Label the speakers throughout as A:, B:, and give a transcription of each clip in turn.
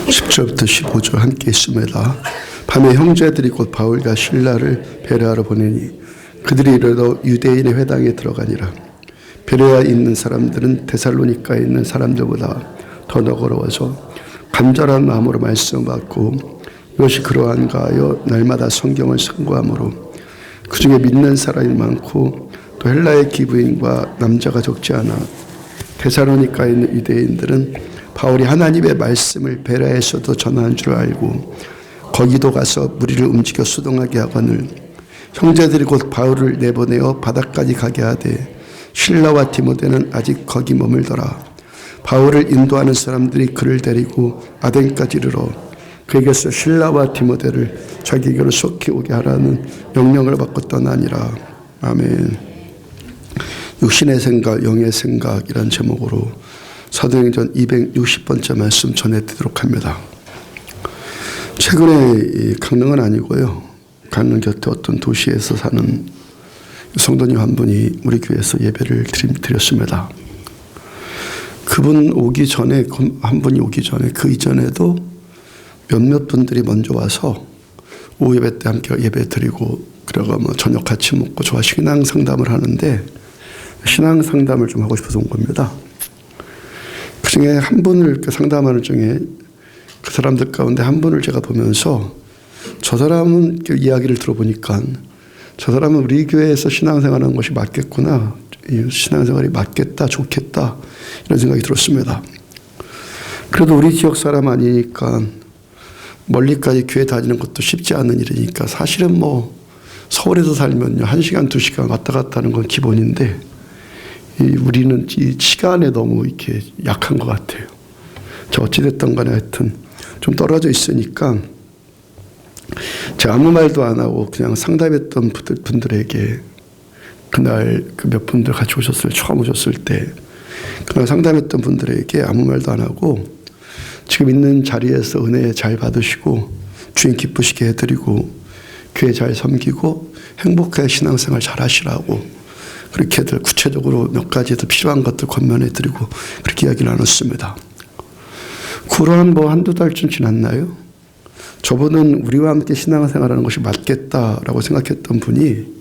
A: 10절부터 15절 함께 있습니다. 밤에 형제들이 곧 바울과 실라를 베레아로 보내니 그들이 이르러 유대인의 회당에 들어가니라. 베레아에 있는 사람들은 데살로니가에 있는 사람들보다 더 너그러워서 간절한 마음으로 말씀을 받고 이것이 그러한가 하여 날마다 성경을 상고하므로 그 중에 믿는 사람이 많고 또 헬라의 기부인과 남자가 적지 않아. 데살로니가에 있는 유대인들은 바울이 하나님의 말씀을 베레아에서도 전하는 줄 알고 거기도 가서 무리를 움직여 수동하게 하거늘 형제들이 곧 바울을 내보내어 바다까지 가게 하되 실라와 디모데는 아직 거기 머물더라. 바울을 인도하는 사람들이 그를 데리고 아덴까지 이르러 그에게서 실라와 디모데를 자기에게로 속히 오게 하라는 명령을 받고 떠나니라. 아멘. 육신의 생각, 영의 생각이란 제목으로 사도행전 260번째 말씀 전해드리도록 합니다. 최근에 강릉은 아니고요. 강릉 곁에 어떤 도시에서 사는 성도님 한 분이 우리 교회에서 예배를 드렸습니다. 그분 오기 전에, 한 분이 오기 전에 그 이전에도 몇몇 분들이 먼저 와서 오후 예배 때 함께 예배 드리고 그러고 뭐 저녁 같이 먹고 저와 신앙 상담을 하는데 신앙 상담을 좀 하고 싶어서 온 겁니다. 그 중에 한 분을 상담하는 중에 그 사람들 가운데 한 분을 제가 보면서 저 사람은 그 이야기를 들어보니까 저 사람은 우리 교회에서 신앙생활하는 것이 맞겠구나. 신앙생활이 맞겠다, 좋겠다 이런 생각이 들었습니다. 그래도 우리 지역 사람 아니니까 멀리까지 교회 다니는 것도 쉽지 않은 일이니까 사실은 뭐 서울에서 살면요 1시간, 2시간 왔다 갔다 하는 건 기본인데 우리는 이 시간에 너무 이렇게 약한 것 같아요. 저 어찌됐든 간에 하여튼 좀 떨어져 있으니까 제가 아무 말도 안 하고 그냥 상담했던 분들에게 그날 그 몇 분들 같이 오셨을 때 처음 오셨을 때 그날 상담했던 분들에게 아무 말도 안 하고 지금 있는 자리에서 은혜 잘 받으시고 주인 기쁘시게 해드리고 교회 잘 섬기고 행복하게 신앙생활 잘 하시라고 그렇게들 구체적으로 몇 가지 더 필요한 것들 권면해드리고 그렇게 이야기를 나눴습니다. 그런 뭐 한두 달쯤 지났나요? 저분은 우리와 함께 신앙생활하는 것이 맞겠다라고 생각했던 분이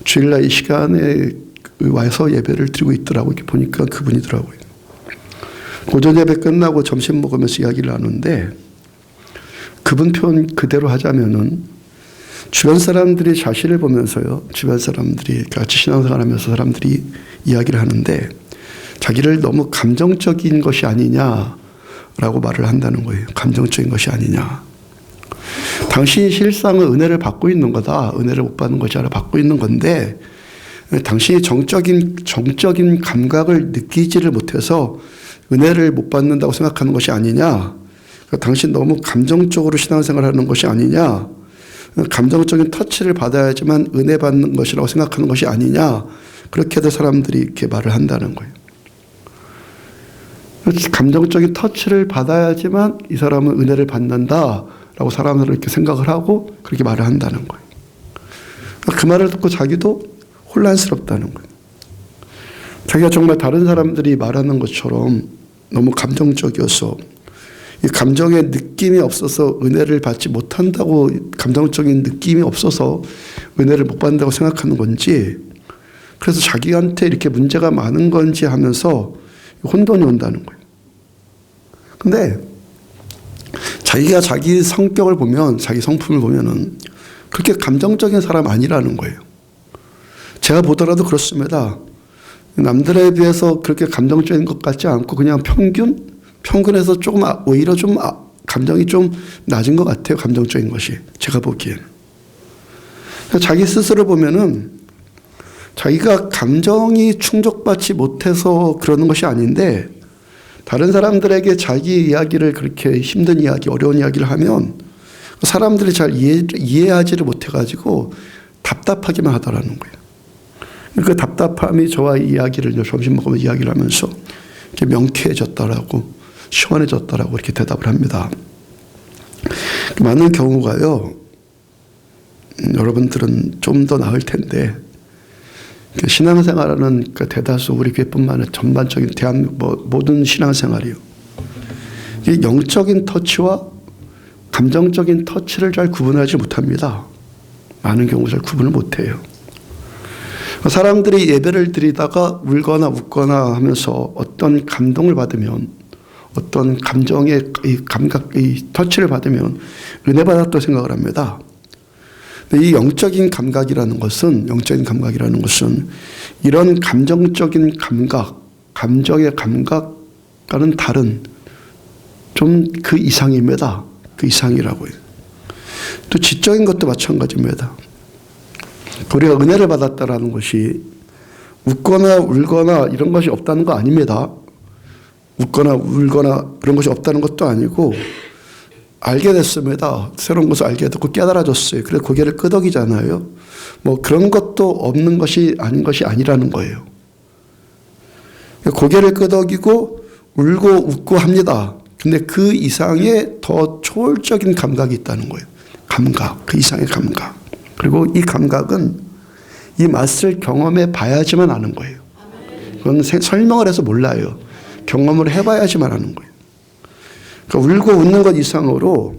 A: 주일날 이 시간에 와서 예배를 드리고 있더라고요. 이렇게 보니까 그분이더라고요. 오전 예배 끝나고 점심 먹으면서 이야기를 나누는데 그분 표현 그대로 하자면은 주변 사람들이 자신을 보면서요. 주변 사람들이 같이 신앙생활하면서 사람들이 이야기를 하는데 자기를 너무 감정적인 것이 아니냐라고 말을 한다는 거예요. 감정적인 것이 아니냐. 당신이 실상은 은혜를 받고 있는 거다. 은혜를 못 받는 것이 아니라 받고 있는 건데 당신이 정적인 감각을 느끼지를 못해서 은혜를 못 받는다고 생각하는 것이 아니냐. 당신 너무 감정적으로 신앙생활하는 것이 아니냐. 감정적인 터치를 받아야지만 은혜 받는 것이라고 생각하는 것이 아니냐. 그렇게도 사람들이 이렇게 말을 한다는 거예요. 감정적인 터치를 받아야지만 이 사람은 은혜를 받는다라고 사람들은 이렇게 생각을 하고 그렇게 말을 한다는 거예요. 그 말을 듣고 자기도 혼란스럽다는 거예요. 자기가 정말 다른 사람들이 말하는 것처럼 너무 감정적이어서 이 감정의 느낌이 없어서 은혜를 받지 못한다고 감정적인 느낌이 없어서 은혜를 못 받는다고 생각하는 건지 그래서 자기한테 이렇게 문제가 많은 건지 하면서 혼돈이 온다는 거예요. 근데 자기가 자기 성격을 보면 자기 성품을 보면은 그렇게 감정적인 사람 아니라는 거예요. 제가 보더라도 그렇습니다. 남들에 비해서 그렇게 감정적인 것 같지 않고 그냥 평균에서 조금 오히려 좀 감정이 좀 낮은 것 같아요. 감정적인 것이 제가 보기엔. 자기 스스로 보면은 자기가 감정이 충족받지 못해서 그러는 것이 아닌데 다른 사람들에게 자기 이야기를 그렇게 힘든 이야기, 어려운 이야기를 하면 사람들이 잘 이해하지를 못해가지고 답답하기만 하더라는 거예요. 그 답답함이 저와 이야기를 점심 먹으면 이야기를 하면서 이렇게 명쾌해졌다라고 시원해졌다라고 이렇게 대답을 합니다. 많은 경우가요. 여러분들은 좀 더 나을 텐데 신앙생활하는 그 대다수 우리 교회뿐만 아니라 전반적인 모든 신앙생활이요. 이 영적인 터치와 감정적인 터치를 잘 구분하지 못합니다. 많은 경우 잘 구분을 못해요. 사람들이 예배를 드리다가 울거나 웃거나 하면서 어떤 감동을 받으면, 어떤 감정의 이 감각, 이 터치를 받으면 은혜 받았다고 생각을 합니다. 근데 이 영적인 감각이라는 것은 이런 감정적인 감각, 감정의 감각과는 다른 좀 그 이상입니다. 그 이상이라고요. 또 지적인 것도 마찬가지입니다. 우리가 은혜를 받았다라는 것이 웃거나 울거나 이런 것이 없다는 거 아닙니다. 웃거나 울거나 그런 것이 없다는 것도 아니고 알게 됐습니다. 새로운 것을 알게 됐고 깨달아졌어요. 그래서 고개를 끄덕이잖아요. 뭐 그런 것도 없는 것이 아닌 것이 아니라는 거예요. 고개를 끄덕이고 울고 웃고 합니다. 근데 그 이상의 더 초월적인 감각이 있다는 거예요. 감각, 그 이상의 감각. 그리고 이 감각은 이 맛을 경험해 봐야지만 아는 거예요. 그건 설명을 해서 몰라요. 경험을 해봐야지만 아는 거예요. 그러니까 울고 웃는 것 이상으로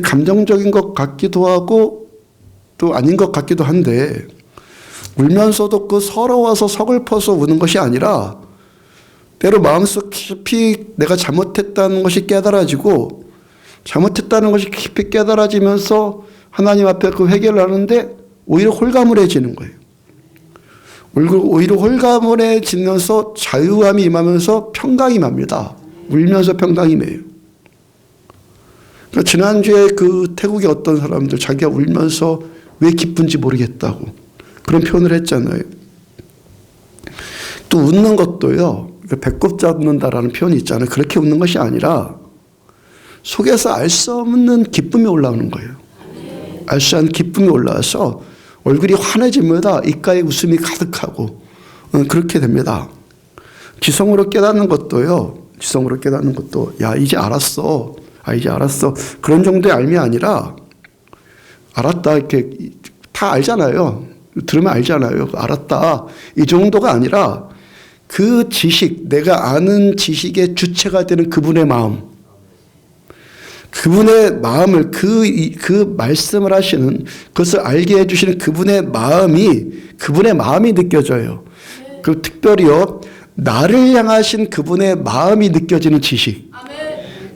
A: 감정적인 것 같기도 하고 또 아닌 것 같기도 한데 울면서도 그 서러워서 서글퍼서 우는 것이 아니라 때로 마음속 깊이 내가 잘못했다는 것이 깨달아지고 잘못했다는 것이 깊이 깨달아지면서 하나님 앞에 그 회개를 하는데 오히려 홀가분해지는 거예요. 오히려 홀가분해지면서 자유함이 임하면서 평강이 맙니다. 울면서 평강이 임해요. 그러니까 지난주에 그 태국의 어떤 사람들 자기가 울면서 왜 기쁜지 모르겠다고 그런 표현을 했잖아요. 또 웃는 것도요. 배꼽 잡는다라는 표현이 있잖아요. 그렇게 웃는 것이 아니라 속에서 알 수 없는 기쁨이 올라오는 거예요. 알 수 없는 기쁨이 올라와서 얼굴이 환해집니다. 입가에 웃음이 가득하고 그렇게 됩니다. 지성으로 깨닫는 것도요. 지성으로 깨닫는 것도 야 이제 알았어. 이제 알았어. 그런 정도의 알미 아니라 알았다 이렇게 다 알잖아요. 들으면 알잖아요. 알았다. 이 정도가 아니라 그 지식, 내가 아는 지식의 주체가 되는 그분의 마음, 그분의 마음을 그 말씀을 하시는 그것을 알게 해주시는 그분의 마음이 느껴져요. 그 특별히요 나를 향하신 그분의 마음이 느껴지는 지식.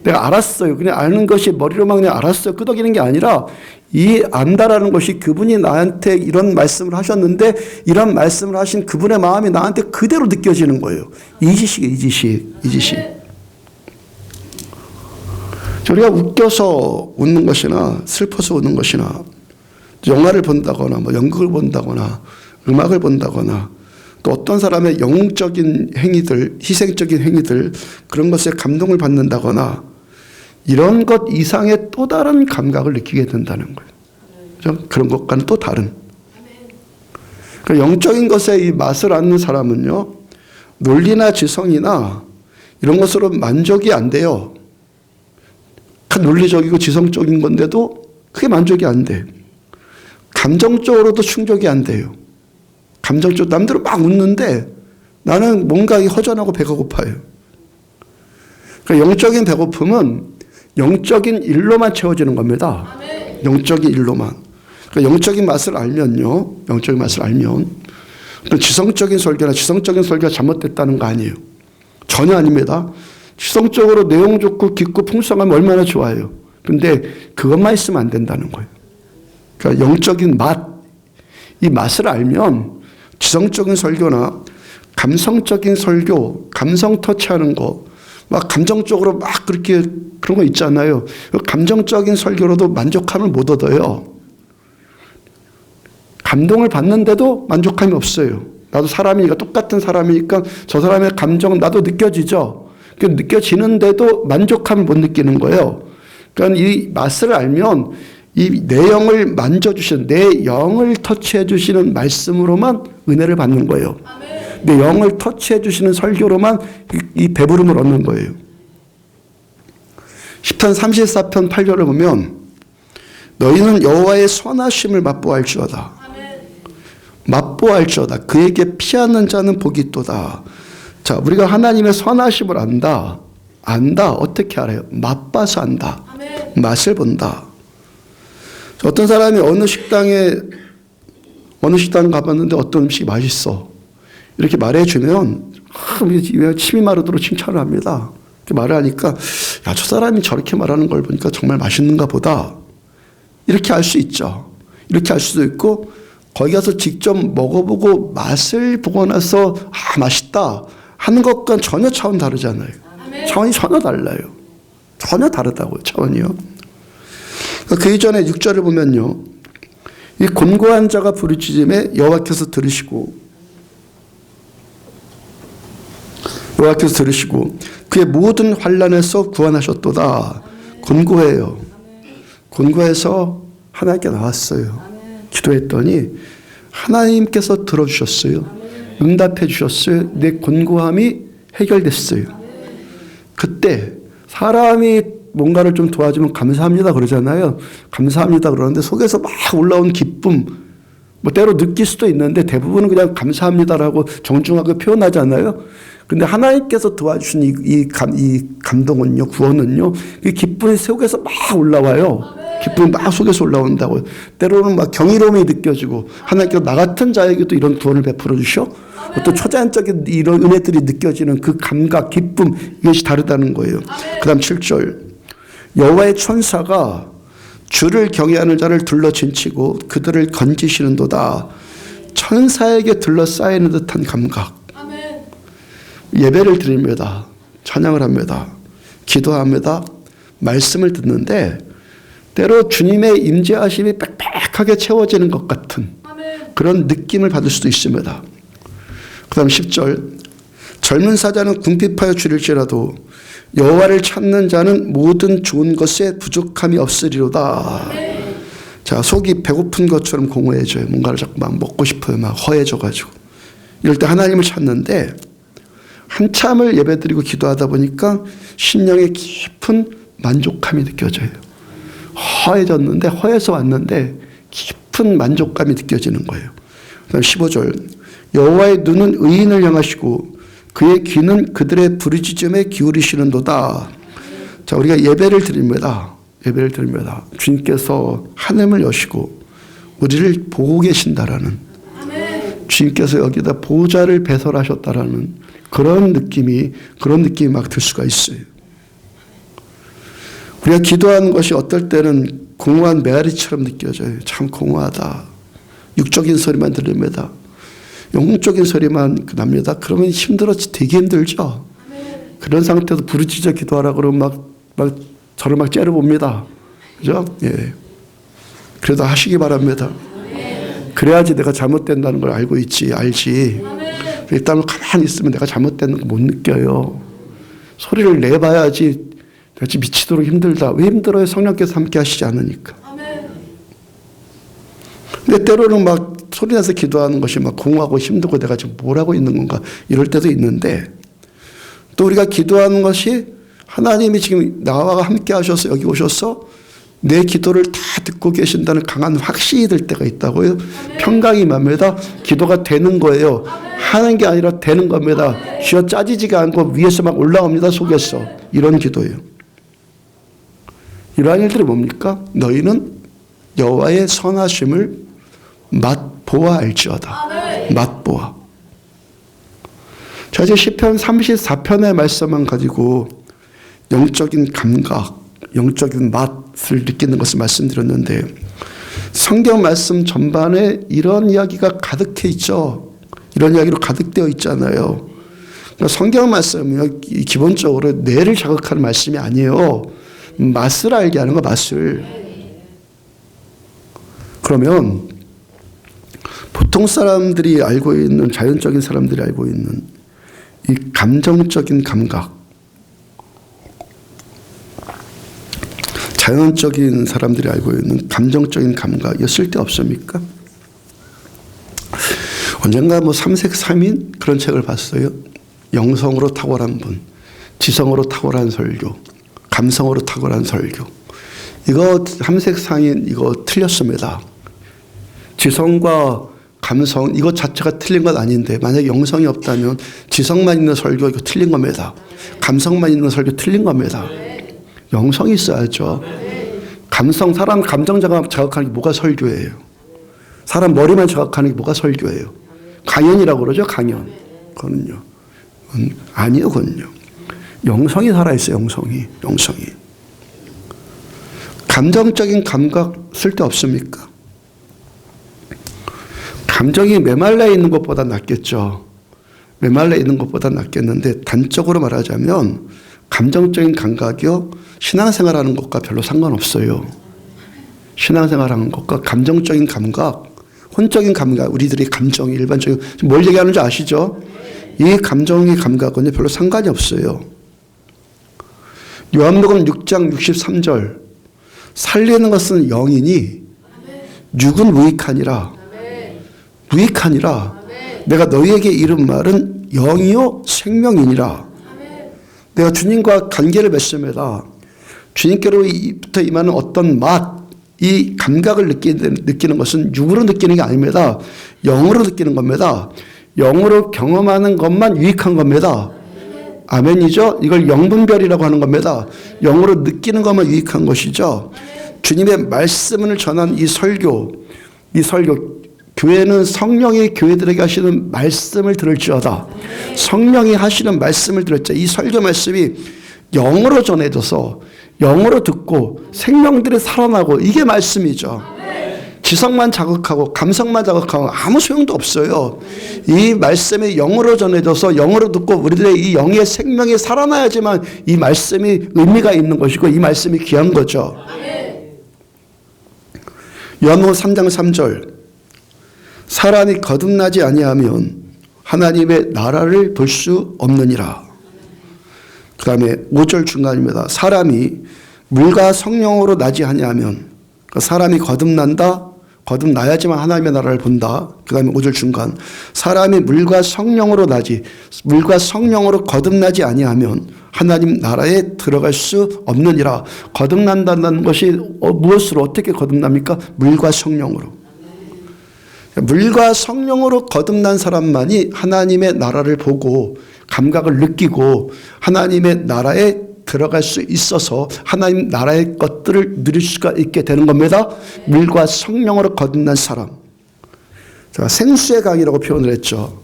A: 내가 알았어요. 그냥 아는 것이 머리로만 그냥 알았어요. 끄덕이는 게 아니라 이 안다라는 것이 그분이 나한테 이런 말씀을 하셨는데 이런 말씀을 하신 그분의 마음이 나한테 그대로 느껴지는 거예요. 이 지식. 우리가 웃겨서 웃는 것이나 슬퍼서 웃는 것이나 영화를 본다거나 뭐 연극을 본다거나 음악을 본다거나 또 어떤 사람의 영적인 행위들, 희생적인 행위들 그런 것에 감동을 받는다거나 이런 것 이상의 또 다른 감각을 느끼게 된다는 거예요. 그렇죠? 그런 것과는 또 다른. 그러니까 영적인 것에 이 맛을 아는 사람은요. 논리나 지성이나 이런 것으로 만족이 안 돼요. 논리적이고 지성적인 건데도 그게 만족이 안 돼. 감정적으로도 충족이 안 돼요. 감정적으로 남들은 막 웃는데 나는 뭔가 허전하고 배가 고파요. 그러니까 영적인 배고픔은 영적인 일로만 채워지는 겁니다. 영적인 일로만. 그러니까 영적인 맛을 알면요. 영적인 맛을 알면 또 지성적인 설교가 잘못됐다는 거 아니에요. 전혀 아닙니다. 지성적으로 내용 좋고 깊고 풍성하면 얼마나 좋아요. 그런데 그것만 있으면 안 된다는 거예요. 그러니까 영적인 맛, 이 맛을 알면 지성적인 설교나 감성적인 설교, 감성 터치하는 거, 막 감정적으로 막 그렇게 그런 거 있잖아요. 감정적인 설교로도 만족함을 못 얻어요. 감동을 받는데도 만족함이 없어요. 나도 사람이니까 똑같은 사람이니까 저 사람의 감정은 나도 느껴지죠. 느껴지는데도 만족함을 못 느끼는 거예요. 그러니까 이 맛을 알면 이 내 영을 만져주시는, 내 영을 터치해 주시는 말씀으로만 은혜를 받는 거예요. 내 영을 터치해 주시는 설교로만 이 배부름을 얻는 거예요. 시편 34편 8절을 보면 너희는 여호와의 선하심을 맛보아할지어다. 맛보아할지어다. 그에게 피하는 자는 복이 있도다. 자, 우리가 하나님의 선하심을 안다. 안다. 어떻게 알아요? 맛봐서 안다. 맛을 본다. 어떤 사람이 어느 식당 가봤는데 어떤 음식이 맛있어. 이렇게 말해주면 침이 마르도록 칭찬을 합니다. 이렇게 말을 하니까 야, 저 사람이 저렇게 말하는 걸 보니까 정말 맛있는가 보다. 이렇게 알 수 있죠. 이렇게 알 수도 있고 거기 가서 직접 먹어보고 맛을 보고 나서 맛있다 하는 것과는 전혀 차원 다르잖아요. 차원이 전혀 달라요. 전혀 다르다고요. 차원이요. 그 이전에 6절을 보면요. 이 곤고한 자가 부르짖음에 여호와께서 들으시고 그의 모든 환난에서 구원하셨도다. 곤고해요. 곤고해서 하나님께 나왔어요. 기도했더니 하나님께서 들어주셨어요. 응답해 주셨어요. 내 곤고함이 해결됐어요. 그때 사람이 뭔가를 좀 도와주면 감사합니다 그러잖아요. 감사합니다 그러는데 속에서 막 올라온 기쁨, 뭐 때로 느낄 수도 있는데 대부분은 그냥 감사합니다라고 정중하게 표현하잖아요. 근데 하나님께서 도와주신 이 감동은요, 구원은요, 이 기쁨이 속에서 막 올라와요. 기쁨이 막 속에서 올라온다고요. 때로는 막 경이로움이 느껴지고 하나님께서 나 같은 자에게도 이런 구원을 베풀어 주셔. 어떤 초자연적인 이런 은혜들이 느껴지는 그 감각, 기쁨, 이것이 다르다는 거예요. 그 다음 7절. 여호와의 천사가 주를 경외하는 자를 둘러진치고 그들을 건지시는도다. 천사에게 둘러싸이는 듯한 감각. 예배를 드립니다. 찬양을 합니다. 기도합니다. 말씀을 듣는데 때로 주님의 임재하심이 빽빽하게 채워지는 것 같은 그런 느낌을 받을 수도 있습니다. 그 다음 10절. 젊은 사자는 궁핍하여 줄일지라도 여호와를 찾는 자는 모든 좋은 것에 부족함이 없으리로다. 자, 속이 배고픈 것처럼 공허해져요. 뭔가를 자꾸 막 먹고 싶어요. 막 허해져가지고. 이럴 때 하나님을 찾는데 한참을 예배드리고 기도하다 보니까 심령에 깊은 만족함이 느껴져요. 허해졌는데, 허해서 왔는데 깊은 만족감이 느껴지는 거예요. 그다음 15절. 여호와의 눈은 의인을 향하시고 그의 귀는 그들의 부르짖음에 기울이시는도다. 자, 우리가 예배를 드립니다. 예배를 드립니다. 주님께서 하늘을 여시고 우리를 보고 계신다라는, 주님께서 여기다 보좌를 배설하셨다라는 그런 느낌이 막 들 수가 있어요. 우리가 기도하는 것이 어떨 때는 공허한 메아리처럼 느껴져요. 참 공허하다. 육적인 소리만 들립니다. 영적인 소리만 납니다. 그러면 되게 힘들죠. 그런 상태에서 부르짖어 기도하라 그러면 저를 막 째려봅니다. 그죠? 예. 그래도 하시기 바랍니다. 그래야지 내가 잘못된다는 걸 알지. 일단 가만히 있으면 내가 잘못되는 거 못 느껴요. 소리를 내봐야지. 내가 미치도록 힘들다. 왜 힘들어요? 성령께서 함께 하시지 않으니까. 근데 때로는 막 소리내서 기도하는 것이 막 공허하고 힘들고 내가 지금 뭘 하고 있는 건가 이럴 때도 있는데, 또 우리가 기도하는 것이 하나님이 지금 나와 함께 하셔서 여기 오셔서 내 기도를 다 듣고 계신다는 강한 확신이 들 때가 있다고요. 평강이 맙니다. 기도가 되는 거예요. 하는 게 아니라 되는 겁니다. 쥐어 짜지지가 않고 위에서 막 올라옵니다. 속에서. 이런 기도예요. 이러한 일들이 뭡니까? 너희는 여호와의 선하심을 맛보아 알지어다. 맛보아. 자, 이제 시편 34편의 말씀만 가지고 영적인 감각, 영적인 맛을 느끼는 것을 말씀드렸는데, 성경 말씀 전반에 이런 이야기가 가득해 있죠. 이런 이야기로 가득되어 있잖아요. 그러니까 성경 말씀은 기본적으로 뇌를 자극하는 말씀이 아니에요. 맛을 알게 하는 거, 맛을. 그러면 보통 사람들이 알고 있는, 자연적인 사람들이 알고 있는 이 감정적인 감각, 자연적인 사람들이 알고 있는 감정적인 감각, 이거 쓸데없습니까? 언젠가 삼색삼인 그런 책을 봤어요. 영성으로 탁월한 분, 지성으로 탁월한 설교, 감성으로 탁월한 설교. 이거 삼색삼인 이거 틀렸습니다. 지성과 감성 이것 자체가 틀린 건 아닌데 만약에 영성이 없다면 지성만 있는 설교 이거 틀린 겁니다. 감성만 있는 설교 틀린 겁니다. 영성이 있어야죠. 감성 사람 감정 자극하는 게 뭐가 설교예요? 사람 머리만 자극하는 게 뭐가 설교예요? 강연이라고 그러죠. 강연. 그거는요. 아니요. 그건요. 영성이 살아있어요. 영성이. 감정적인 감각 쓸데없습니까? 감정이 메말라 있는 것보다 낫겠죠. 메말라 있는 것보다 낫겠는데 단적으로 말하자면 감정적인 감각이요. 신앙생활하는 것과 별로 상관없어요. 신앙생활하는 것과 감정적인 감각, 혼적인 감각, 우리들이 감정이 일반적인 뭘 얘기하는지 아시죠? 이 감정의 감각은 별로 상관이 없어요. 요한복음 6장 63절 살리는 것은 영이니 육은 무익하니라. 내가 너희에게 이른 말은 영이요 생명이니라. 내가 주님과 관계를 맺습니다. 주님께로부터 임하는 어떤 맛, 이 감각을 느끼는 것은 육으로 느끼는 게 아닙니다. 영으로 느끼는 겁니다. 영으로 경험하는 것만 유익한 겁니다. 아멘이죠? 이걸 영분별이라고 하는 겁니다. 영으로 느끼는 것만 유익한 것이죠. 주님의 말씀을 전한 이 설교, 교회는 성령이 교회들에게 하시는 말씀을 들을지어다. 성령이 하시는 말씀을 들었죠. 이 설교 말씀이 영으로 전해져서 영으로 듣고 생명들이 살아나고 이게 말씀이죠. 지성만 자극하고 감성만 자극하고 아무 소용도 없어요. 이 말씀이 영으로 전해져서 영으로 듣고 우리들의 이 영의 생명이 살아나야지만 이 말씀이 의미가 있는 것이고 이 말씀이 귀한 거죠. 요한복음 3장 3절 사람이 거듭나지 아니하면 하나님의 나라를 볼 수 없느니라. 그 다음에 5절 중간입니다. 사람이 물과 성령으로 나지 아니하면 사람이 거듭나야지만 하나님의 나라를 본다. 그 다음에 5절 중간 사람이 물과 성령으로 거듭나지 아니하면 하나님 나라에 들어갈 수 없느니라. 거듭난다는 것이 무엇으로 어떻게 거듭납니까? 물과 성령으로. 물과 성령으로 거듭난 사람만이 하나님의 나라를 보고 감각을 느끼고 하나님의 나라에 들어갈 수 있어서 하나님 나라의 것들을 누릴 수가 있게 되는 겁니다. 물과 성령으로 거듭난 사람. 제가 생수의 강이라고 표현을 했죠.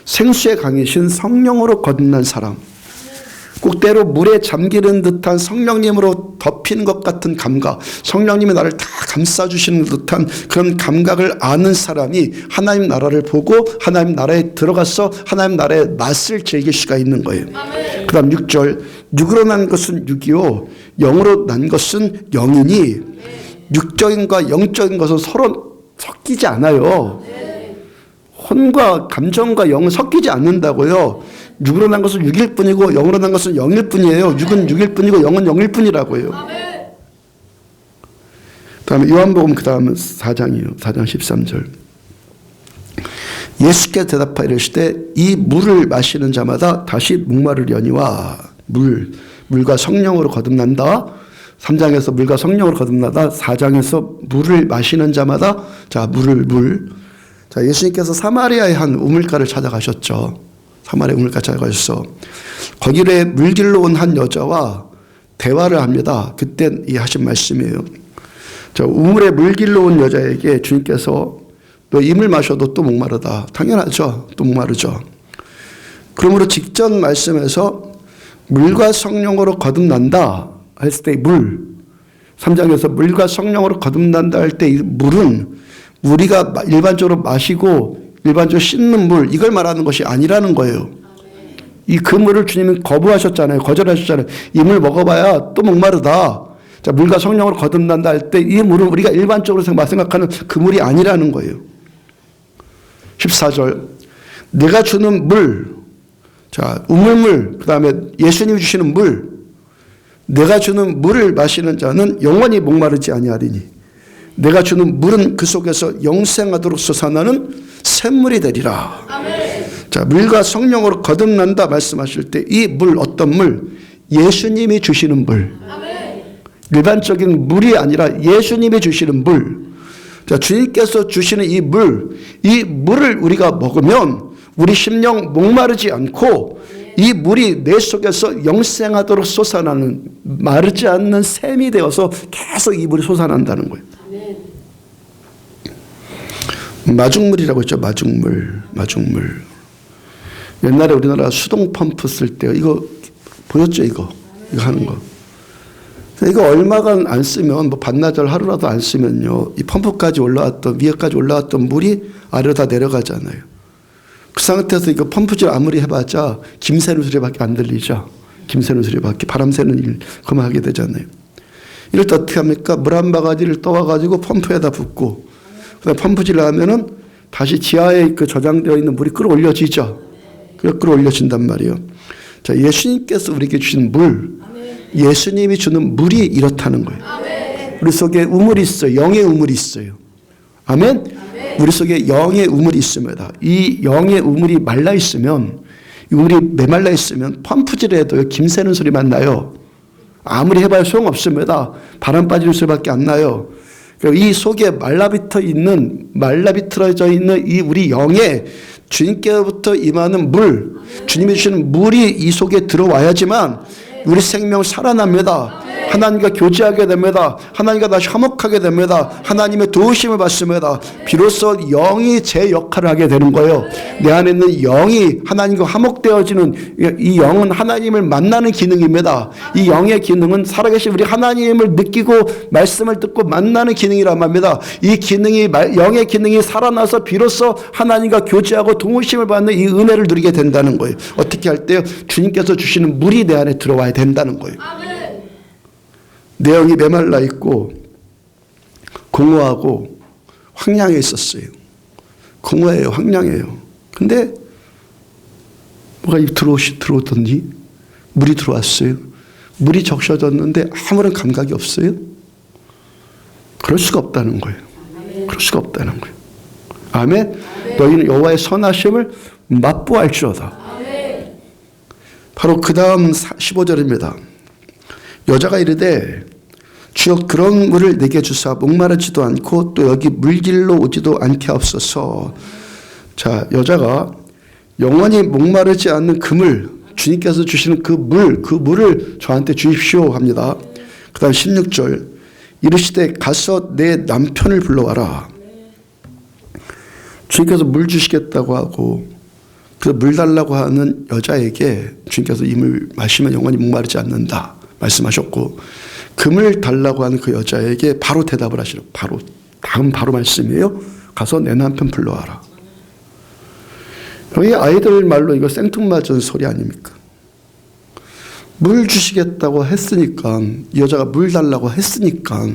A: 생수의 강이신 성령으로 거듭난 사람. 꼭 때로 물에 잠기는 듯한 성령님으로 덮이는 것 같은 감각, 성령님이 나를 다 감싸주시는 듯한 그런 감각을 아는 사람이 하나님 나라를 보고 하나님 나라에 들어가서 하나님 나라의 맛을 즐길 수가 있는 거예요. 그 다음 6절 육으로 난 것은 육이요 영으로 난 것은 영이니 육적인과 영적인 것은 서로 섞이지 않아요. 혼과 감정과 영은 섞이지 않는다고요. 육으로 난 것은 육일 뿐이고 영으로 난 것은 영일 뿐이에요. 육은 육일 뿐이고 영은 영일 뿐이라고요. 다음에 요한복음 그 다음은 4장이요. 4장 13절. 예수께서 대답하여 이르시되 이 물을 마시는 자마다 다시 목마르려니와 물과 성령으로 거듭난다. 3장에서 물과 성령으로 거듭나다. 4장에서 물을 마시는 자마다 자, 예수님께서 사마리아의 한 우물가를 찾아가셨죠. 사마리아 우물가 찾아가셔서 거기에 물길로 온 한 여자와 대화를 합니다. 그때 이 하신 말씀이에요. 저 우물에 물길로 온 여자에게 주님께서 너 이 물 마셔도 또 목마르다. 당연하죠. 또 목마르죠. 그러므로 직전 말씀에서 물과 성령으로 거듭난다 했을 때 물 3장에서 물과 성령으로 거듭난다 할 때 이 물은 우리가 일반적으로 마시고 일반적으로 씻는 물 이걸 말하는 것이 아니라는 거예요. 이 그 물을 주님은 거부하셨잖아요. 거절하셨잖아요. 이 물 먹어봐야 또 목마르다. 자, 물과 성령으로 거듭난다 할 때 이 물은 우리가 일반적으로 생각하는 그 물이 아니라는 거예요. 14절 내가 주는 물, 자 우물물, 그 다음에 예수님이 주시는 물, 내가 주는 물을 마시는 자는 영원히 목마르지 아니하리니 내가 주는 물은 그 속에서 영생하도록 솟아나는 샘물이 되리라. 아멘. 자, 물과 성령으로 거듭난다 말씀하실 때 이 물 어떤 물? 예수님이 주시는 물. 아멘. 일반적인 물이 아니라 예수님이 주시는 물. 자, 주님께서 주시는 이 물을 우리가 먹으면 우리 심령 목마르지 않고 이 물이 내 속에서 영생하도록 솟아나는 마르지 않는 샘이 되어서 계속 이 물이 솟아난다는 거예요. 마중물이라고 했죠. 마중물. 옛날에 우리나라 수동 펌프 쓸 때 이거 보였죠? 이거 하는 거. 이거 얼마간 안 쓰면 뭐 반나절 하루라도 안 쓰면요, 이 펌프까지 올라왔던 위에까지 올라왔던 물이 아래로 다 내려가잖아요. 그 상태에서 이거 펌프질 아무리 해봤자 김 새는 소리밖에 안 들리죠. 김 새는 소리밖에, 바람 새는 일 그만 하게 되잖아요. 이럴 때 어떻게 합니까? 물 한 바가지를 떠와가지고 펌프에다 붓고 그다음 펌프질을 하면은 다시 지하에 그 저장되어 있는 물이 끌어올려지죠. 끌어올려진단 말이에요. 자, 예수님께서 우리에게 주신 물, 예수님이 주는 물이 이렇다는 거예요. 우리 속에 우물이 있어요. 영의 우물이 있어요. 아멘? 우리 속에 영의 우물이 있습니다. 이 영의 우물이 말라 있으면, 이 우물이 메말라 있으면 펌프질해도 김 새는 소리만 나요. 아무리 해봐야 소용없습니다. 바람 빠지는 소리밖에 안 나요. 이 속에 말라비틀어져 있는 이 우리 영에 주님께로부터 임하는 물, 주님이 주시는 물이 이 속에 들어와야지만 우리 생명 살아납니다. 하나님과 교제하게 됩니다. 하나님과 다시 화목하게 됩니다. 하나님의 도우심을 받습니다. 비로소 영이 제 역할을 하게 되는 거예요. 내 안에 있는 영이 하나님과 화목되어지는, 이 영은 하나님을 만나는 기능입니다. 이 영의 기능은 살아계신 우리 하나님을 느끼고 말씀을 듣고 만나는 기능이란 말입니다. 이 기능이, 영의 기능이 살아나서 비로소 하나님과 교제하고 도우심을 받는 이 은혜를 누리게 된다는 거예요. 어떻게 할 때요? 주님께서 주시는 물이 내 안에 들어와야 된다는 거예요. 내 영이 메말라 있고 공허하고 황량해 있었어요. 공허해요. 황량해요. 근데 뭐가 들어오더니 물이 들어왔어요. 물이 적셔졌는데 아무런 감각이 없어요. 그럴 수가 없다는 거예요. 그럴 수가 없다는 거예요. 아멘. 너희는 여호와의 선하심을 맛보알지어다. 바로 그 다음 15절입니다. 여자가 이르되 주여 그런 물을 내게 주사 목마르지도 않고 또 여기 물질로 오지도 않게 하옵소서. 자, 여자가 영원히 목마르지 않는 그 물, 주님께서 주시는 그 물을 저한테 주십시오 합니다. 그 다음 16절 이르시되 가서 내 남편을 불러와라. 주님께서 물 주시겠다고 하고 그 물 달라고 하는 여자에게 주님께서 이 물 마시면 영원히 목마르지 않는다 말씀하셨고, 금을 달라고 하는 그 여자에게 바로 대답을 하시라. 바로 말씀이에요. 가서 내 남편 불러와라. 이 아이들 말로 이거 생뚱맞은 소리 아닙니까? 물 주시겠다고 했으니까, 이 여자가 물 달라고 했으니까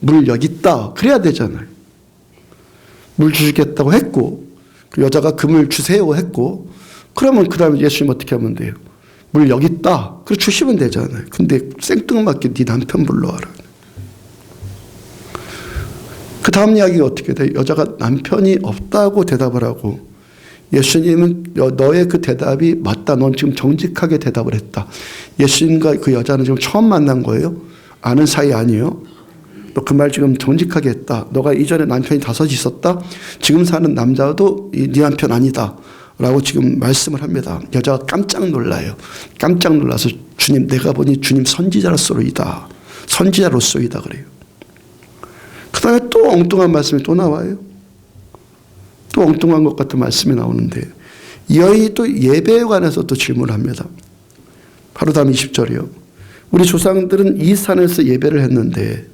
A: 물 여기 있다 그래야 되잖아요. 물 주시겠다고 했고 그 여자가 금을 주세요 했고, 그러면 그 다음에 예수님 어떻게 하면 돼요? 물 여기 있다. 그래 주시면 되잖아요. 근데 생뚱맞게 네 남편 불러와라. 그 다음 이야기가 어떻게 돼요? 여자가 남편이 없다고 대답을 하고, 예수님은 너의 그 대답이 맞다. 넌 지금 정직하게 대답을 했다. 예수님과 그 여자는 지금 처음 만난 거예요. 아는 사이 아니에요. 너 그 말 지금 정직하게 했다. 너가 이전에 남편이 5 있었다. 지금 사는 남자도 네 남편 아니다. 라고 지금 말씀을 합니다. 여자가 깜짝 놀라요. 깜짝 놀라서 주님, 내가 보니 주님 선지자로서이다. 선지자로서이다 그래요. 그 다음에 또 엉뚱한 말씀이 또 나와요. 또 엉뚱한 것 같은 말씀이 나오는데, 이 여인이 또 예배에 관해서 또 질문을 합니다. 바로 다음 20절이요. 우리 조상들은 이 산에서 예배를 했는데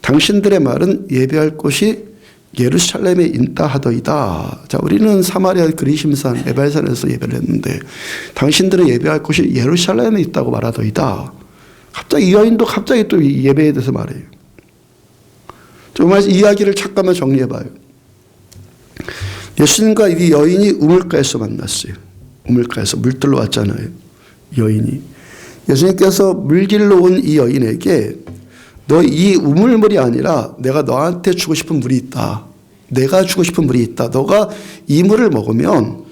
A: 당신들의 말은 예배할 곳이 예루살렘에 있다 하더이다. 자, 우리는 사마리아 그리심산 에발산에서 예배를 했는데 당신들은 예배할 곳이 예루살렘에 있다고 말하더이다. 갑자기 이 여인도 갑자기 또 예배에 대해서 말해요. 정말 이야기를 잠깐만 정리해봐요. 예수님과 이 여인이 우물가에서 만났어요. 우물가에서 물들러 왔잖아요. 여인이. 예수님께서 물길로 온 이 여인에게 너 이 우물물이 아니라 내가 너한테 주고 싶은 물이 있다. 내가 주고 싶은 물이 있다. 너가 이 물을 먹으면,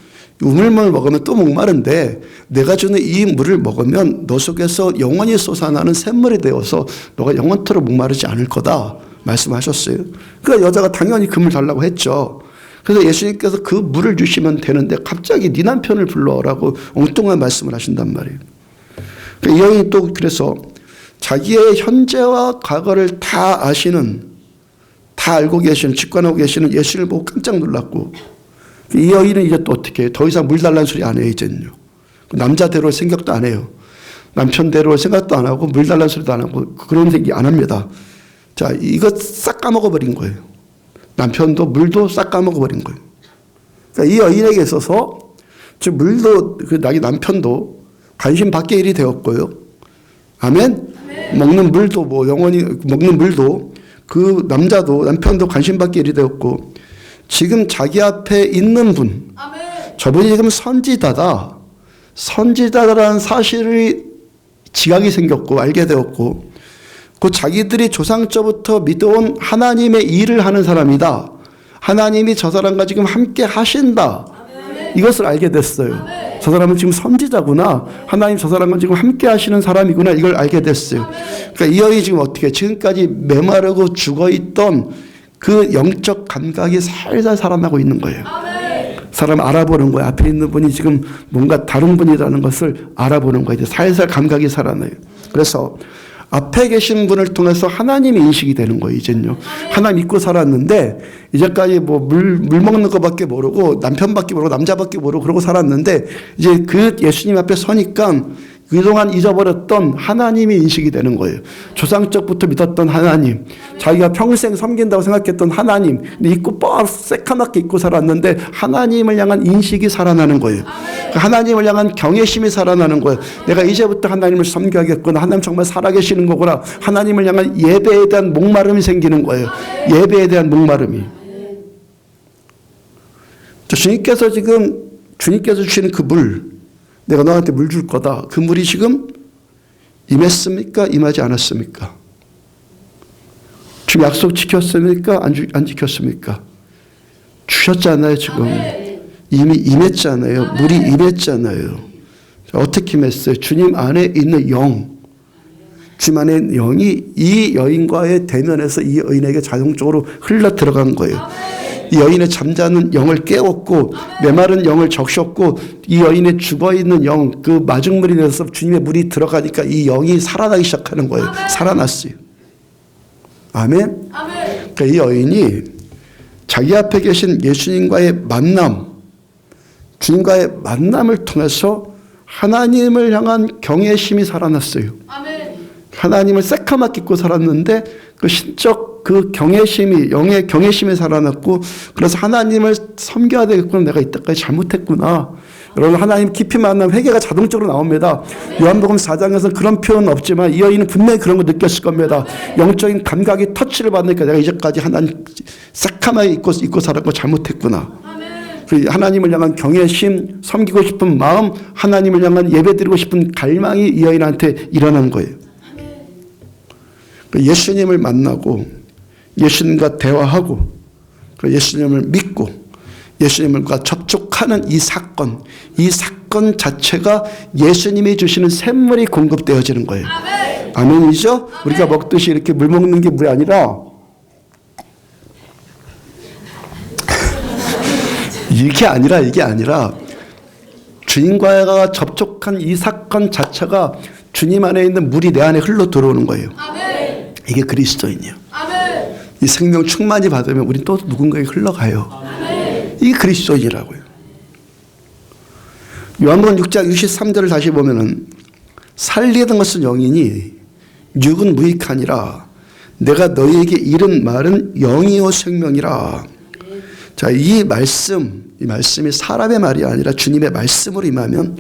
A: 우물물을 먹으면 또 목마른데 내가 주는 이 물을 먹으면 너 속에서 영원히 솟아나는 샘물이 되어서 너가 영원토록 목마르지 않을 거다 말씀하셨어요. 그러니까 여자가 당연히 그 물 달라고 했죠. 그래서 예수님께서 그 물을 주시면 되는데 갑자기 네 남편을 불러라고 엉뚱한 말씀을 하신단 말이에요. 이 여인이 또 그래서 자기의 현재와 과거를 다 아시는, 다 알고 계시는, 직관하고 계시는 예수님을 보고 깜짝 놀랐고, 이 여인은 이제 또 어떻게 해요? 더 이상 물 달라는 소리 안 해요, 이제는요. 남자대로 생각도 안 해요. 남편대로 생각도 안 하고 물 달라는 소리도 안 하고 그런 얘기 안 합니다. 자, 이거 싹 까먹어버린 거예요. 남편도 물도 싹 까먹어버린 거예요. 그러니까 이 여인에게 있어서 즉 물도 그 나기 남편도 관심 밖의 일이 되었고요. 아멘? 먹는 물도 뭐 영원히 먹는 물도 그 남자도 남편도 관심 밖의 일이 되었고 지금 자기 앞에 있는 분 저분이 지금 선지자다라는 사실이 지각이 생겼고 알게 되었고 그 자기들이 조상적부터 믿어온 하나님의 일을 하는 사람이다. 하나님이 저 사람과 지금 함께 하신다. 이것을 알게 됐어요. 저 사람은 지금 선지자구나. 하나님 저 사람과 지금 함께 하시는 사람이구나. 이걸 알게 됐어요. 그러니까 이 여인이 지금 어떻게 지금까지 메마르고 죽어있던 그 영적 감각이 살살 살아나고 있는 거예요. 사람 알아보는 거예요. 앞에 있는 분이 지금 뭔가 다른 분이라는 것을 알아보는 거예요. 이제 살살 감각이 살아나요. 그래서 앞에 계신 분을 통해서 하나님이 인식이 되는 거예요, 이젠요. 하나 믿고 살았는데, 이제까지 뭐 물 먹는 것밖에 모르고, 남편밖에 모르고, 남자밖에 모르고, 그러고 살았는데, 이제 그 예수님 앞에 서니까, 그동안 잊어버렸던 하나님이 인식이 되는 거예요. 조상적부터 믿었던 하나님, 자기가 평생 섬긴다고 생각했던 하나님, 근데 잊고 새까맣게 잊고 살았는데, 하나님을 향한 인식이 살아나는 거예요. 하나님을 향한 경외심이 살아나는 거예요. 내가 이제부터 하나님을 섬겨야겠구나. 하나님 정말 살아계시는 거구나. 하나님을 향한 예배에 대한 목마름이 생기는 거예요. 예배에 대한 목마름이. 주님께서 주시는 그 물, 내가 너한테 물 줄 거다. 그 물이 지금 임했습니까? 임하지 않았습니까? 지금 약속 지켰습니까? 안 지켰습니까? 주셨잖아요, 지금. 이미 임했잖아요. 물이 임했잖아요. 어떻게 임했어요? 주님 안에 있는 영. 주님 안에 있는 영이 이 여인과의 대면에서 이 여인에게 자동적으로 흘러 들어간 거예요. 이 여인의 잠자는 영을 깨웠고 메마른 영을 적셨고 이 여인의 죽어있는 영, 그 마중물이 되어서 주님의 물이 들어가니까 이 영이 살아나기 시작하는 거예요. 살아났어요. 아멘? 그러니까 이 여인이 자기 앞에 계신 예수님과의 만남, 주님과의 만남을 통해서 하나님을 향한 경외심이 살아났어요. 하나님을 새까맣게 잊고 살았는데 그 신적 그 경외심이, 영의 경외심이 살아났고 그래서 하나님을 섬겨야 되겠구나. 내가 이때까지 잘못했구나. 여러분 하나님 깊이 만나면 회개가 자동적으로 나옵니다. 요한복음 4장에서는 그런 표현은 없지만 이 여인은 분명히 그런 거 느꼈을 겁니다. 영적인 감각이 터치를 받으니까 내가 이제까지 하나님 새까맣게 잊고 살았고 잘못했구나. 하나님을 향한 경외심, 섬기고 싶은 마음, 하나님을 향한 예배드리고 싶은 갈망이 이 여인한테 일어난 거예요. 예수님을 만나고 예수님과 대화하고 예수님을 믿고 예수님과 접촉하는 이 사건 자체가 예수님이 주시는 샘물이 공급되어지는 거예요. 아멘이죠? 우리가 먹듯이 이렇게 물 먹는 게 물이 아니라 이게 아니라 주님과 접촉한 이 사건 자체가 주님 안에 있는 물이 내 안에 흘러 들어오는 거예요. 이게 그리스도인이에요. 이 생명 충만히 받으면 우리 또 누군가에게 흘러가요. 이게 그리스도인이라고요. 요한복음 6장 63절을 다시 보면은 살리던 것은 영이니 육은 무익하니라. 내가 너희에게 이른 말은 영이요 생명이라. 자, 이 말씀이 사람의 말이 아니라 주님의 말씀으로 임하면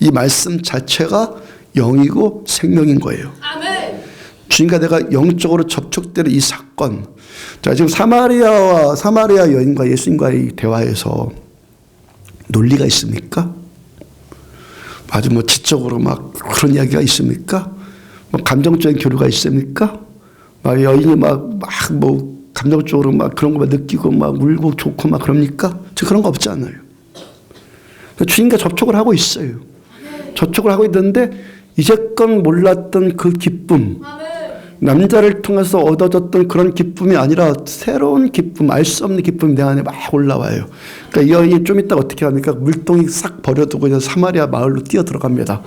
A: 이 말씀 자체가 영이고 생명인 거예요. 주님과 내가 영적으로 접촉되는 이 사건. 자, 지금 사마리아 여인과 예수님과의 대화에서 논리가 있습니까? 아주 뭐 지적으로 막 그런 이야기가 있습니까? 뭐 감정적인 교류가 있습니까? 막 여인이 뭐 감정적으로 막 그런 거 느끼고 막 울고 좋고 막 그럽니까? 저 그런 거 없지 않아요. 주님과 접촉을 하고 있어요. 접촉을 하고 있는데 이제껏 몰랐던 그 기쁨, 남자를 통해서 얻어졌던 그런 기쁨이 아니라 새로운 기쁨, 알 수 없는 기쁨이 내 안에 막 올라와요. 그러니까 이 여인이 좀 이따 어떻게 합니까? 물동이 싹 버려두고 이제 사마리아 마을로 뛰어 들어갑니다.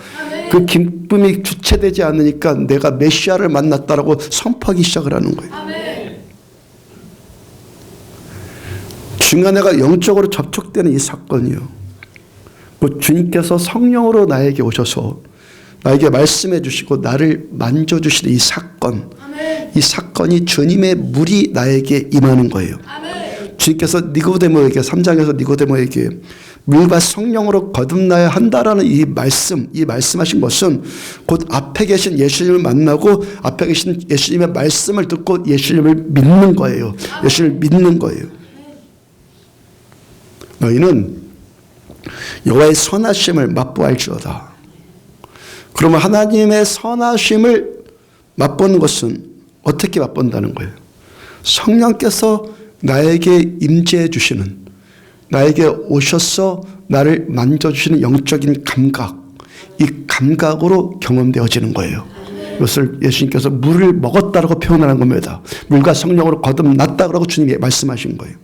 A: 그 기쁨이 주체되지 않으니까 내가 메시아를 만났다라고 선포하기 시작을 하는 거예요. 중간에가 영적으로 접촉되는 이 사건이요. 주님께서 성령으로 나에게 오셔서 나에게 말씀해 주시고 나를 만져주시는 이 사건, 이 사건이 주님의 물이 나에게 임하는 거예요. 주님께서 니고데모에게 3장에서 니고데모에게 물과 성령으로 거듭나야 한다라는 이 말씀하신 것은 곧 앞에 계신 예수님을 만나고 앞에 계신 예수님의 말씀을 듣고 예수님을 믿는 거예요. 예수님을 믿는 거예요. 너희는 여호와의 선하심을 맛보알지어다. 그러면 하나님의 선하심을 맛보는 것은 어떻게 맛본다는 거예요? 성령께서 나에게 임재해 주시는, 나에게 오셔서 나를 만져주시는 영적인 감각, 이 감각으로 경험되어지는 거예요. 이것을 예수님께서 물을 먹었다라고 표현하는 겁니다. 물과 성령으로 거듭났다고 주님이 말씀하신 거예요.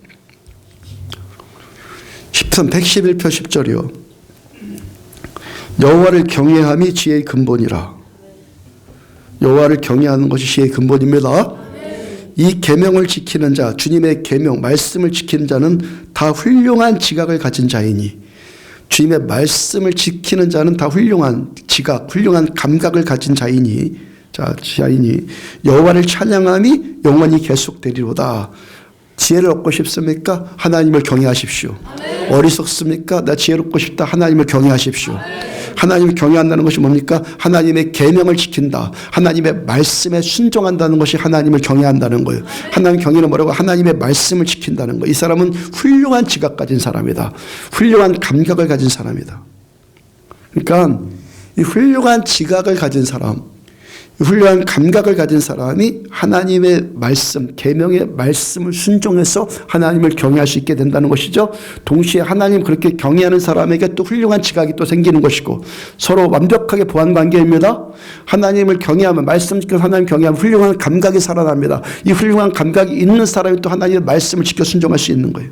A: 시편 111편 10절이요. 여호와를 경외함이 지혜의 근본이라. 여호와를 경외하는 것이 지혜의 근본입니다. 이 계명을 지키는 자, 주님의 계명, 말씀을 지키는 자는 다 훌륭한 지각을 가진 자이니, 주님의 말씀을 지키는 자는 다 훌륭한 지각, 훌륭한 감각을 가진 자이니, 여호와를 찬양함이 영원히 계속되리로다. 지혜를 얻고 싶습니까? 하나님을 경외하십시오. 어리석습니까? 나 지혜롭고 싶다. 하나님을 경외하십시오. 하나님을 경외한다는 것이 뭡니까? 하나님의 계명을 지킨다. 하나님의 말씀에 순종한다는 것이 하나님을 경외한다는 거예요. 하나님 경외는 뭐라고? 하나님의 말씀을 지킨다는 거예요. 이 사람은 훌륭한 지각 가진 사람이다. 훌륭한 감각을 가진 사람이다. 그러니까 이 훌륭한 지각을 가진 사람, 훌륭한 감각을 가진 사람이 하나님의 말씀, 계명의 말씀을 순종해서 하나님을 경외할 수 있게 된다는 것이죠. 동시에 하나님 그렇게 경외하는 사람에게 또 훌륭한 지각이 또 생기는 것이고, 서로 완벽하게 보완 관계입니다. 하나님을 경외하면, 말씀 지켜서 하나님 경외하면 훌륭한 감각이 살아납니다. 이 훌륭한 감각이 있는 사람이 또 하나님의 말씀을 지켜 순종할 수 있는 거예요.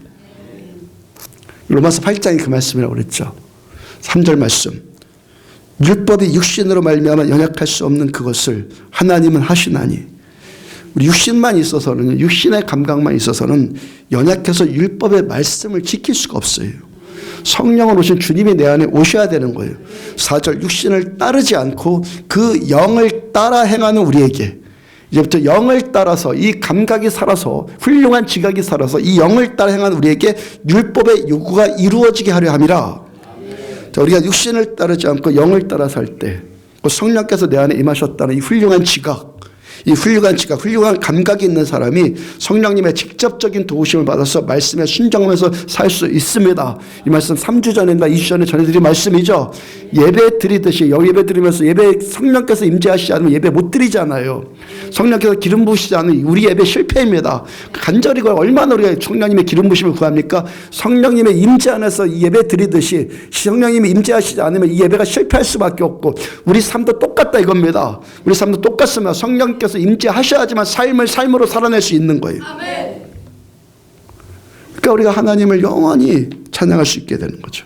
A: 로마서 8장이 그 말씀이라고 그랬죠. 3절 말씀. 율법이 육신으로 말미암아 연약할 수 없는 그것을 하나님은 하시나니, 우리 육신만 있어서는, 육신의 감각만 있어서는 연약해서 율법의 말씀을 지킬 수가 없어요. 성령을 오신 주님이 내 안에 오셔야 되는 거예요. 4절 육신을 따르지 않고 그 영을 따라 행하는 우리에게, 이제부터 영을 따라서, 이 감각이 살아서, 훌륭한 지각이 살아서 이 영을 따라 행하는 우리에게 율법의 요구가 이루어지게 하려 함이라. 자, 우리가 육신을 따르지 않고 영을 따라 살 때 성령께서 내 안에 임하셨다는 이 훌륭한 지각, 훌륭한 감각이 있는 사람이 성령님의 직접적인 도우심을 받아서 말씀에 순종하면서 살 수 있습니다. 이 말씀 3주 전이나 2주 전에 전해드린 말씀이죠. 예배 드리듯이, 예배 드리면서 성령께서 임재하시지 않으면 예배 못 드리잖아요. 성령께서 기름 부으시지 않으면 우리 예배 실패입니다. 간절히 얼마나 우리가 성령님의 기름 부으심을 구합니까? 성령님의 임재 안에서 예배 드리듯이 성령님이 임재하시지 않으면 이 예배가 실패할 수밖에 없고, 우리 삶도 똑같다 이겁니다. 우리 삶도 똑같습니다. 성령께서 임재하셔야지만 삶으로 살아낼 수 있는 거예요. 그러니까 우리가 하나님을 영원히 찬양할 수 있게 되는 거죠.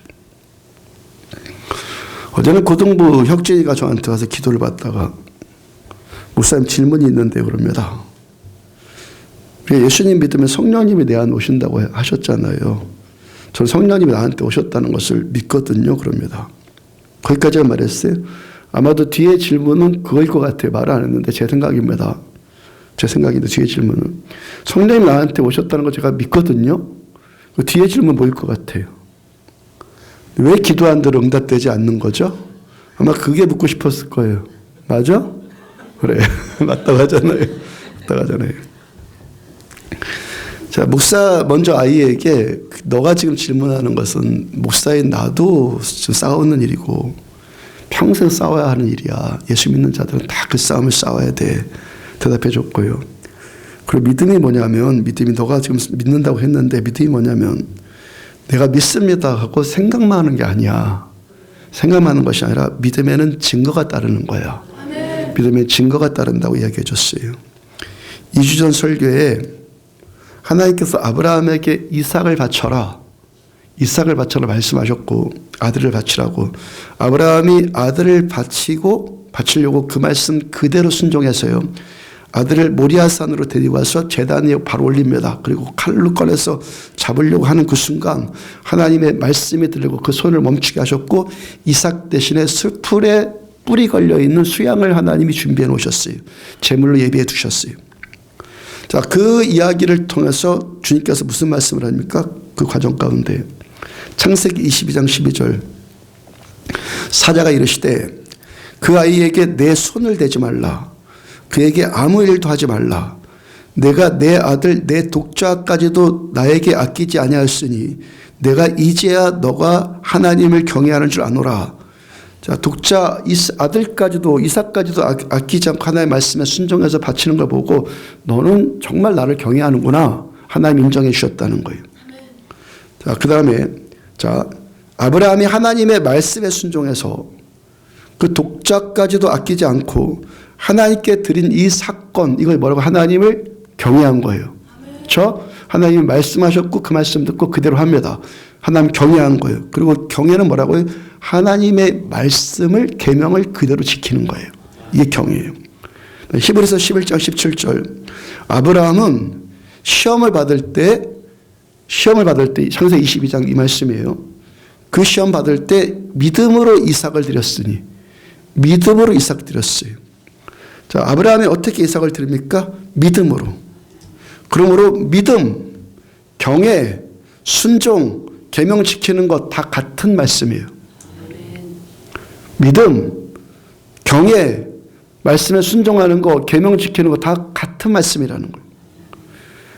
A: 어제는 고등부 혁진이가 저한테 와서 기도를 받다가, 목사님 질문이 있는데 그럽니다. 예수님 믿으면 성령님이 내 안에 오신다고 하셨잖아요. 저는 성령님이 나한테 오셨다는 것을 믿거든요. 그럽니다. 거기까지만 말했어요. 아마도 뒤에 질문은 그거일 것 같아요. 말을 안 했는데 제 생각입니다. 제 생각인데 뒤에 질문은 성령님 나한테 오셨다는 거 제가 믿거든요. 그 뒤에 질문 뭐일 것 같아요? 왜 기도한 대로 응답되지 않는 거죠? 아마 그게 묻고 싶었을 거예요. 맞아? 그래. 맞다고 하잖아요. 자, 목사 먼저 아이에게 너가 지금 질문하는 것은 목사인 나도 싸우는 일이고 평생 싸워야 하는 일이야. 예수 믿는 자들은 다 그 싸움을 싸워야 돼. 대답해 줬고요. 그리고 믿음이 뭐냐면, 너가 지금 믿는다고 했는데 믿음이 뭐냐면, 내가 믿습니다 하고 생각만 하는 게 아니야. 생각만 하는 것이 아니라 믿음에는 증거가 따르는 거야. 믿음의 증거가 따른다고 이야기해 줬어요. 2주 전 설교에 하나님께서 아브라함에게 이삭을 바쳐라 말씀하셨고 아들을 바치라고, 아브라함이 아들을 바치려고 그 말씀 그대로 순종해서요, 아들을 모리아산으로 데리고 와서 제단 위에 바로 올립니다. 그리고 칼로 꺼내서 잡으려고 하는 그 순간 하나님의 말씀이 들리고 그 손을 멈추게 하셨고, 이삭 대신에 숲풀에 뿔이 걸려있는 수양을 하나님이 준비해 놓으셨어요. 제물로 예비해 두셨어요. 자, 그 이야기를 통해서 주님께서 무슨 말씀을 합니까? 그 과정 가운데 창세기 22장 12절, 사자가 이르시되 그 아이에게 내 손을 대지 말라, 그에게 아무 일도 하지 말라, 내가 내 아들 내 독자까지도 나에게 아끼지 아니하였으니 내가 이제야 너가 하나님을 경외하는 줄 아노라. 자, 독자 아들까지도 이삭까지도 아끼지 않고 하나님의 말씀에 순종해서 바치는 걸 보고 너는 정말 나를 경외하는구나, 하나님 인정해 주셨다는 거예요. 자, 그 다음에 자, 아브라함이 하나님의 말씀에 순종해서 그 독자까지도 아끼지 않고 하나님께 드린 이 사건, 이걸 뭐라고, 하나님을 경외한 거예요. 그렇죠? 하나님이 말씀하셨고 그 말씀 듣고 그대로 합니다. 하나님 경외한 거예요. 그리고 경외는 뭐라고요? 하나님의 말씀을, 계명을 그대로 지키는 거예요. 이게 경외예요. 히브리서 11장 17절, 아브라함은 시험을 받을 때 창세기 22장 이 말씀이에요. 그 시험 받을 때 믿음으로 이삭을 드렸으니, 믿음으로 이삭 드렸어요. 자, 아브라함이 어떻게 이삭을 드립니까? 믿음으로. 그러므로 믿음, 경외, 순종, 계명 지키는 것 다 같은 말씀이에요. 믿음, 경외, 말씀에 순종하는 것, 계명 지키는 것 다 같은 말씀이라는 거예요.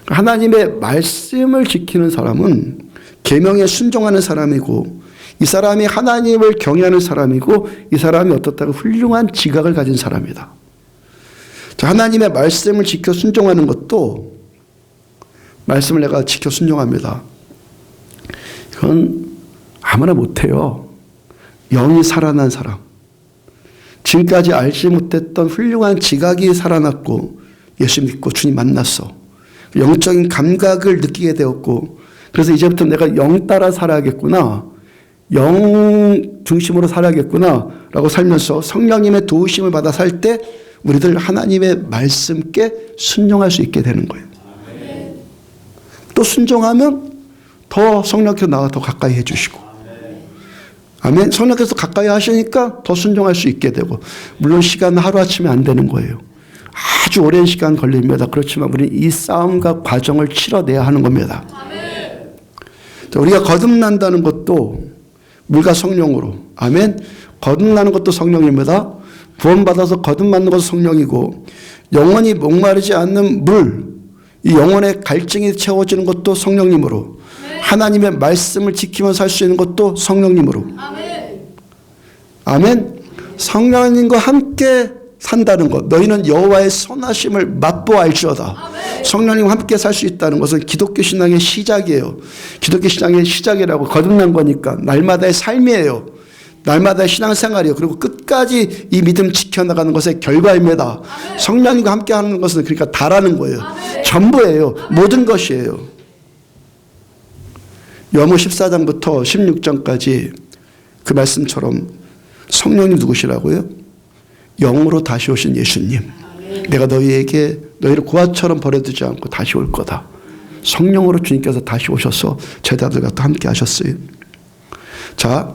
A: 하나님의 말씀을 지키는 사람은 계명에 순종하는 사람이고, 이 사람이 하나님을 경외하는 사람이고, 이 사람이 어떻다고 훌륭한 지각을 가진 사람이다. 자, 하나님의 말씀을 지켜 순종하는 것도, 말씀을 내가 지켜 순종합니다, 이건 아무나 못해요. 영이 살아난 사람, 지금까지 알지 못했던 훌륭한 지각이 살아났고 예수 믿고 주님 만났어. 영적인 감각을 느끼게 되었고, 그래서 이제부터 내가 영 따라 살아야겠구나, 영 중심으로 살아야겠구나 라고 살면서 성령님의 도우심을 받아 살 때 우리들 하나님의 말씀께 순종할 수 있게 되는 거예요. 또 순종하면 더 성령께서 나와 더 가까이 해주시고, 아멘. 성령께서 가까이 하시니까 더 순종할 수 있게 되고, 물론 시간은 하루아침에 안 되는 거예요. 아주 오랜 시간 걸립니다. 그렇지만 우리는 이 싸움과 과정을 치러내야 하는 겁니다. 자, 우리가 거듭난다는 것도 물과 성령으로, 아멘. 거듭나는 것도 성령입니다. 구원받아서 거듭받는 것도 성령이고, 영원히 목마르지 않는 물, 이 영혼의 갈증이 채워지는 것도 성령님으로, 하나님의 말씀을 지키면서 살 수 있는 것도 성령님으로, 아멘. 성령님과 함께 산다는 것, 너희는 여호와의 선하심을 맛보아 알지어다. 성령님과 함께 살 수 있다는 것은 기독교 신앙의 시작이에요. 기독교 신앙의 시작이라고, 거듭난 거니까 날마다의 삶이에요. 날마다의 신앙생활이에요. 그리고 끝까지 이 믿음 지켜나가는 것의 결과입니다. 성령님과 함께 하는 것은 그러니까 다라는 거예요. 전부예요. 모든 것이에요. 요한복음 14장부터 16장까지 그 말씀처럼 성령님 누구시라고요? 영으로 다시 오신 예수님. 내가 너희를 고아처럼 버려두지 않고 다시 올 거다. 성령으로 주님께서 다시 오셔서 제자들과 또 함께 하셨어요. 자,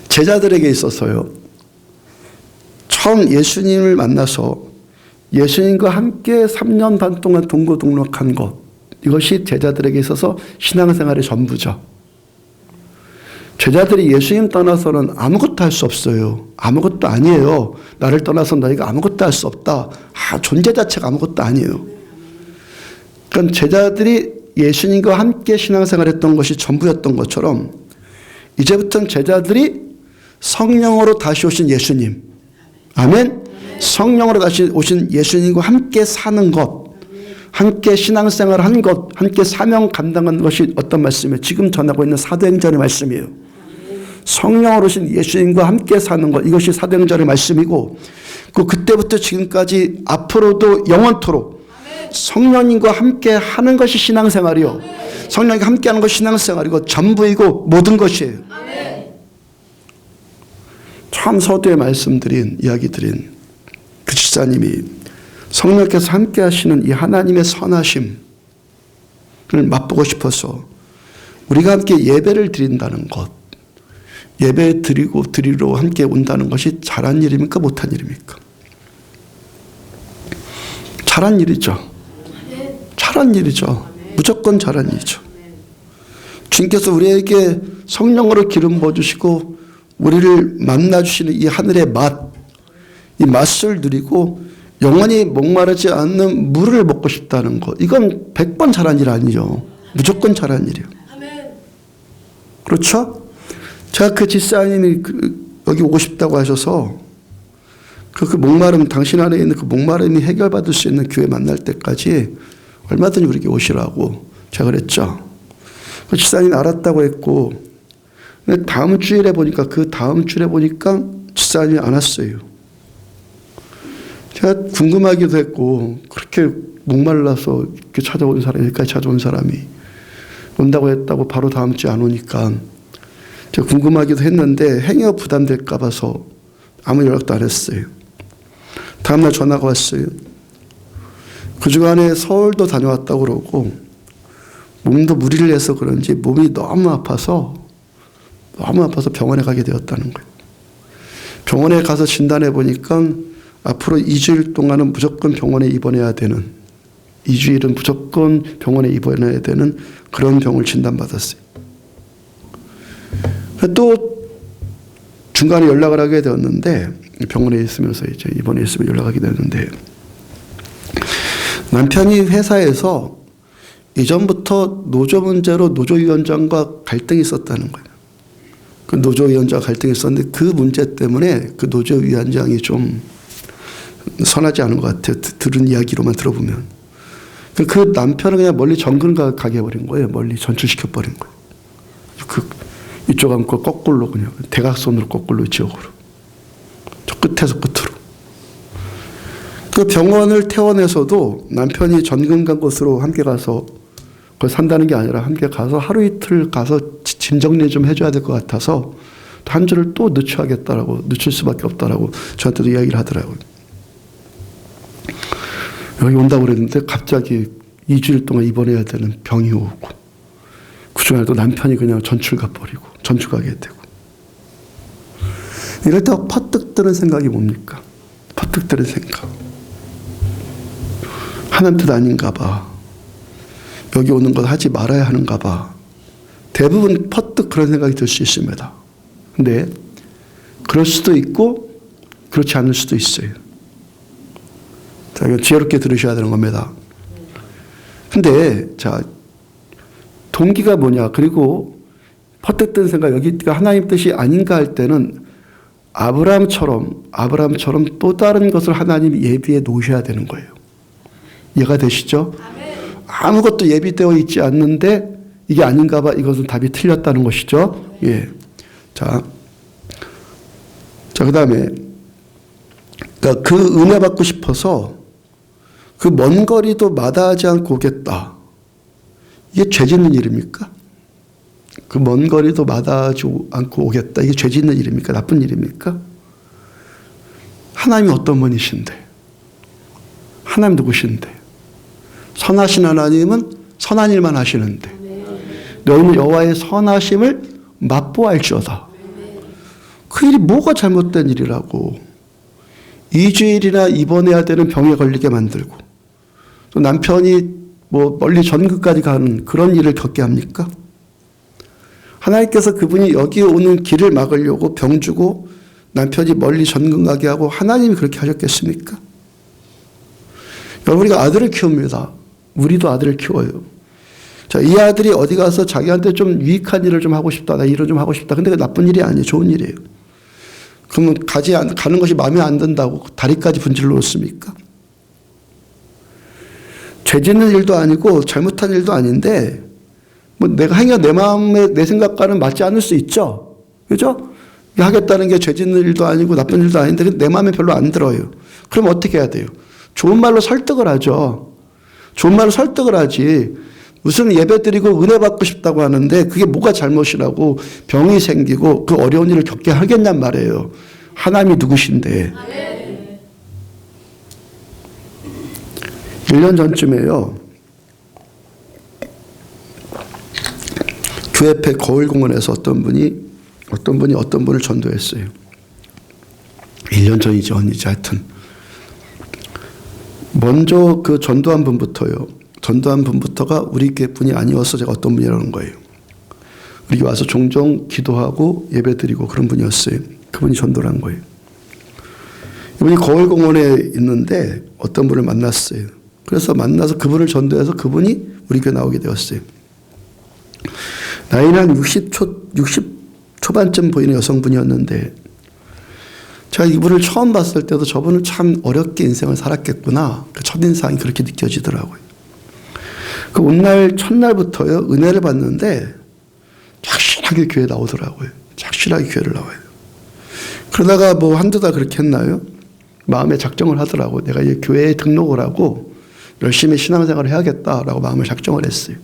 A: 제자들에게 있어서요, 처음 예수님을 만나서 예수님과 함께 3년 반 동안 동고동락한 것, 이것이 제자들에게 있어서 신앙생활의 전부죠. 제자들이 예수님 떠나서는 아무것도 할 수 없어요. 아무것도 아니에요. 나를 떠나서 너희가 아무것도 할 수 없다. 존재 자체가 아무것도 아니에요. 그러니까 제자들이 예수님과 함께 신앙생활했던 것이 전부였던 것처럼, 이제부터는 제자들이 성령으로 다시 오신 예수님, 아멘. 성령으로 다시 오신 예수님과 함께 사는 것, 함께 신앙생활 한 것, 함께 사명 감당한 것이 어떤 말씀이에요? 지금 전하고 있는 사도행전의 말씀이에요. 성령으로 오신 예수님과 함께 사는 것, 이것이 사도행전의 말씀이고, 그때부터 지금까지 앞으로도 영원토록 성령님과 함께 하는 것이 신앙생활이요. 성령님과 함께 하는 것이 신앙생활이고 전부이고 모든 것이에요. 참 서두에 말씀드린 이야기 드린 그 집사님이 성령께서 함께 하시는 이 하나님의 선하심을 맛보고 싶어서 우리가 함께 예배를 드린다는 것, 예배 드리러 함께 온다는 것이 잘한 일입니까? 못한 일입니까? 잘한 일이죠. 잘한 일이죠. 무조건 잘한 일이죠. 주님께서 우리에게 성령으로 기름 부어주시고 우리를 만나주시는 이 하늘의 맛, 이 맛을 누리고 영원히 목마르지 않는 물을 먹고 싶다는 것, 이건 100번 잘한 일 아니죠. 무조건 잘한 일이에요. 그렇죠? 제가 그 집사님이 여기 오고 싶다고 하셔서 그 목마름, 당신 안에 있는 그 목마름이 해결받을 수 있는 교회 만날 때까지 얼마든지 우리에게 오시라고 제가 그랬죠. 그 집사님이 알았다고 했고, 근데 다음 주일에 보니까 집사님이 안 왔어요. 제가 궁금하기도 했고, 그렇게 목말라서 이렇게 찾아온 사람이, 여기까지 찾아온 사람이 온다고 했다고 바로 다음 주에 안 오니까 제가 궁금하기도 했는데 행여 부담될까 봐서 아무 연락도 안 했어요. 다음날 전화가 왔어요. 그 주간에 서울도 다녀왔다고 그러고 몸도 무리를 해서 그런지 몸이 너무 아파서 병원에 가게 되었다는 거예요. 병원에 가서 진단해 보니까 앞으로 2주일 동안은 무조건 병원에 입원해야 되는, 2주일은 무조건 병원에 입원해야 되는 그런 병을 진단받았어요. 또 중간에 연락을 하게 되었는데, 병원에 있으면서 이제 입원해 있으면 연락하게 되었는데, 남편이 회사에서 이전부터 노조 문제로 노조위원장과 갈등이 있었다는 거예요. 그 노조위원장과 갈등이 있었는데 그 문제 때문에 그 노조위원장이 좀 선하지 않은 것 같아요. 들은 이야기로만 들어보면. 그 남편은 그냥 멀리 정근 가게 해버린 거예요. 멀리 전출시켜버린 거예요. 이쪽 안고 거꾸로 그냥 대각선으로 거꾸로 지역으로. 저 끝에서 끝으로. 그 병원을 퇴원해서도 남편이 전근 간 곳으로 함께 가서 그걸 산다는 게 아니라 함께 가서 하루 이틀 가서 짐 정리 좀 해줘야 될 것 같아서 한 주를 또 늦출 수밖에 없다라고 저한테도 이야기를 하더라고요. 여기 온다고 그랬는데 갑자기 2주일 동안 입원해야 되는 병이 오고 그 중간에 또 남편이 그냥 전출 가버리고 전출 가게 되고 이럴 때 퍼뜩 드는 생각이 뭡니까? 퍼뜩 드는 생각. 하나님 뜻 아닌가 봐. 여기 오는 것 하지 말아야 하는가 봐. 대부분 퍼뜩 그런 생각이 들 수 있습니다. 근데 그럴 수도 있고 그렇지 않을 수도 있어요. 자, 이건 지혜롭게 들으셔야 되는 겁니다. 근데 자, 동기가 뭐냐? 그리고 퍼뜩 든 생각, 여기가 하나님 뜻이 아닌가 할 때는 아브라함처럼 또 다른 것을 하나님이 예비해 놓으셔야 되는 거예요. 이해가 되시죠? 아무것도 예비되어 있지 않는데 이게 아닌가 봐. 이것은 답이 틀렸다는 것이죠. 예. 자, 그 다음에 그러니까 그 은혜 받고 싶어서 그 먼 거리도 마다하지 않고 오겠다. 이게 죄 짓는 일입니까? 그 먼 거리도 마다하지 않고 오겠다. 이게 죄 짓는 일입니까? 나쁜 일입니까? 하나님이 어떤 분이신데? 하나님 누구신데? 선하신 하나님은 선한 일만 하시는데 너희는 여호와의 선하심을 맛보알지어다. 그 일이 뭐가 잘못된 일이라고 2주일이나 입원해야 되는 병에 걸리게 만들고 또 남편이 뭐 멀리 전국까지 가는 그런 일을 겪게 합니까? 하나님께서 그분이 여기 오는 길을 막으려고 병 주고 남편이 멀리 전국 가게 하고 하나님이 그렇게 하셨겠습니까? 여러분, 우리가 아들을 키웁니다. 우리도 아들을 키워요. 자, 이 아들이 어디 가서 자기한테 좀 유익한 일을 좀 하고 싶다. 나 일을 좀 하고 싶다. 근데 그 나쁜 일이 아니에요. 좋은 일이에요. 그러면 가는 것이 마음에 안 든다고 다리까지 분질러 놓습니까? 죄 짓는 일도 아니고 잘못한 일도 아닌데 뭐 내가 행여 내 마음에 내 생각과는 맞지 않을 수 있죠. 그죠? 하겠다는 게 죄 짓는 일도 아니고 나쁜 일도 아닌데 내 마음에 별로 안 들어요. 그럼 어떻게 해야 돼요? 좋은 말로 설득을 하죠. 좋은 말로 설득을 하지. 무슨 예배 드리고 은혜 받고 싶다고 하는데 그게 뭐가 잘못이라고 병이 생기고 그 어려운 일을 겪게 하겠냔 말이에요. 하나님이 누구신데. 1년 전쯤에요. 교회 앞에 거울공원에서 어떤 분이 어떤 분을 전도했어요. 1년 전이지 언니지 하여튼. 먼저 그 전도한 분부터가 우리 교회 분이 아니어서 제가 어떤 분이라는 거예요. 우리 와서 종종 기도하고 예배드리고 그런 분이었어요. 그분이 전도를 한 거예요. 이분이 거울공원에 있는데 어떤 분을 만났어요. 그래서 만나서 그분을 전도해서 그분이 우리 교회 나오게 되었어요. 나이는 한 60 초반쯤 보이는 여성분이었는데 제가 이분을 처음 봤을 때도 저분은 참 어렵게 인생을 살았겠구나. 그 첫인상이 그렇게 느껴지더라고요. 그 온날 첫날부터요 은혜를 받는데 착실하게 교회 나오더라고요. 착실하게 교회를 나와요. 그러다가 뭐 한두 달 그렇게 했나요? 마음에 작정을 하더라고요. 내가 이 교회에 등록을 하고 열심히 신앙생활을 해야겠다라고 마음을 작정을 했어요.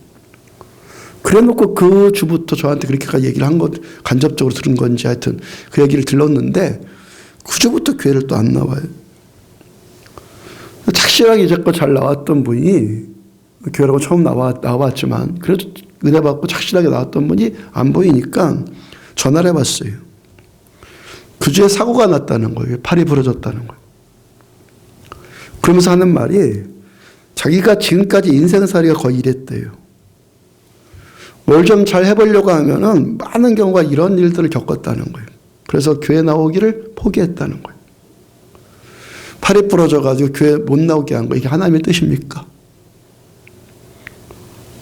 A: 그래놓고 그 주부터 저한테 그렇게까지 얘기를 한 것, 간접적으로 들은 건지 하여튼 그 얘기를 들렀는데 그 주부터 교회를 또 안 나와요. 착실하게 이제껏 잘 나왔던 분이 교회라고 처음 나왔지만 그래도 은혜 받고 착실하게 나왔던 분이 안 보이니까 전화를 해봤어요. 그 주에 사고가 났다는 거예요. 팔이 부러졌다는 거예요. 그러면서 하는 말이 자기가 지금까지 인생살이가 거의 이랬대요. 뭘 좀 잘 해보려고 하면은 많은 경우가 이런 일들을 겪었다는 거예요. 그래서 교회 나오기를 포기했다는 거예요. 팔이 부러져가지고 교회 못 나오게 한 거 이게 하나님의 뜻입니까?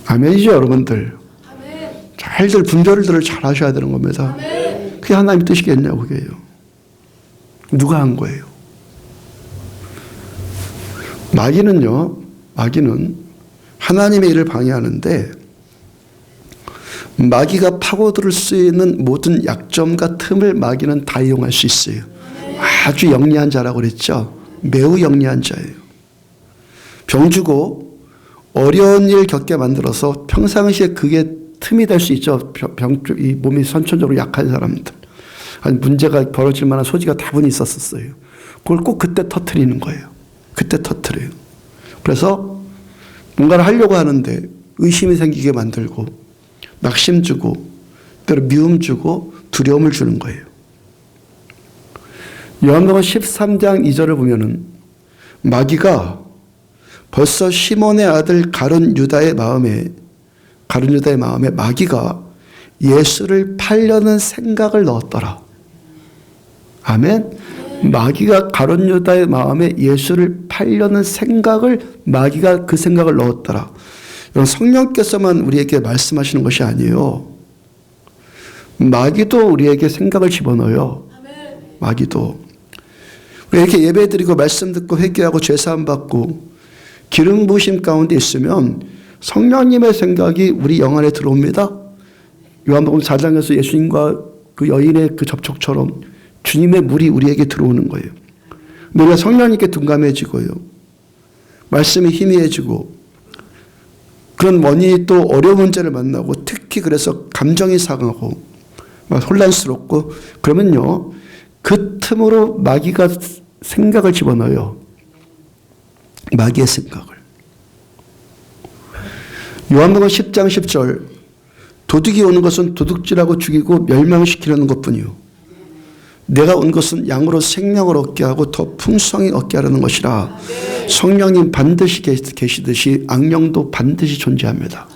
A: 아멘이죠, 여러분들. 아멘. 잘들 분별들을 잘 하셔야 되는 겁니다. 아멘. 그게 하나님의 뜻이겠냐고 그게요. 누가 한 거예요? 마귀는 하나님의 일을 방해하는데 마귀가 파고들 수 있는 모든 약점과 틈을 마귀는 다 이용할 수 있어요. 아주 영리한 자라고 그랬죠. 매우 영리한 자예요. 병주고 어려운 일 겪게 만들어서 평상시에 그게 틈이 될 수 있죠. 이 몸이 선천적으로 약한 사람들. 문제가 벌어질 만한 소지가 다분히 있었어요. 그걸 꼭 그때 터뜨리는 거예요. 그때 터뜨려요. 그래서 뭔가를 하려고 하는데 의심이 생기게 만들고 낙심 주고 때로 미움 주고 두려움을 주는 거예요. 요한복음 13장 2절을 보면은 마귀가 벌써 시몬의 아들 가룟 유다의 마음에 마귀가 예수를 팔려는 생각을 넣었더라. 아멘. 마귀가 가룟 유다의 마음에 예수를 팔려는 생각을 마귀가 그 생각을 넣었더라. 성령께서만 우리에게 말씀하시는 것이 아니에요. 마귀도 우리에게 생각을 집어넣어요. 마귀도. 우리 이렇게 예배드리고 말씀 듣고 회개하고 죄사함 받고 기름 부으심 가운데 있으면 성령님의 생각이 우리 영 안에 들어옵니다. 요한복음 4장에서 예수님과 그 여인의 그 접촉처럼 주님의 물이 우리에게 들어오는 거예요. 우리가 성령님께 둔감해지고요. 말씀이 희미해지고 그런 원인이 또 어려운 문제를 만나고 특히 그래서 감정이 상하고 혼란스럽고 그러면요. 그 틈으로 마귀가 생각을 집어넣어요. 마귀의 생각을. 요한복음 10장 10절 도둑이 오는 것은 도둑질하고 죽이고 멸망시키려는 것뿐이요. 내가 온 것은 양으로 생명을 얻게 하고 더 풍성히 얻게 하려는 것이라. 성령님 반드시 계시듯이 악령도 반드시 존재합니다.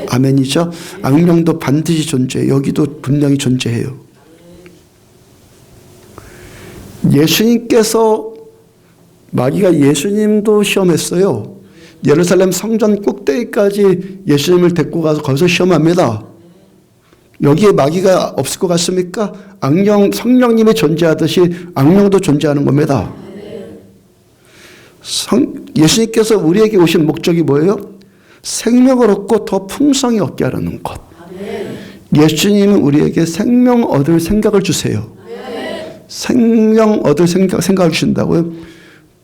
A: 아멘이죠? 악령도 반드시 존재해요. 여기도 분명히 존재해요. 예수님께서 마귀가 예수님도 시험했어요. 예루살렘 성전 꼭대기까지 예수님을 데리고 가서 거기서 시험합니다. 여기에 마귀가 없을 것 같습니까? 성령님이 존재하듯이 악령도 존재하는 겁니다. 예수님께서 우리에게 오신 목적이 뭐예요? 생명을 얻고 더 풍성히 얻게 하려는 것. 예수님은 우리에게 생명 얻을 생각을 주세요. 생명 얻을 생각을 주신다고요?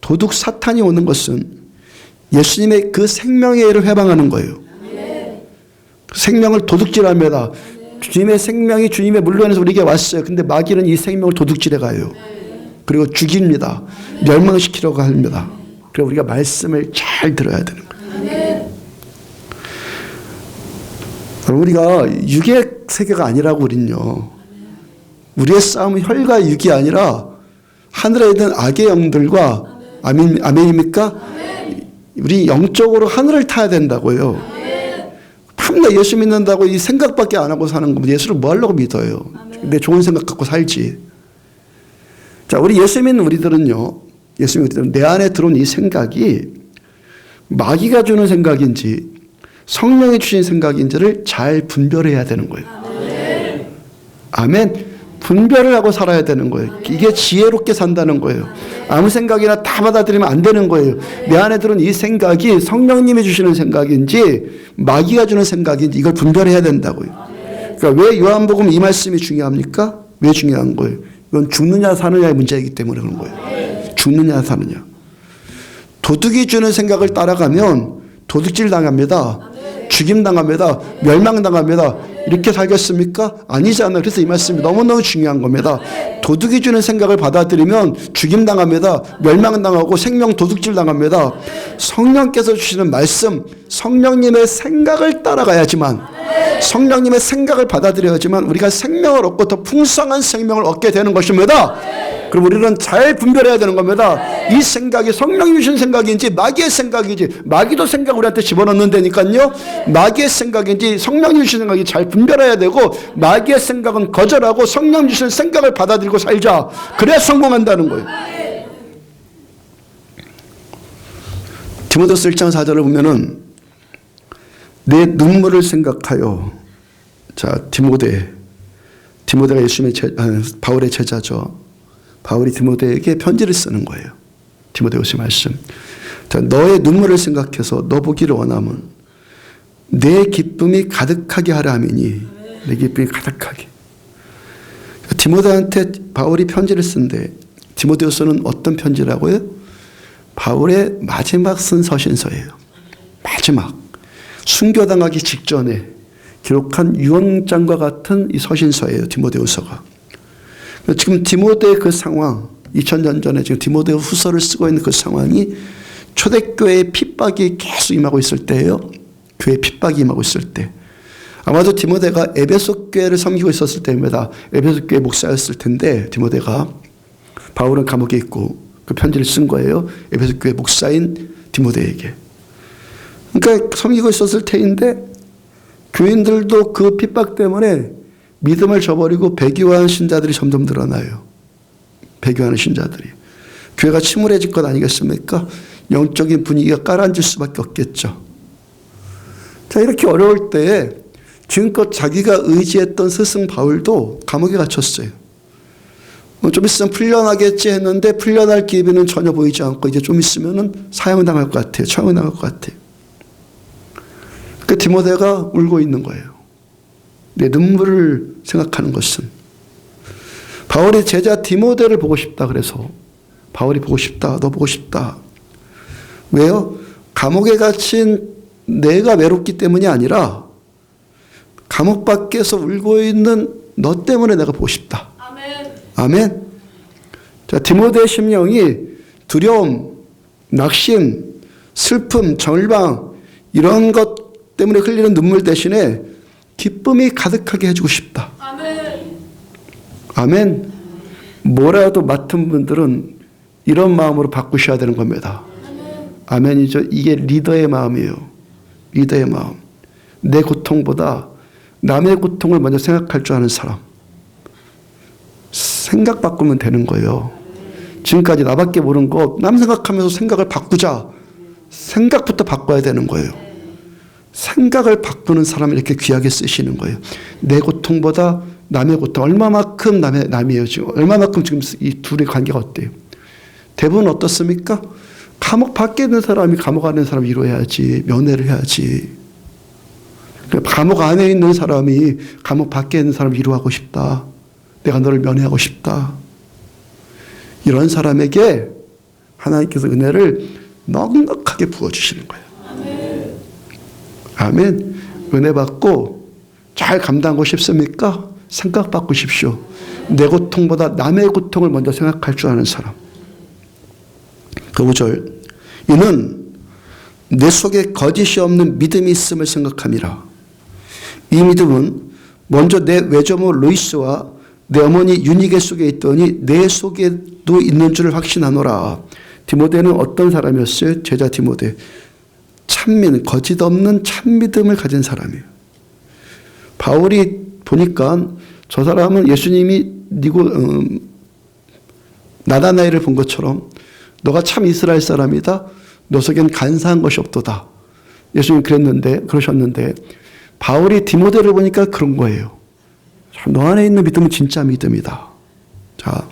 A: 도둑 사탄이 오는 것은 예수님의 그 생명의 일을 회방하는 거예요. 그 생명을 도둑질합니다. 주님의 생명이 주님의 물론에서 우리에게 왔어요. 근데 마귀는 이 생명을 도둑질해 가요. 그리고 죽입니다. 멸망시키려고 합니다. 그래서 우리가 말씀을 잘 들어야 되는 거예요. 우리가 육의 세계가 아니라고 우린요. 우리의 싸움은 혈과 육이 아니라 하늘에 있는 악의 영들과 아멘입니까? 우리 영적으로 하늘을 타야 된다고요. 밤낮 예수 믿는다고 이 생각밖에 안 하고 사는 거면 예수를 뭐 하려고 믿어요? 내 좋은 생각 갖고 살지. 자, 우리 예수 믿는 우리들은요. 예수 믿는 우리들은 내 안에 들어온 이 생각이 마귀가 주는 생각인지 성령이 주신 생각인지를 잘 분별해야 되는 거예요. 아멘. 분별을 하고 살아야 되는 거예요. 이게 지혜롭게 산다는 거예요. 아무 생각이나 다 받아들이면 안 되는 거예요. 내 안에 들은 이 생각이 성령님이 주시는 생각인지 마귀가 주는 생각인지 이걸 분별해야 된다고요. 그러니까 왜 요한복음 이 말씀이 중요합니까? 왜 중요한 거예요? 이건 죽느냐 사느냐의 문제이기 때문에 그런 거예요. 죽느냐 사느냐. 도둑이 주는 생각을 따라가면 도둑질 당합니다. 죽임 당합니다. 멸망 당합니다. 이렇게 살겠습니까? 아니잖아요. 그래서 이 말씀이 너무너무 중요한 겁니다. 도둑이 주는 생각을 받아들이면 죽임 당합니다. 멸망 당하고 생명 도둑질 당합니다. 성령께서 주시는 말씀, 성령님의 생각을 따라가야지만, 성령님의 생각을 받아들여야지만 우리가 생명을 얻고 더 풍성한 생명을 얻게 되는 것입니다. 그럼 우리는 잘 분별해야 되는 겁니다. 이 생각이 성령이 주신 생각인지 마귀의 생각인지, 마귀도 생각 우리한테 집어넣는다니까요. 마귀의 생각인지 성령이 주신 생각이 잘 분별해야 되고, 마귀의 생각은 거절하고 성령 주신 생각을 받아들이고 살자. 그래야 성공한다는 거예요. 디모데후서 1장 4절을 보면은 내 눈물을 생각하여, 자, 디모데가 예수님의 바울의 제자죠. 바울이 디모데에게 편지를 쓰는 거예요. 디모데후서 말씀. 자, 너의 눈물을 생각해서 너 보기를 원하면 내 기쁨이 가득하게 하라 하미니, 내 기쁨이 가득하게. 디모데한테 바울이 편지를 쓴데, 디모데후서는 어떤 편지라고요? 바울의 마지막 쓴 서신서예요. 마지막. 순교당하기 직전에 기록한 유언장과 같은 이 서신서예요. 디모데후서가. 지금 디모데의 그 상황, 2000년 전에 지금 디모데 후서를 쓰고 있는 그 상황이 초대교회의 핍박이 계속 임하고 있을 때예요. 교회 핍박이 임하고 있을 때. 아마도 디모데가 에베소 교회를 섬기고 있었을 때입니다. 에베소 교회 목사였을 텐데, 디모데가, 바울은 감옥에 있고 그 편지를 쓴 거예요. 에베소 교회 목사인 디모데에게. 그러니까 섬기고 있었을 테인데 교인들도 그 핍박 때문에 믿음을 저버리고 배교하는 신자들이 점점 늘어나요. 배교하는 신자들이. 교회가 침울해질 것 아니겠습니까? 영적인 분위기가 가라앉을 수밖에 없겠죠. 자, 이렇게 어려울 때에 지금껏 자기가 의지했던 스승 바울도 감옥에 갇혔어요. 좀 있으면 풀려나겠지 했는데 풀려날 기회는 전혀 보이지 않고 이제 좀 있으면 사형당할 것 같아요. 처형당할 것 같아요. 그 디모데가 울고 있는 거예요. 내 눈물을 생각하는 것은 바울이 제자 디모데를 보고 싶다. 그래서 바울이 보고 싶다. 너 보고 싶다. 왜요? 감옥에 갇힌 내가 외롭기 때문이 아니라 감옥 밖에서 울고 있는 너 때문에 내가 보고 싶다. 아멘. 아멘. 자, 디모데의 심령이 두려움, 낙심, 슬픔, 절망 이런 것 때문에 흘리는 눈물 대신에 기쁨이 가득하게 해주고 싶다. 아멘. 아멘. 뭐라도 맡은 분들은 이런 마음으로 바꾸셔야 되는 겁니다. 아멘. 아멘이죠. 이게 리더의 마음이에요. 리더의 마음. 내 고통보다 남의 고통을 먼저 생각할 줄 아는 사람. 생각 바꾸면 되는 거예요. 지금까지 나밖에 모르는 거 남 생각하면서 생각을 바꾸자. 생각부터 바꿔야 되는 거예요. 생각을 바꾸는 사람을 이렇게 귀하게 쓰시는 거예요. 내 고통보다 남의 고통, 얼마만큼 남이에요, 지금. 얼마만큼 지금 이 둘의 관계가 어때요? 대부분 어떻습니까? 감옥 밖에 있는 사람이 감옥 안에 있는 사람을 위로해야지, 면회를 해야지. 감옥 안에 있는 사람이 감옥 밖에 있는 사람을 위로하고 싶다. 내가 너를 면회하고 싶다. 이런 사람에게 하나님께서 은혜를 넉넉하게 부어주시는 거예요. 아멘. 은혜 받고 잘 감당하고 싶습니까? 생각 바꾸십시오. 내 고통보다 남의 고통을 먼저 생각할 줄 아는 사람. 그 5절. 이는 내 속에 거짓이 없는 믿음이 있음을 생각함이라. 이 믿음은 먼저 내 외조모 로이스와 내 어머니 유니게 속에 있더니 내 속에도 있는 줄을 확신하노라. 디모데는 어떤 사람이었어요? 제자 디모데. 거짓 없는 참 믿음을 가진 사람이에요. 바울이 보니까 저 사람은 예수님이 나다나엘을 본 것처럼 너가 참 이스라엘 사람이다. 너 속엔 간사한 것이 없도다. 예수님 그러셨는데 바울이 디모데를 보니까 그런 거예요. 너 안에 있는 믿음은 진짜 믿음이다. 자,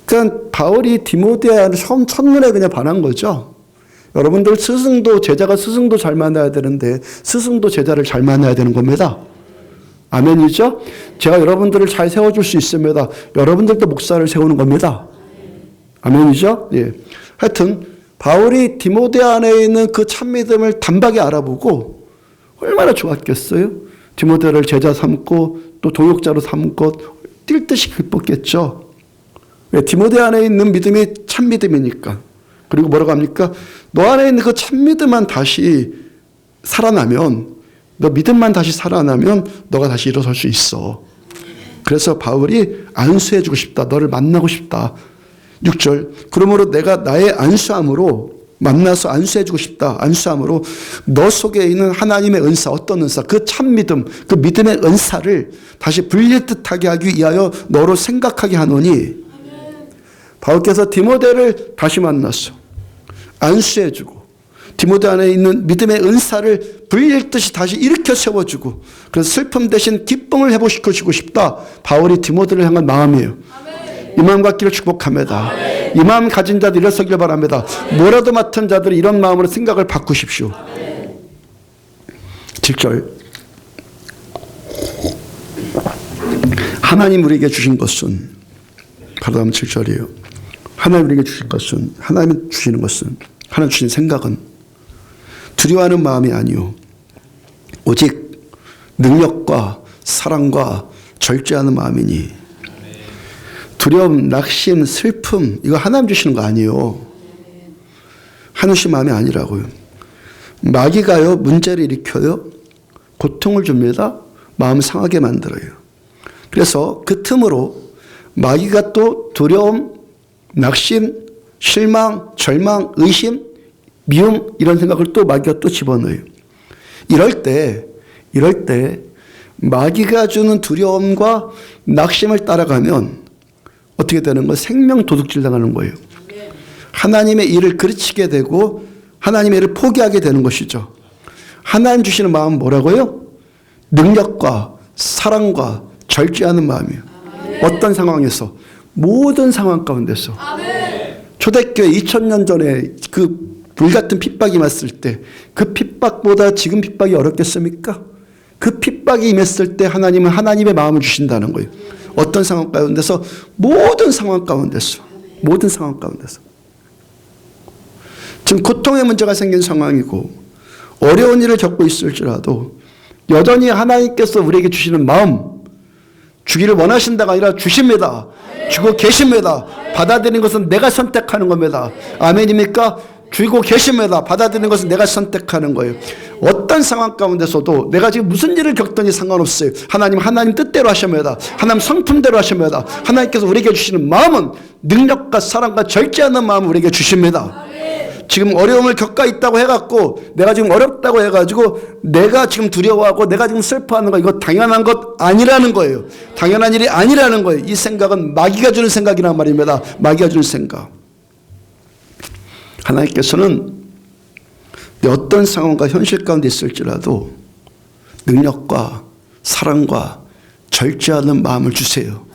A: 그러니까 바울이 디모데를 첫눈에 그냥 반한 거죠. 여러분들 제자가 스승도 잘 만나야 되는데 스승도 제자를 잘 만나야 되는 겁니다. 아멘이죠? 제가 여러분들을 잘 세워줄 수 있습니다. 여러분들도 목사를 세우는 겁니다. 아멘이죠? 예. 하여튼 바울이 디모데 안에 있는 그 참믿음을 단박에 알아보고 얼마나 좋았겠어요? 디모데를 제자 삼고 또 동역자로 삼고 뛸 듯이 기뻤겠죠. 왜? 디모데 안에 있는 믿음이 참믿음이니까. 그리고 뭐라고 합니까? 너 안에 있는 그 참믿음만 다시 살아나면, 너 믿음만 다시 살아나면 너가 다시 일어설 수 있어. 그래서 바울이 안수해주고 싶다. 너를 만나고 싶다. 6절. 그러므로 내가 나의 안수함으로 만나서 안수해주고 싶다. 안수함으로 너 속에 있는 하나님의 은사, 어떤 은사, 그 참믿음, 그 믿음의 은사를 다시 불릴듯하게 하기 위하여 너로 생각하게 하노니. 바울께서 디모데를 다시 만났어. 안수해주고 디모데 안에 있는 믿음의 은사를 불릴듯이 다시 일으켜 세워주고, 그래서 슬픔 대신 기쁨을 회복시켜주고 싶다. 바울이 디모데를 향한 마음이에요. 이 마음 갖기를 축복합니다. 이 마음 가진 자들 일어서길 바랍니다. 뭐라도 맡은 자들이 이런 마음으로 생각을 바꾸십시오. 7절. 하나님 우리에게 주신 것은, 바로 다음 7절이에요. 하나님 우리에게 주신 것은, 하나님 주시는 것은, 하나님 주신 생각은 두려워하는 마음이 아니요 오직 능력과 사랑과 절제하는 마음이니. 두려움, 낙심, 슬픔, 이거 하나님 주시는 거 아니에요. 하나님 주신 마음이 아니라고요. 마귀가요, 문제를 일으켜요, 고통을 줍니다. 마음 상하게 만들어요. 그래서 그 틈으로 마귀가 또 두려움, 낙심, 실망, 절망, 의심, 미움, 이런 생각을 또 마귀가 또 집어넣어요. 이럴 때 마귀가 주는 두려움과 낙심을 따라가면 어떻게 되는 거예요? 생명 도둑질 당하는 거예요. 하나님의 일을 그르치게 되고 하나님의 일을 포기하게 되는 것이죠. 하나님 주시는 마음은 뭐라고요? 능력과 사랑과 절제하는 마음이에요. 어떤 상황에서? 모든 상황 가운데서. 초대교회 2000년 전에 그 불같은 핍박이 왔을 때 그 핍박보다 지금 핍박이 어렵겠습니까? 그 핍박이 임했을 때 하나님은 하나님의 마음을 주신다는 거예요. 어떤 상황 가운데서? 모든 상황 가운데서. 모든 상황 가운데서. 지금 고통의 문제가 생긴 상황이고 어려운 일을 겪고 있을지라도 여전히 하나님께서 우리에게 주시는 마음, 주기를 원하신다가 아니라 주십니다. 주고 계십니다. 받아들이는 것은 내가 선택하는 겁니다. 아멘입니까? 주고 계십니다. 받아들이는 것은 내가 선택하는 거예요. 어떤 상황 가운데서도 내가 지금 무슨 일을 겪더니 상관없어요. 하나님 뜻대로 하십니다. 하나님 성품대로 하십니다. 하나님께서 우리에게 주시는 마음은 능력과 사랑과 절제하는 마음을 우리에게 주십니다. 지금 어려움을 겪고 있다고 해갖고 내가 지금 어렵다고 해가지고 내가 지금 두려워하고 내가 지금 슬퍼하는 거, 이거 당연한 것 아니라는 거예요. 당연한 일이 아니라는 거예요. 이 생각은 마귀가 주는 생각이란 말입니다. 마귀가 주는 생각. 하나님께서는 어떤 상황과 현실 가운데 있을지라도 능력과 사랑과 절제하는 마음을 주세요.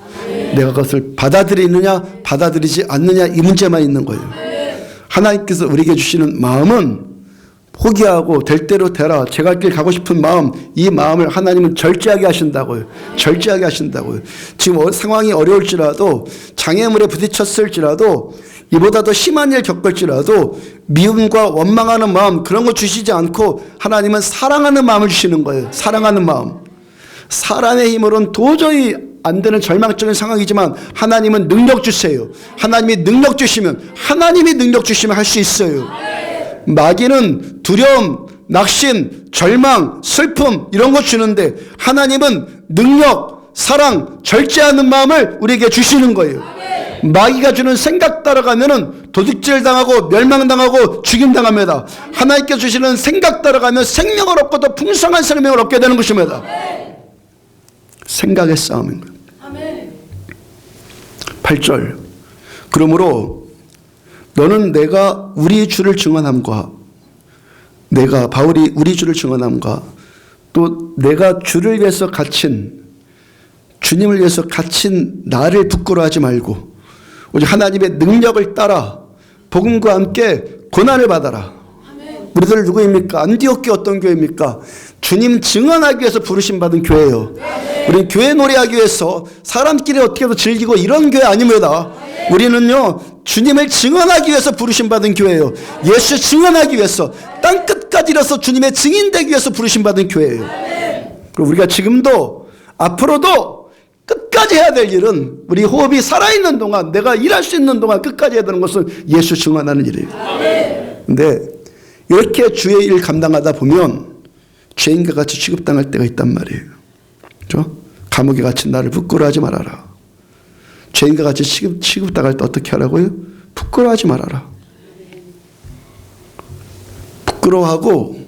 A: 내가 그것을 받아들이느냐 받아들이지 않느냐, 이 문제만 있는 거예요. 하나님께서 우리에게 주시는 마음은 포기하고 될 대로 되라, 제가 길 가고 싶은 마음, 이 마음을 하나님은 절제하게 하신다고요. 절제하게 하신다고요. 지금 상황이 어려울지라도, 장애물에 부딪혔을지라도 이보다 더 심한 일 겪을지라도 미움과 원망하는 마음 그런 거 주시지 않고 하나님은 사랑하는 마음을 주시는 거예요. 사랑하는 마음. 사람의 힘으로는 도저히 안 되는 절망적인 상황이지만 하나님은 능력 주세요. 하나님이 능력 주시면 할 수 있어요. 마귀는 두려움, 낙심, 절망, 슬픔 이런 거 주는데 하나님은 능력, 사랑, 절제하는 마음을 우리에게 주시는 거예요. 마귀가 주는 생각 따라가면은 도둑질 당하고 멸망당하고 죽임당합니다. 하나님께 주시는 생각 따라가면 생명을 얻고 더 풍성한 생명을 얻게 되는 것입니다. 생각의 싸움인 거예요. 8절. 그러므로 너는 내가 우리 주를 증언함과 바울이 우리 주를 증언함과 또 내가 주를 위해서 주님을 위해서 갇힌 나를 부끄러워하지 말고 오직 하나님의 능력을 따라 복음과 함께 고난을 받아라. 우리들 누구입니까? 안디옥 교회 어떤 교회입니까? 주님 증언하기 위해서 부르심 받은 교회예요. 우리는 교회 노래하기 위해서 사람끼리 어떻게든 즐기고 이런 교회 아닙니다. 우리는요 주님을 증언하기 위해서 부르심 받은 교회예요. 예수 증언하기 위해서 땅끝까지 이뤄서 주님의 증인되기 위해서 부르심 받은 교회예요. 그리고 우리가 지금도 앞으로도 끝까지 해야 될 일은 우리 호흡이 살아있는 동안 내가 일할 수 있는 동안 끝까지 해야 되는 것은 예수 증언하는 일이에요. 그런데 이렇게 주의 일 감당하다 보면 죄인과 같이 취급당할 때가 있단 말이에요. 그렇죠? 감옥에 갇힌 나를 부끄러워하지 말아라. 죄인과 같이 취급당할 때 어떻게 하라고요? 부끄러워하지 말아라. 부끄러워하고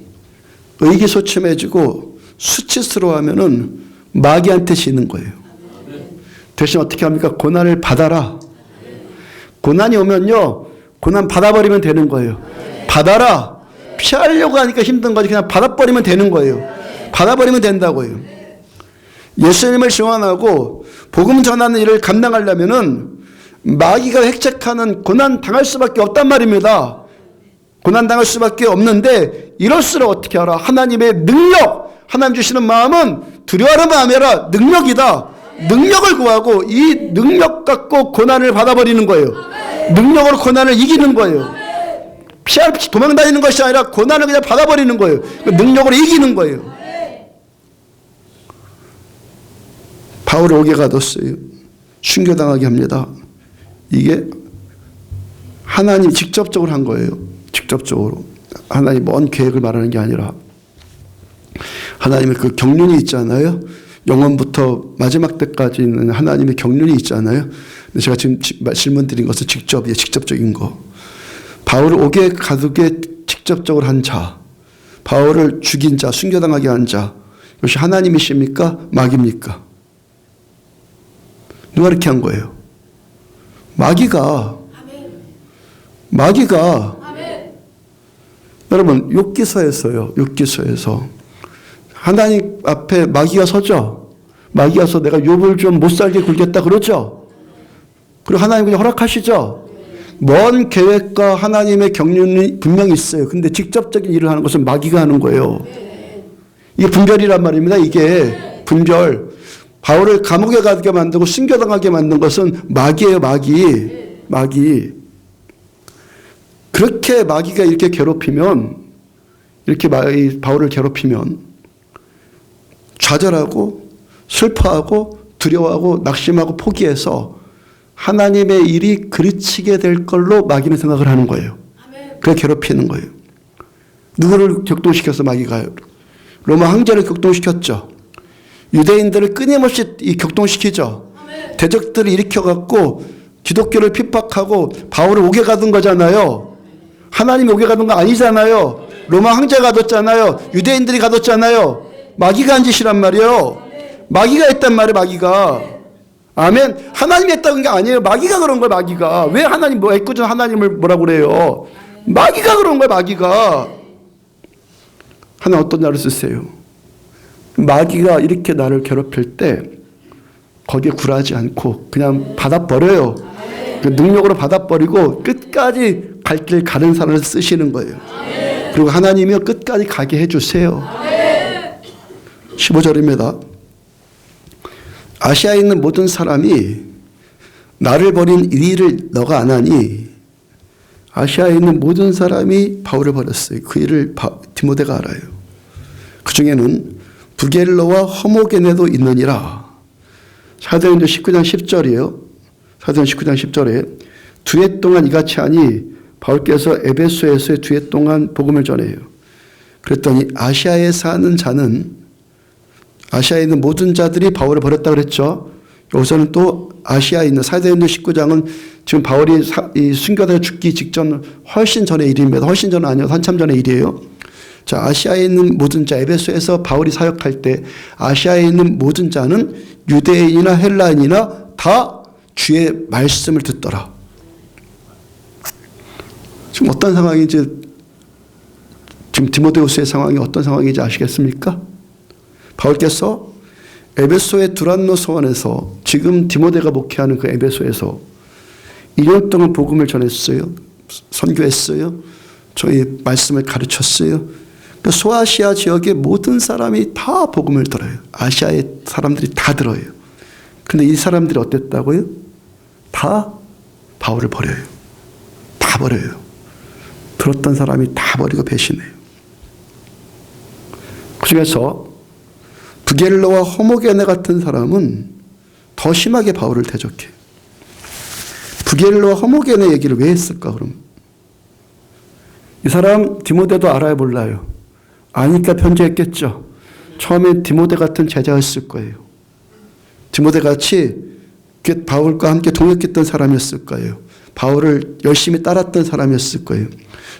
A: 의기소침해지고 수치스러워하면은 마귀한테 지는 거예요. 대신 어떻게 합니까? 고난을 받아라. 고난이 오면요 고난 받아버리면 되는 거예요. 받아라. 피하려고 하니까 힘든 거지 그냥 받아버리면 되는 거예요. 받아버리면 된다고요. 예수님을 증언하고 복음 전하는 일을 감당하려면은 마귀가 획책하는 고난 당할 수밖에 없단 말입니다. 고난 당할 수밖에 없는데 이럴수록 어떻게 하라? 하나님의 능력, 하나님 주시는 마음은 두려워하는 마음이 아니라 능력이다. 능력을 구하고 이 능력 갖고 고난을 받아버리는 거예요. 능력으로 고난을 이기는 거예요. 도망다니는 것이 아니라 고난을 그냥 받아버리는 거예요. 능력으로 이기는 거예요. 바울을 옥에 가뒀어요. 순교당하게 합니다. 이게 하나님이 직접적으로 한 거예요. 직접적으로. 하나님 먼 계획을 말하는 게 아니라 하나님의 그 경륜이 있잖아요. 영원부터 마지막 때까지 있는 하나님의 경륜이 있잖아요. 근데 제가 지금 질문 드린 것은 직접적인 거. 바울을 옥에 가두게 직접적으로 한 자, 바울을 죽인 자, 순교당하게 한 자, 이것이 하나님이십니까? 마귀입니까? 누가 이렇게 한 거예요? 마귀가. 여러분 욥기서에서요. 욥기서에서 하나님 앞에 마귀가 서죠. 마귀가 서 내가 욥을 좀 못살게 굴겠다 그러죠. 그리고 하나님 그냥 허락하시죠. 먼 계획과 하나님의 경륜이 분명히 있어요. 근데 직접적인 일을 하는 것은 마귀가 하는 거예요. 이게 분별이란 말입니다. 이게 분별. 바울을 감옥에 가게 만들고 순교당하게 만든 것은 마귀예요. 마귀. 그렇게 마귀가 이렇게 괴롭히면, 이렇게 바울을 괴롭히면 좌절하고 슬퍼하고 두려워하고 낙심하고 포기해서 하나님의 일이 그르치게 될 걸로 마귀는 생각을 하는 거예요. 그래 괴롭히는 거예요. 누구를 격동시켜서 마귀가요? 로마 황제를 격동시켰죠. 유대인들을 끊임없이 격동시키죠. 대적들을 일으켜갖고 기독교를 핍박하고 바울을 옥에 가둔 거잖아요. 하나님이 옥에 가둔 거 아니잖아요. 로마 황제가 가뒀잖아요. 유대인들이 가뒀잖아요. 마귀가 한 짓이란 말이에요. 마귀가 했단 말이에요. 마귀가. 아멘. 하나님이 했다는 게 아니에요. 마귀가 그런 거예요. 마귀가. 왜 하나님 애꿎은 하나님을 뭐라고 그래요? 마귀가 그런 거예요. 마귀가. 하나님 어떤 날을 쓰세요? 마귀가 이렇게 나를 괴롭힐 때 거기에 굴하지 않고 그냥 받아버려요. 그 능력으로 받아버리고 끝까지 갈 길 가는 사람을 쓰시는 거예요. 그리고 하나님이요 끝까지 가게 해주세요. 15절입니다. 아시아에 있는 모든 사람이 나를 버린 이 일을 너가 안 하니 아시아에 있는 모든 사람이 바울을 버렸어요. 그 일을 디모데가 알아요. 그 중에는 부겔로와 허모게네도 있느니라. 사도행전 19장 10절이에요. 사도행전 19장 10절에 두 해 동안 이같이 하니 바울께서 에베소에서 두 해 동안 복음을 전해요. 그랬더니 아시아에 사는 자는, 아시아에 있는 모든 자들이 바울을 버렸다고 그랬죠. 여기서는 또 아시아에 있는, 사도행전 19장은 지금 바울이 순교되어 죽기 직전 훨씬 전의 일입니다. 훨씬 전은 아니요, 한참 전의 일이에요. 자, 아시아에 있는 모든 자, 에베소에서 바울이 사역할 때 아시아에 있는 모든 자는 유대인이나 헬라인이나 다 주의 말씀을 듣더라. 지금 어떤 상황인지, 지금 디모데후서의 상황이 어떤 상황인지 아시겠습니까? 바울께서 에베소의 두란노 소원에서, 지금 디모데가 목회하는 그 에베소에서 2년 동안 복음을 전했어요. 선교했어요. 저희 말씀을 가르쳤어요. 그러니까 소아시아 지역의 모든 사람이 다 복음을 들어요. 아시아의 사람들이 다 들어요. 근데 이 사람들이 어땠다고요? 다 바울을 버려요. 다 버려요. 들었던 사람이 다 버리고 배신해요. 그중에서 부겔로와 호모게네 같은 사람은 더 심하게 바울을 대적해요. 부겔로와 호모게네 얘기를 왜 했을까 그럼? 이 사람 디모데도 알아야 몰라요. 아니까 편지했겠죠. 처음엔 디모데 같은 제자였을 거예요. 디모데 같이 바울과 함께 동역했던 사람이었을 거예요. 바울을 열심히 따랐던 사람이었을 거예요.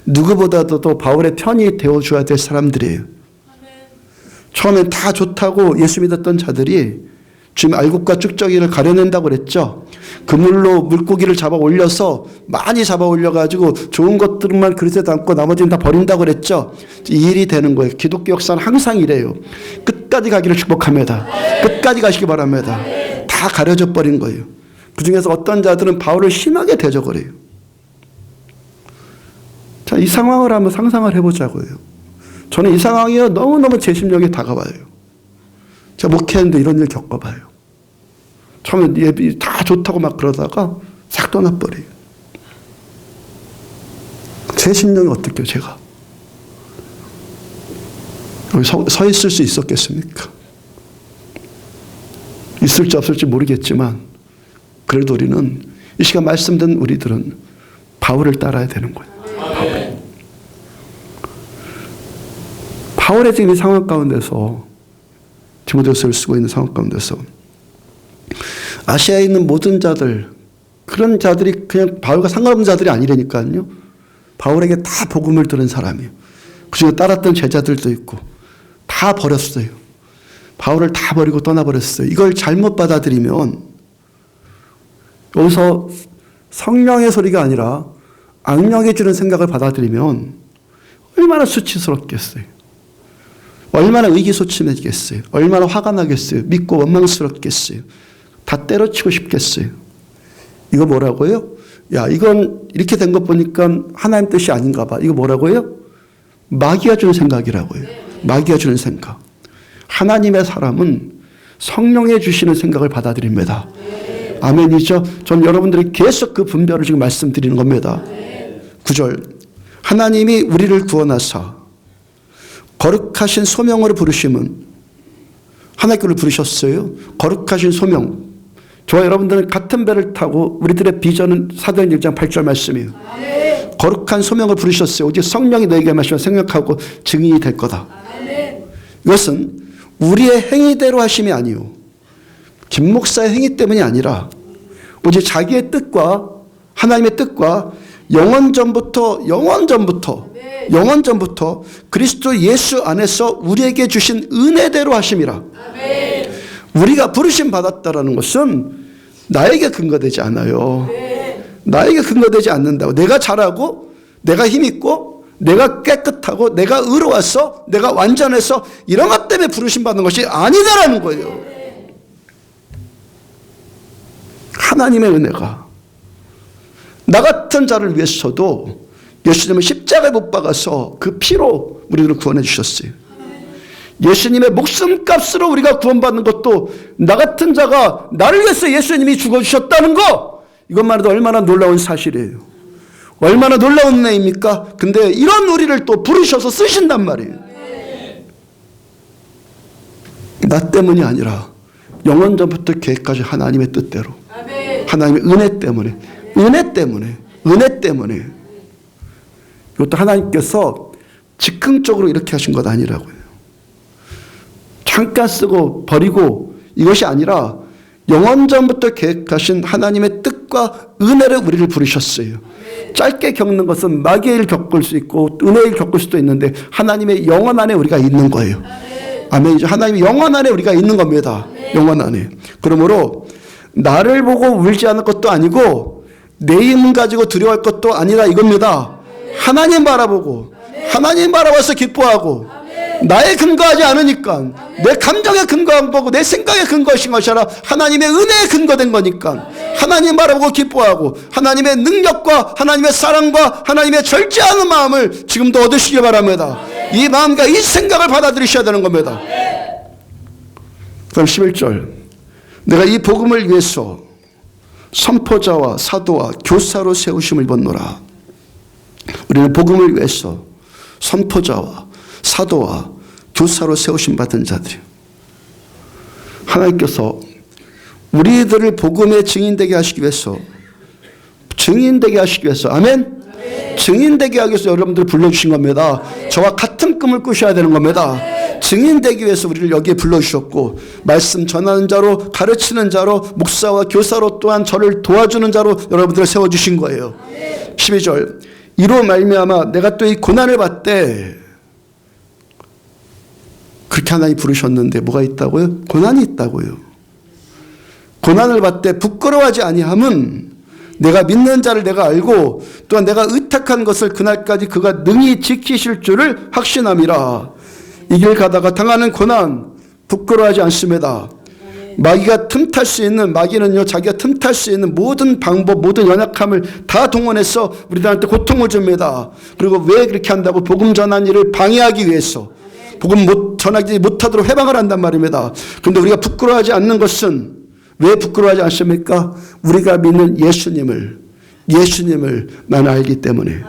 A: 누구보다도 또 바울의 편이 되어줘야 될 사람들이에요. 처음엔 다 좋다고 예수 믿었던 자들이 지금 알곡과 쭉저기를 가려낸다고 그랬죠. 그물로 물고기를 잡아 올려서 많이 잡아 올려가지고 좋은 것들만 그릇에 담고 나머지는 다 버린다고 그랬죠. 이 일이 되는 거예요. 기독교 역사는 항상 이래요. 끝까지 가기를 축복합니다. 끝까지 가시기 바랍니다. 다 가려져 버린 거예요. 그중에서 어떤 자들은 바울을 심하게 대적을 해요. 자, 이 상황을 한번 상상을 해보자고요. 저는 이 상황이 너무너무 제 심령에 다가와요. 제가 목회하는데 이런 일 겪어봐요. 처음에 예비 다 좋다고 막 그러다가 싹 떠나버려요. 제 심령이 어떻게요, 제가? 여기 서 있을 수 있었겠습니까? 있을지 없을지 모르겠지만 그래도 우리는, 이 시간 말씀 듣는 우리들은 바울을 따라야 되는 거예요. 바울의 지금 이 상황 가운데서, 디모데후서를 쓰고 있는 상황 가운데서 아시아에 있는 모든 자들, 그런 자들이 그냥 바울과 상관없는 자들이 아니라니까요. 바울에게 다 복음을 들은 사람이에요. 그중에 따랐던 제자들도 있고 다 버렸어요. 바울을 다 버리고 떠나버렸어요. 이걸 잘못 받아들이면, 여기서 성령의 소리가 아니라 악령이 주는 생각을 받아들이면 얼마나 수치스럽겠어요. 얼마나 의기소침해지겠어요. 얼마나 화가 나겠어요. 믿고 원망스럽겠어요. 다 때려치고 싶겠어요. 이거 뭐라고요? 야, 이건 이렇게 된 것 보니까 하나님 뜻이 아닌가 봐. 이거 뭐라고요? 마귀가 주는 생각이라고요. 마귀가 주는 생각. 하나님의 사람은 성령에 주시는 생각을 받아들입니다. 아멘이죠? 저는 여러분들이 계속 그 분별을 지금 말씀드리는 겁니다. 9절. 하나님이 우리를 구원하사 거룩하신 소명으로 부르심은, 하나님께로 부르셨어요. 거룩하신 소명. 저와 여러분들은 같은 배를 타고, 우리들의 비전은 사도행전 1장 8절 말씀이에요. 거룩한 소명을 부르셨어요. 오직 성령이 너에게 마시며 생각하고 증인이 될 거다. 이것은 우리의 행위대로 하심이 아니요, 김 목사의 행위 때문이 아니라 오직 자기의 뜻과 하나님의 뜻과 영원전부터 그리스도 예수 안에서 우리에게 주신 은혜대로 하심이라. 우리가 부르심 받았다라는 것은 나에게 근거되지 않아요. 나에게 근거되지 않는다고. 내가 잘하고, 내가 힘있고, 내가 깨끗하고, 내가 의로워서, 내가 완전해서 이런 것 때문에 부르심 받는 것이 아니다라는 거예요. 하나님의 은혜가 나 같은 자를 위해서도 예수님을 십자가에 못 박아서 그 피로 우리를 구원해 주셨어요. 예수님의 목숨값으로 우리가 구원받는 것도 나 같은 자가 나를 위해서 예수님이 죽어주셨다는 거, 이것만 해도 얼마나 놀라운 사실이에요. 얼마나 놀라운 은혜입니까? 근데 이런 우리를 또 부르셔서 쓰신단 말이에요. 나 때문이 아니라 영원 전부터 계획하신 하나님의 뜻대로, 하나님의 은혜 때문에, 은혜 때문에, 은혜 때문에. 이것도 하나님께서 즉흥적으로 이렇게 하신 것 아니라고요. 잠깐 쓰고 버리고 이것이 아니라 영원 전부터 계획하신 하나님의 뜻과 은혜를 우리를 부르셨어요. 짧게 겪는 것은 마귀의 일 겪을 수 있고 은혜의 일 겪을 수도 있는데 하나님의 영원 안에 우리가 있는 거예요. 아멘이죠. 하나님의 영원 안에 우리가 있는 겁니다. 영원 안에. 그러므로 나를 보고 울지 않을 것도 아니고 내 힘 가지고 두려워할 것도 아니라 이겁니다. 하나님 바라보고 하나님 바라봐서 기뻐하고 나에 근거하지 않으니까 내 감정에 근거한 거고 내 생각에 근거하신 것이 아니라 하나님의 은혜에 근거된 거니까 하나님 바라보고 기뻐하고 하나님의 능력과 하나님의 사랑과 하나님의 절제하는 마음을 지금도 얻으시기 바랍니다. 이 마음과 이 생각을 받아들이셔야 되는 겁니다. 그럼 11절, 내가 이 복음을 위해서 선포자와 사도와 교사로 세우심을 입었노라. 우리는 복음을 위해서 선포자와 사도와 교사로 세우심 받은 자들이요. 하나님께서 우리들을 복음의 증인되게 하시기 위해서, 증인되게 하시기 위해서, 아멘? 증인되게 하기 위해서 여러분들을 불러주신 겁니다. 저와 같은 꿈을 꾸셔야 되는 겁니다. 증인되기 위해서 우리를 여기에 불러주셨고 말씀 전하는 자로, 가르치는 자로, 목사와 교사로, 또한 저를 도와주는 자로 여러분들을 세워주신 거예요. 12절, 이로 말미암아 내가 또 이 고난을 받되, 그렇게 하나님 부르셨는데 뭐가 있다고요? 고난이 있다고요. 고난을 받되 부끄러워하지 아니함은 내가 믿는 자를 내가 알고 또한 내가 의탁한 것을 그날까지 그가 능히 지키실 줄을 확신함이라. 이 길 가다가 당하는 고난 부끄러워하지 않습니다. 마귀가 틈탈 수 있는, 마귀는요 자기가 틈탈 수 있는 모든 방법, 모든 연약함을 다 동원해서 우리들한테 고통을 줍니다. 그리고 왜 그렇게 한다고? 복음 전한 일을 방해하기 위해서, 복음 전하지 못하도록 해방을 한단 말입니다. 그런데 우리가 부끄러워하지 않는 것은 왜 부끄러워하지 않습니까? 우리가 믿는 예수님을 나는 알기 때문에,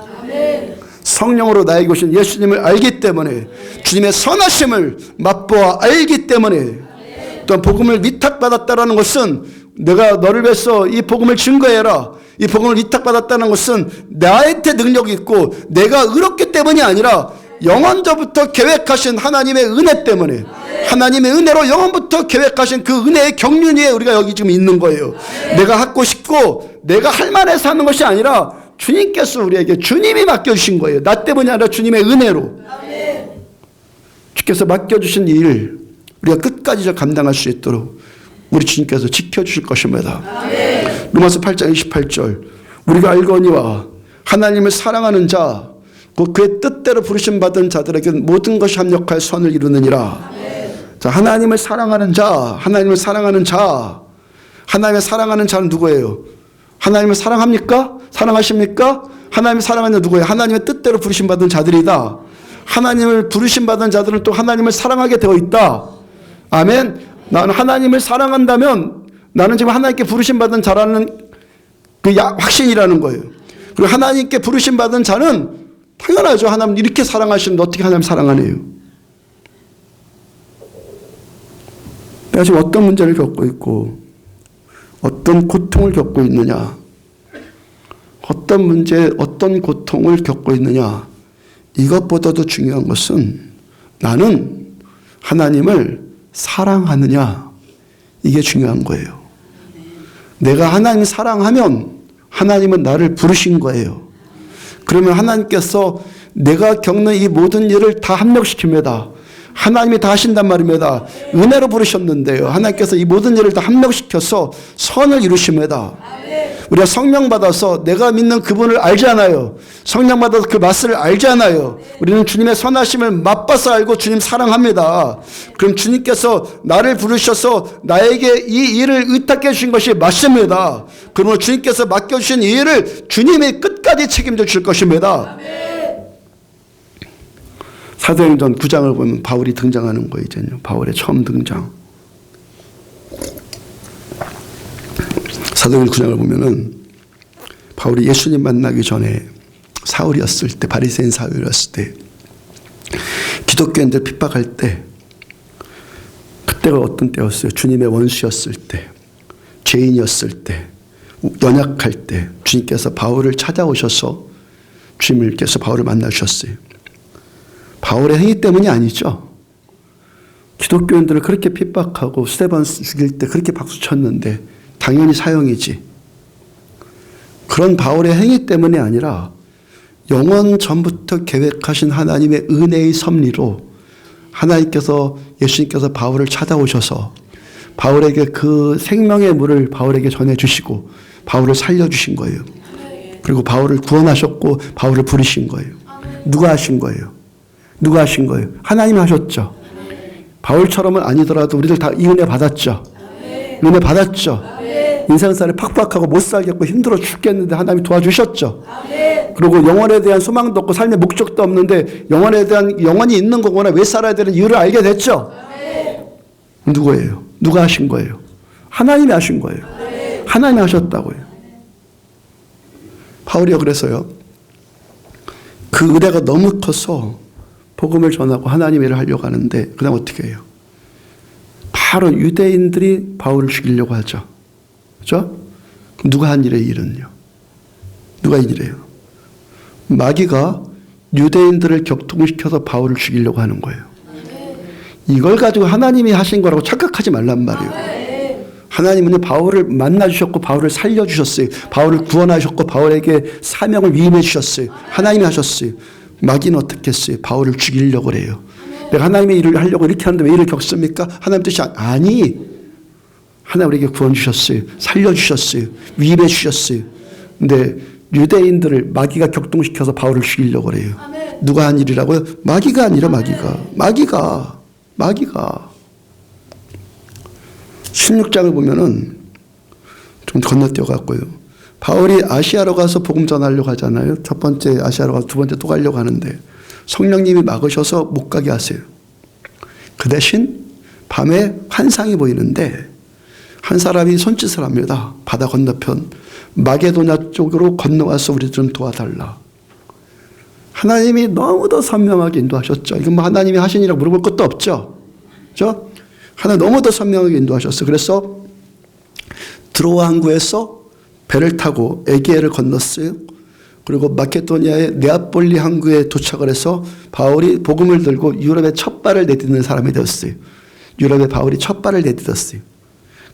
A: 성령으로 나에게 오신 예수님을 알기 때문에, 주님의 선하심을 맛보아 알기 때문에, 또한 복음을 위탁받았다라는 것은 내가 너를 위해서 이 복음을 증거해라, 이 복음을 위탁받았다는 것은 나한테 능력이 있고 내가 의롭기 때문이 아니라 영원전부터 계획하신 하나님의 은혜 때문에, 하나님의 은혜로 영원부터 계획하신 그 은혜의 경륜 위에 우리가 여기 지금 있는 거예요. 내가 갖고 싶고 내가 할 만해서 하는 것이 아니라 주님께서 우리에게, 주님이 맡겨주신 거예요. 나 때문이 아니라 주님의 은혜로. 주께서 맡겨주신 일 우리가 끝까지 감당할 수 있도록 우리 주님께서 지켜주실 것입니다. 로마서 8장 28절, 우리가 알거니와 하나님을 사랑하는 자, 그의 뜻대로 부르심 받은 자들에게 모든 것이 합력하여 선을 이루느니라. 자, 하나님을 사랑하는 자, 하나님을 사랑하는 자, 하나님을 사랑하는 자는 누구예요? 하나님을 사랑합니까? 사랑하십니까? 하나님을 사랑하는 자는 누구예요? 하나님의 뜻대로 부르심 받은 자들이다. 하나님을 부르심 받은 자들은 또 하나님을 사랑하게 되어 있다. 아멘. 나는 하나님을 사랑한다면 나는 지금 하나님께 부르심 받은 자라는 그 확신이라는 거예요. 그리고 하나님께 부르심 받은 자는 당연하죠. 하나님 이렇게 사랑하시는데 어떻게 하나님 사랑하네요. 내가 지금 어떤 문제를 겪고 있고 어떤 고통을 겪고 있느냐, 어떤 문제, 어떤 고통을 겪고 있느냐, 이것보다도 중요한 것은 나는 하나님을 사랑하느냐, 이게 중요한 거예요. 내가 하나님을 사랑하면 하나님은 나를 부르신 거예요. 그러면 하나님께서 내가 겪는 이 모든 일을 다 합력시킵니다. 하나님이 다 하신단 말입니다. 은혜로 부르셨는데요, 하나님께서 이 모든 일을 다 합력시켜서 선을 이루십니다. 우리가 성령 받아서 내가 믿는 그분을 알잖아요. 성령 받아서 그 맛을 알잖아요. 우리는 주님의 선하심을 맛봐서 알고 주님 사랑합니다. 그럼 주님께서 나를 부르셔서 나에게 이 일을 의탁해 주신 것이 맞습니다. 그러면 주님께서 맡겨주신 이 일을 주님이 끝까지 책임져 줄 것입니다. 사도행전 9장을 보면 바울이 등장하는 거예요. 이제요, 바울의 처음 등장. 사도행전 9장을 보면은 바울이 예수님 만나기 전에 사울이었을 때, 바리새인 사울이었을 때, 기독교인들 핍박할 때, 그때가 어떤 때였어요? 주님의 원수였을 때, 죄인이었을 때, 연약할 때 주님께서 바울을 찾아오셔서 주님께서 바울을 만나주셨어요. 바울의 행위 때문이 아니죠. 기독교인들을 그렇게 핍박하고 스데반 죽일 때 그렇게 박수 쳤는데 당연히 사형이지. 그런 바울의 행위 때문이 아니라 영원 전부터 계획하신 하나님의 은혜의 섭리로 하나님께서, 예수님께서 바울을 찾아오셔서 바울에게 그 생명의 물을 바울에게 전해주시고 바울을 살려주신 거예요. 그리고 바울을 구원하셨고 바울을 부르신 거예요. 누가 하신 거예요? 누가 하신 거예요? 하나님 하셨죠. 바울처럼은 아니더라도 우리들 다 이 은혜 받았죠. 은혜 받았죠. 인생살이 팍팍하고 못 살겠고 힘들어 죽겠는데 하나님이 도와주셨죠. 그리고 영혼에 대한 소망도 없고 삶의 목적도 없는데 영혼에 대한, 영혼이 있는 거구나, 왜 살아야 되는 이유를 알게 됐죠. 누구예요? 누가 하신 거예요? 하나님이 하신 거예요. 하나님이 하셨다고요. 바울이요, 그래서요, 그 의뢰가 너무 커서 복음을 전하고 하나님의 일을 하려고 하는데 그 다음 어떻게 해요? 바로 유대인들이 바울을 죽이려고 하죠. 그렇죠? 누가 한 일의 일은요? 누가 한 일이에요? 마귀가 유대인들을 격통시켜서 바울을 죽이려고 하는 거예요. 이걸 가지고 하나님이 하신 거라고 착각하지 말란 말이에요. 하나님은 바울을 만나주셨고 바울을 살려주셨어요. 바울을 구원하셨고 바울에게 사명을 위임해 주셨어요. 하나님이 하셨어요. 마귀는 어떻게 했어요? 바울을 죽이려고 그래요. 내가 하나님의 일을 하려고 이렇게 하는데 왜 일을 겪습니까? 하나님 뜻이 아니. 하나님 우리에게 구원 주셨어요. 살려주셨어요. 위임해 주셨어요. 근데 유대인들을 마귀가 격동시켜서 바울을 죽이려고 그래요. 누가 한 일이라고요? 마귀가 아니라 마귀가. 16장을 보면은 좀 건너뛰어 갔고요. 바울이 아시아로 가서 복음 전하려고 하잖아요. 첫 번째 아시아로 가서 두 번째 또 가려고 하는데 성령님이 막으셔서 못 가게 하세요. 그 대신 밤에 환상이 보이는데 한 사람이 손짓을 합니다. 바다 건너편 마게도냐 쪽으로 건너와서 우리 좀 도와달라. 하나님이 너무도 선명하게 인도하셨죠. 이건 뭐 하나님이 하시니라고 물어볼 것도 없죠. 그렇죠? 하나님 너무도 선명하게 인도하셨어요. 그래서 드로아 항구에서 배를 타고 에게해를 건넜어요. 그리고 마케도니아의 네아폴리 항구에 도착을 해서 바울이 복음을 들고 유럽의 첫 발을 내딛는 사람이 되었어요. 유럽에 바울이 첫 발을 내딛었어요.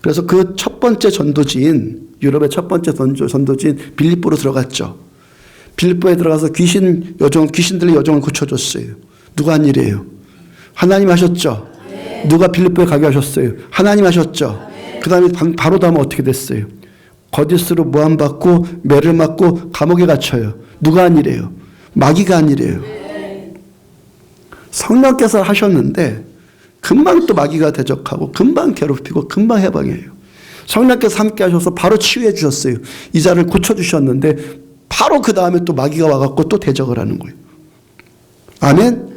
A: 그래서 그 첫 번째 전도지인, 유럽의 첫 번째 전도지인 빌립보로 들어갔죠. 빌립보에 들어가서 귀신들의 여정을 고쳐줬어요. 누가 한 일이에요? 하나님 하셨죠. 누가 빌립보에 가게 하셨어요? 하나님 하셨죠. 그 다음에 바로 다음에 어떻게 됐어요? 거짓으로 모함받고 매를 맞고 감옥에 갇혀요. 누가 한 일이에요? 마귀가 한 일이에요. 성령께서 하셨는데 금방 또 마귀가 대적하고 금방 괴롭히고 금방 해방해요. 성령께서 함께 하셔서 바로 치유해 주셨어요. 이 자를 고쳐주셨는데 바로 그 다음에 또 마귀가 와갖고 또 대적을 하는 거예요. 아멘?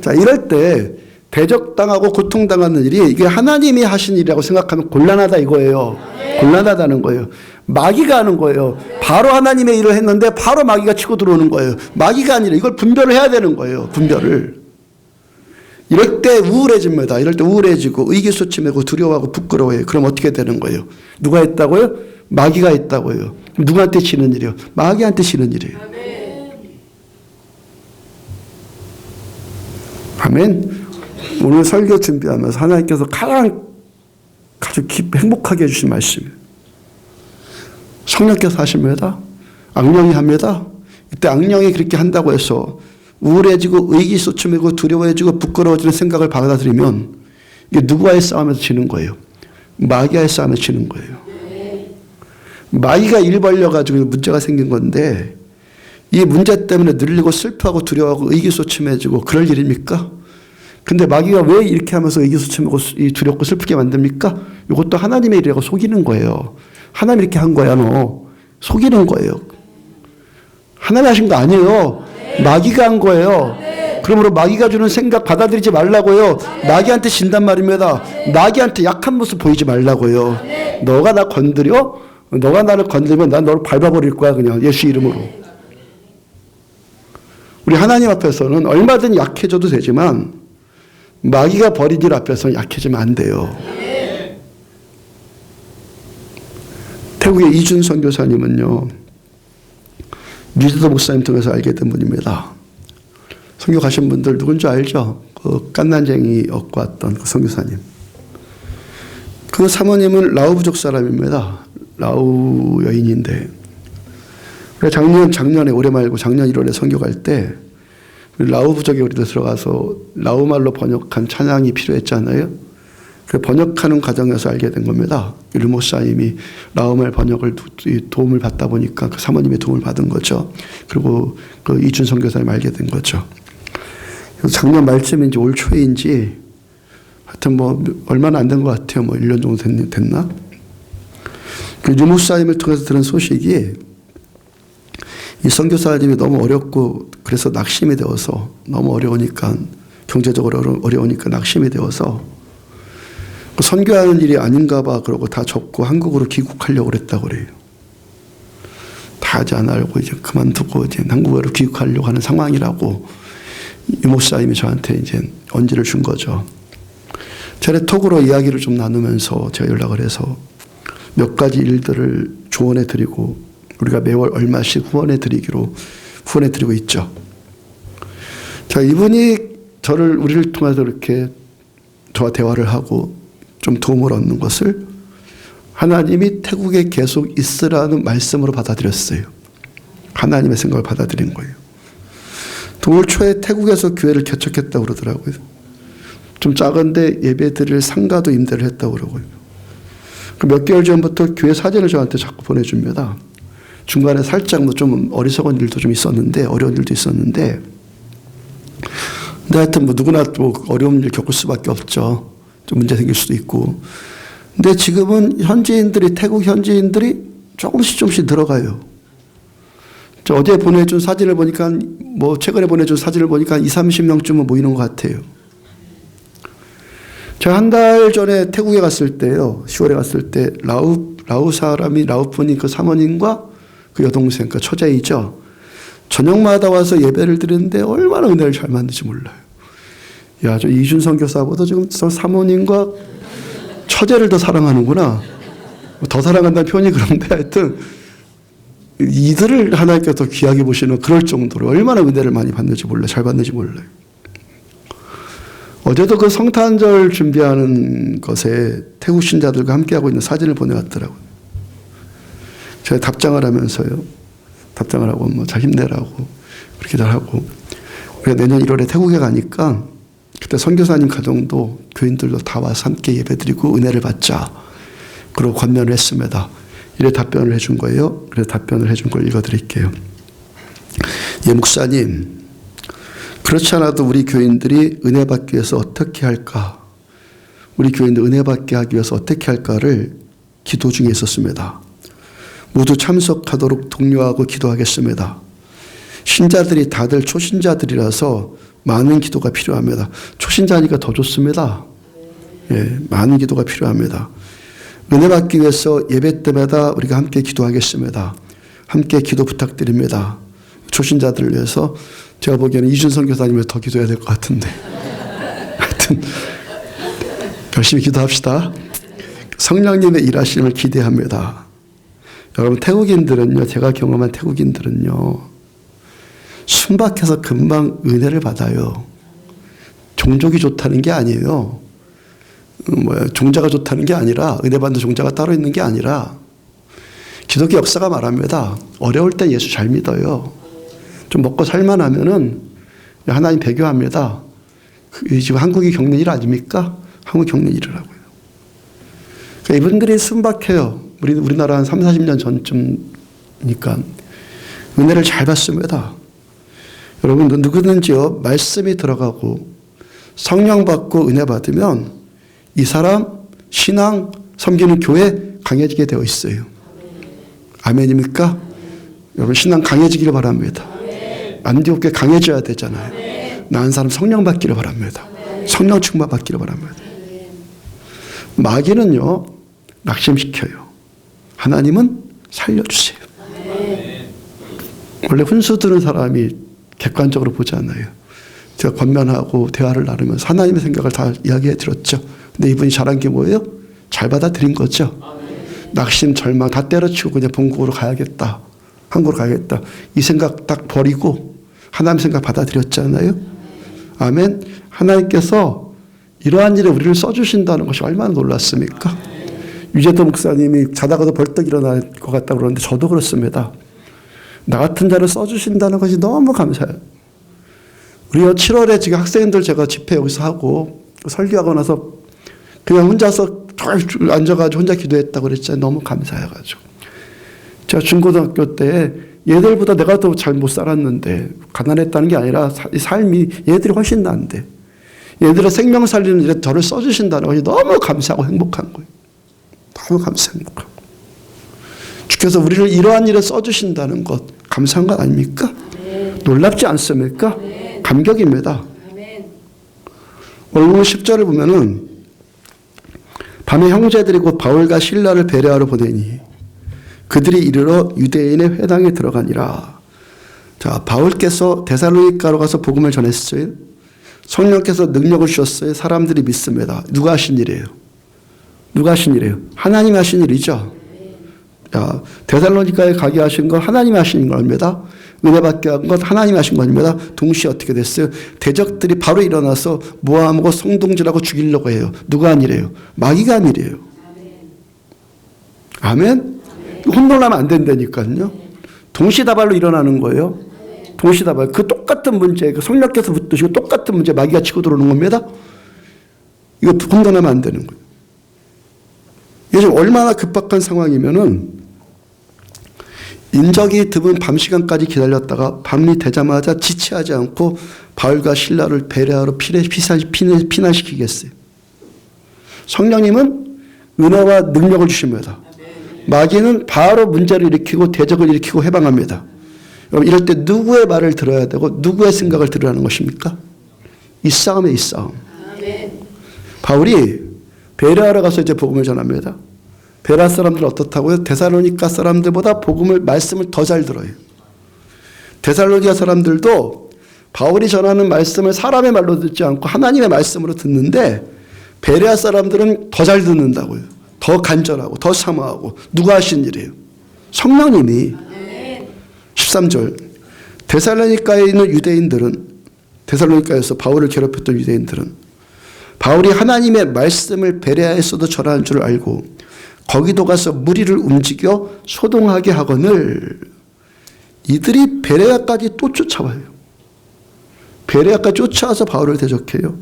A: 자, 이럴 때 대적당하고 고통당하는 일이 이게 하나님이 하신 일이라고 생각하면 곤란하다 이거예요. 곤란하다는 거예요. 마귀가 하는 거예요. 바로 하나님의 일을 했는데 바로 마귀가 치고 들어오는 거예요. 마귀가 아니라 이걸 분별을 해야 되는 거예요. 분별을. 이럴 때 우울해집니다. 이럴 때 우울해지고 의기소침하고 두려워하고 부끄러워해요. 그럼 어떻게 되는 거예요? 누가 했다고요? 마귀가 했다고요. 누구한테 치는 일이요? 마귀한테 치는 일이에요. 아멘. 오늘 설교 준비하면서 하나님께서 가장 아주 행복하게 해주신 말씀이에요. 성령께서 하십니다. 악령이 합니다. 이때 악령이 그렇게 한다고 해서 우울해지고 의기소침하고 두려워해지고 부끄러워지는 생각을 받아들이면 이게 누구와의 싸움에서 지는 거예요? 마귀와의 싸움에서 지는 거예요. 마귀가 일 벌려가지고 문제가 생긴 건데 이 문제 때문에 늘리고 슬퍼하고 두려워하고 의기소침해지고 그럴 일입니까? 근데 마귀가 왜 이렇게 하면서 의기소침하고 두렵고 슬프게 만듭니까? 이것도 하나님의 일이라고 속이는 거예요. 하나님 이렇게 한 거야 너. 속이는 거예요. 하나님 하신 거 아니에요. 마귀가 한 거예요. 그러므로 마귀가 주는 생각 받아들이지 말라고요. 마귀한테 진단 말입니다. 마귀한테 약한 모습 보이지 말라고요. 너가 나 건드려? 너가 나를 건드리면 난 너를 밟아버릴 거야 그냥 예수 이름으로. 우리 하나님 앞에서는 얼마든 약해져도 되지만 마귀가 버린 일 앞에서는 약해지면 안 돼요. 태국의 이준 선교사님은요, 미즈도 목사님 통해서 알게 된 분입니다. 선교 가신 분들 누군지 알죠? 그 깐난쟁이 얻고 왔던 그 선교사님. 그 사모님은 라오 부족 사람입니다. 라오 여인인데 작년에 올해 말고 작년 1월에 선교 갈 때 라오 부족에 우리도 들어가서 라오 말로 번역한 찬양이 필요했잖아요. 그 번역하는 과정에서 알게 된 겁니다. 율 목사님이 라오 말 번역을 도움을 받다 보니까 그 사모님의 도움을 받은 거죠. 그리고 그 이준 선교사님 알게 된 거죠. 작년 말쯤인지 올 초인지 하여튼 뭐 얼마나 안 된 것 같아요. 뭐 1년 정도 됐나? 그 유 목사님을 통해서 들은 소식이 이 선교사님이 너무 어렵고 그래서 낙심이 되어서 너무 어려우니까 경제적으로 어려우니까 낙심이 되어서 선교하는 일이 아닌가 봐 그러고 다 접고 한국으로 귀국하려고 그랬다고 그래요. 다 하지 않으려고 이제 그만두고 이제 한국으로 귀국하려고 하는 상황이라고 유 목사님이 저한테 이제 언지를 준 거죠. 전에 톡으로 이야기를 좀 나누면서 제가 연락을 해서 몇 가지 일들을 조언해 드리고 우리가 매월 얼마씩 후원해 드리고 있죠. 자, 이분이 우리를 통해서 이렇게 저와 대화를 하고 좀 도움을 얻는 것을 하나님이 태국에 계속 있으라는 말씀으로 받아들였어요. 하나님의 생각을 받아들인 거예요. 올 초에 태국에서 교회를 개척했다고 그러더라고요. 좀 작은데 예배 드릴 상가도 임대를 했다고 그러고요. 몇 개월 전부터 교회 사진을 저한테 자꾸 보내줍니다. 중간에 살짝 좀 어리석은 일도 좀 있었는데, 어려운 일도 있었는데, 근데 하여튼 뭐 누구나 또 어려운 일 겪을 수밖에 없죠. 좀 문제 생길 수도 있고. 근데 지금은 태국 현지인들이 조금씩 들어가요. 어제 보내준 사진을 보니까, 최근에 보내준 사진을 보니까 20-30명쯤은 모이는 것 같아요. 제가 한 달 전에 태국에 갔을 때요, 10월에 갔을 때, 라우 분이 그 사모님과 그 여동생, 그 처제이죠. 저녁마다 와서 예배를 드리는데 얼마나 은혜를 잘 받는지 몰라요. 야, 저 이준 선교사보다 지금 저 사모님과 처제를 더 사랑하는구나. 더 사랑한다는 표현이 그런데 하여튼, 이들을 하나님께서 더 귀하게 보시는 그럴 정도로 얼마나 은혜를 많이 받는지 몰라요. 잘 받는지 몰라요. 어제도 그 성탄절 준비하는 것에 태국 신자들과 함께하고 있는 사진을 보내왔더라고요. 제가 답장을 하면서요. 답장을 하고 잘 힘내라고 그렇게 잘하고. 우리가 내년 1월에 태국에 가니까 그때 선교사님 가정도 교인들도 다 와서 함께 예배드리고 은혜를 받자. 그리고 권면을 했습니다. 이래 답변을 해준 거예요. 그래서 답변을 해준 걸 읽어드릴게요. 예, 목사님. 그렇지 않아도 우리 교인들이 은혜 받기 위해서 어떻게 할까? 우리 교인들 은혜 받게 하기 위해서 어떻게 할까를 기도 중에 있었습니다. 모두 참석하도록 독려하고 기도하겠습니다. 신자들이 다들 초신자들이라서 많은 기도가 필요합니다. 초신자니까 더 좋습니다. 예, 많은 기도가 필요합니다. 은혜 받기 위해서 예배 때마다 우리가 함께 기도하겠습니다. 함께 기도 부탁드립니다. 초신자들을 위해서 제가 보기에는 이준 선교사님을 더 기도해야 될 것 같은데 하여튼 열심히 기도합시다. 성령님의 일하심을 기대합니다. 여러분 태국인들은요, 제가 경험한 태국인들은요, 순박해서 금방 은혜를 받아요. 종족이 좋다는 게 아니에요. 종자가 좋다는 게 아니라, 은혜 받는 종자가 따로 있는 게 아니라, 기독교 역사가 말합니다. 어려울 땐 예수 잘 믿어요. 좀 먹고 살만하면은 하나님 배교합니다. 지금 한국이 겪는 일 아닙니까? 한국이 겪는 일이라고요. 그러니까 이분들이 순박해요. 우리나라 한 30-40년 전쯤이니까 은혜를 잘 받습니다. 여러분 누구든지요, 말씀이 들어가고 성령 받고 은혜 받으면 이 사람 신앙 섬기는 교회 강해지게 되어 있어요. 아멘입니까? 여러분 신앙 강해지기를 바랍니다. 안디옥교회 강해져야 되잖아요. 나은 사람 성령 받기를 바랍니다. 성령 충만 받기를 바랍니다. 마귀는요, 낙심시켜요. 하나님은 살려주세요. 원래 훈수 드는 사람이 객관적으로 보잖아요. 제가 권면하고 대화를 나누면서 하나님의 생각을 다 이야기해 드렸죠. 근데 이분이 잘한 게 뭐예요? 잘 받아들인 거죠. 낙심, 절망 다 때려치우고 그냥 본국으로 가야겠다. 한국으로 가야겠다. 이 생각 딱 버리고 하나님 생각 받아들였잖아요. 아멘. 하나님께서 이러한 일에 우리를 써주신다는 것이 얼마나 놀랐습니까? 유재도 목사님이 자다가도 벌떡 일어날 것 같다고 그러는데 저도 그렇습니다. 나 같은 자를 써주신다는 것이 너무 감사해요. 우리가 7월에 지금 학생들 제가 집회 여기서 하고 설교하고 나서 그냥 혼자서 앉아가지고 혼자 기도했다고 그랬잖아요. 너무 감사해가지고. 제가 중고등학교 때 얘들보다 내가 더 잘 못 살았는데 가난했다는 게 아니라 삶이 얘들이 훨씬 나은데 얘들의 생명 살리는 일에 저를 써주신다는 것이 너무 감사하고 행복한 거예요. 너무 감사한 거예요. 주께서 우리를 이러한 일에 써주신다는 것 감사한 것 아닙니까? 아멘. 놀랍지 않습니까? 아멘. 감격입니다. 아멘. 오늘 10절을 보면은 밤에 형제들이 곧 바울과 실라를 베레아로 보내니 그들이 이르러 유대인의 회당에 들어가니라. 자, 바울께서 데살로니가로 가서 복음을 전했어요. 성령께서 능력을 주셨어요. 사람들이 믿습니다. 누가 하신 일이에요? 누가 하신 일이에요? 하나님이 하신 일이죠. 자, 데살로니가에 가게 하신 건 하나님이 하신 겁니다. 은혜 받게 한 건 하나님이 하신 겁니다. 동시에 어떻게 됐어요? 대적들이 바로 일어나서 모함하고 성동질하고 죽이려고 해요. 누가 한 일이에요? 마귀가 한 일이에요. 아멘? 혼돈하면 안 된다니까요. 동시다발로 일어나는 거예요. 동시다발. 그 똑같은 문제, 그 성령께서 붙드시고 똑같은 문제 마귀가 치고 들어오는 겁니다. 이거 혼돈하면 안 되는 거예요. 요즘 얼마나 급박한 상황이면은 인적이 드문 밤 시간까지 기다렸다가 밤이 되자마자 지체하지 않고 바울과 실라를 베레아로 피난시키겠어요. 성령님은 은혜와 능력을 주십니다. 마귀는 바로 문제를 일으키고 대적을 일으키고 해방합니다. 여러분 이럴 때 누구의 말을 들어야 되고 누구의 생각을 들으라는 것입니까? 이 싸움에 이 싸움. 바울이 베레아로 가서 이제 복음을 전합니다. 베레아 사람들 어떻다고요? 데살로니가 사람들보다 말씀을 더 잘 들어요. 데살로니가 사람들도 바울이 전하는 말씀을 사람의 말로 듣지 않고 하나님의 말씀으로 듣는데 베레아 사람들은 더 잘 듣는다고요. 더 간절하고 더 사모하고. 누가 하신 일이에요? 성령님이. 13절 데살로니가에 있는 유대인들은, 데살로니가에서 바울을 괴롭혔던 유대인들은 바울이 하나님의 말씀을 베레아에서도 전하는 줄 알고 거기도 가서 무리를 움직여 소동하게 하거늘 이들이 베레아까지 또 쫓아와요. 베레아까지 쫓아와서 바울을 대적해요.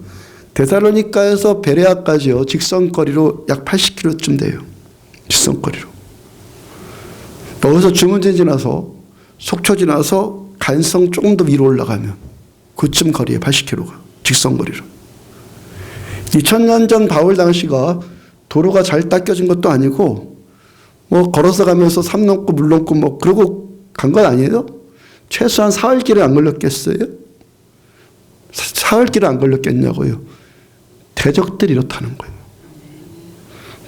A: 데살로니가에서 베레아까지요, 직선거리로 약 80km쯤 돼요. 직선거리로. 여기서 주문진 지나서 속초 지나서 간성 조금 더 위로 올라가면 그쯤 거리에 80km가 직선거리로. 2000년 전 바울 당시가 도로가 잘 닦여진 것도 아니고 뭐 걸어서 가면서 산 넘고 물 넘고 뭐 그러고 간 건 아니에요. 최소한 사흘길에 안 걸렸겠어요? 사흘길에 안 걸렸겠냐고요. 대적들이 이렇다는 거예요.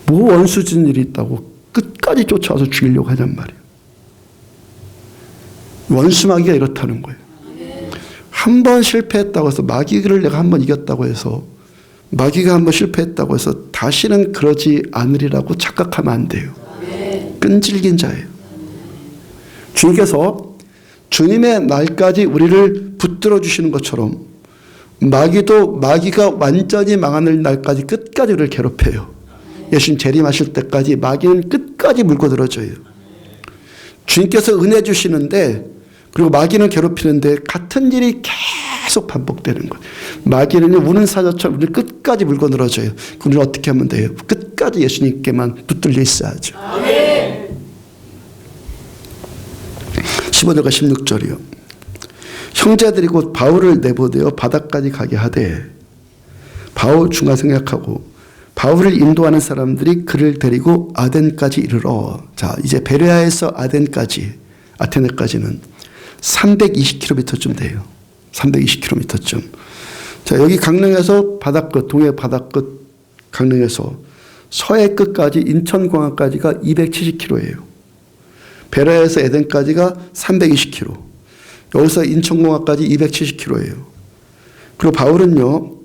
A: 뭐 원수진 일이 있다고 끝까지 쫓아와서 죽이려고 하냔 말이에요. 원수마귀가 이렇다는 거예요. 한 번 실패했다고 해서 마귀를 내가 한 번 이겼다고 해서 마귀가 한 번 실패했다고 해서 다시는 그러지 않으리라고 착각하면 안 돼요. 끈질긴 자예요. 주님께서 주님의 날까지 우리를 붙들어 주시는 것처럼 마귀가 완전히 망하는 날까지 끝까지 우리를 괴롭혀요. 예수님 재림하실 때까지 마귀는 끝까지 물고 들어줘요. 주님께서 은혜 주시는데 그리고 마귀는 괴롭히는데 같은 일이 계속 반복되는 거예요. 마귀는 우는 사자처럼 우리를 끝까지 물고 늘어져요. 그럼 우리는 어떻게 하면 돼요? 끝까지 예수님께만 붙들려 있어야죠. 아멘. 15절과 16절이요. 형제들이 곧 바울을 내보내어 바다까지 가게 하되 바울 중화 생각하고 바울을 인도하는 사람들이 그를 데리고 아덴까지 이르러. 자, 이제 베레아에서 아테네까지는 320km쯤 돼요. 320km쯤. 자, 여기 강릉에서 바다끝, 동해 바다끝 강릉에서 서해 끝까지 인천공항까지가 270km예요. 베레아에서 에덴까지가 320km. 여기서 인천공항까지 270km예요. 그리고 바울은요,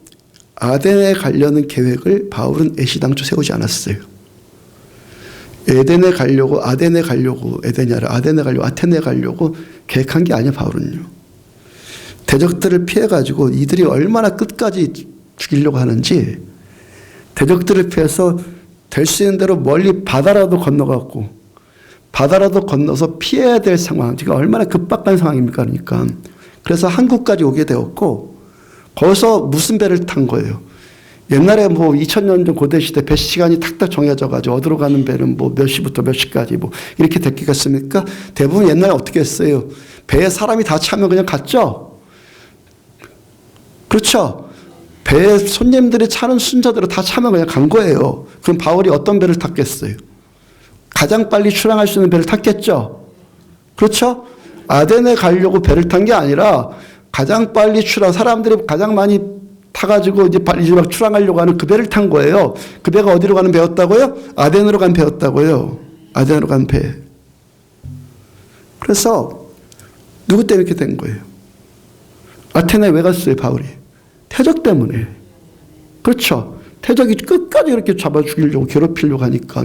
A: 아덴에 가려는 계획을 바울은 애시당초 세우지 않았어요. 아덴에 가려고, 아테네에 가려고 계획한 게 아니야, 바울은요. 대적들을 피해가지고 이들이 얼마나 끝까지 죽이려고 하는지, 대적들을 피해서 될 수 있는 대로 멀리 바다라도 건너갔고, 바다라도 건너서 피해야 될 상황, 지금 얼마나 급박한 상황입니까? 그러니까. 그래서 한국까지 오게 되었고, 거기서 무슨 배를 탄 거예요? 옛날에 뭐 2000년 전 고대시대 배 시간이 탁탁 정해져가지고 어디로 가는 배는 뭐 몇 시부터 몇 시까지 뭐 이렇게 됐겠습니까? 대부분 옛날에 어떻게 했어요? 배에 사람이 다 차면 그냥 갔죠? 그렇죠? 배에 손님들이 차는 순서대로 다 차면 그냥 간 거예요. 그럼 바울이 어떤 배를 탔겠어요? 가장 빨리 출항할 수 있는 배를 탔겠죠? 그렇죠? 아덴에 가려고 배를 탄 게 아니라 가장 빨리 사람들이 가장 많이 타가지고 이제 빨리 막 출항하려고 하는 그 배를 탄 거예요. 그 배가 어디로 가는 배였다고요? 아덴으로 간 배였다고요. 아덴으로 간 배. 그래서 누구 때문에 이렇게 된 거예요? 아테네에 왜 갔어요, 바울이? 태적 때문에. 그렇죠. 태적이 끝까지 이렇게 잡아 죽이려고 괴롭히니까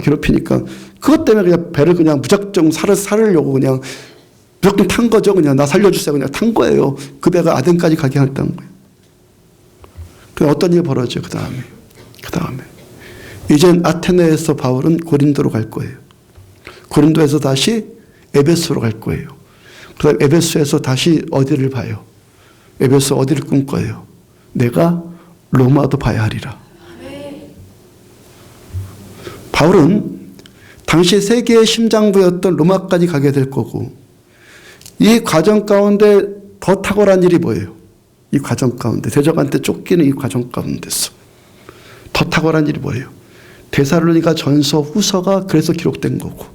A: 그것 때문에 그냥 배를 그냥 무작정 살으려고 그냥 무조건 탄 거죠. 그냥 나 살려주세요. 그냥 탄 거예요. 그 배가 아덴까지 가게 했다는 거예요. 그 어떤 일이 벌어져요. 그 다음에 이젠 아테네에서 바울은 고린도로 갈 거예요. 고린도에서 다시 에베소로 갈 거예요. 그다음 에베소에서 다시 어디를 봐요? 에베소 어디를 꿈꿔요? 내가 로마도 봐야 하리라. 바울은 당시 세계의 심장부였던 로마까지 가게 될 거고, 이 과정 가운데 더 탁월한 일이 뭐예요? 이 과정 가운데, 대적한테 쫓기는 이 과정 가운데서 더 탁월한 일이 뭐예요? 데살로니가 전서 후서가 그래서 기록된 거고,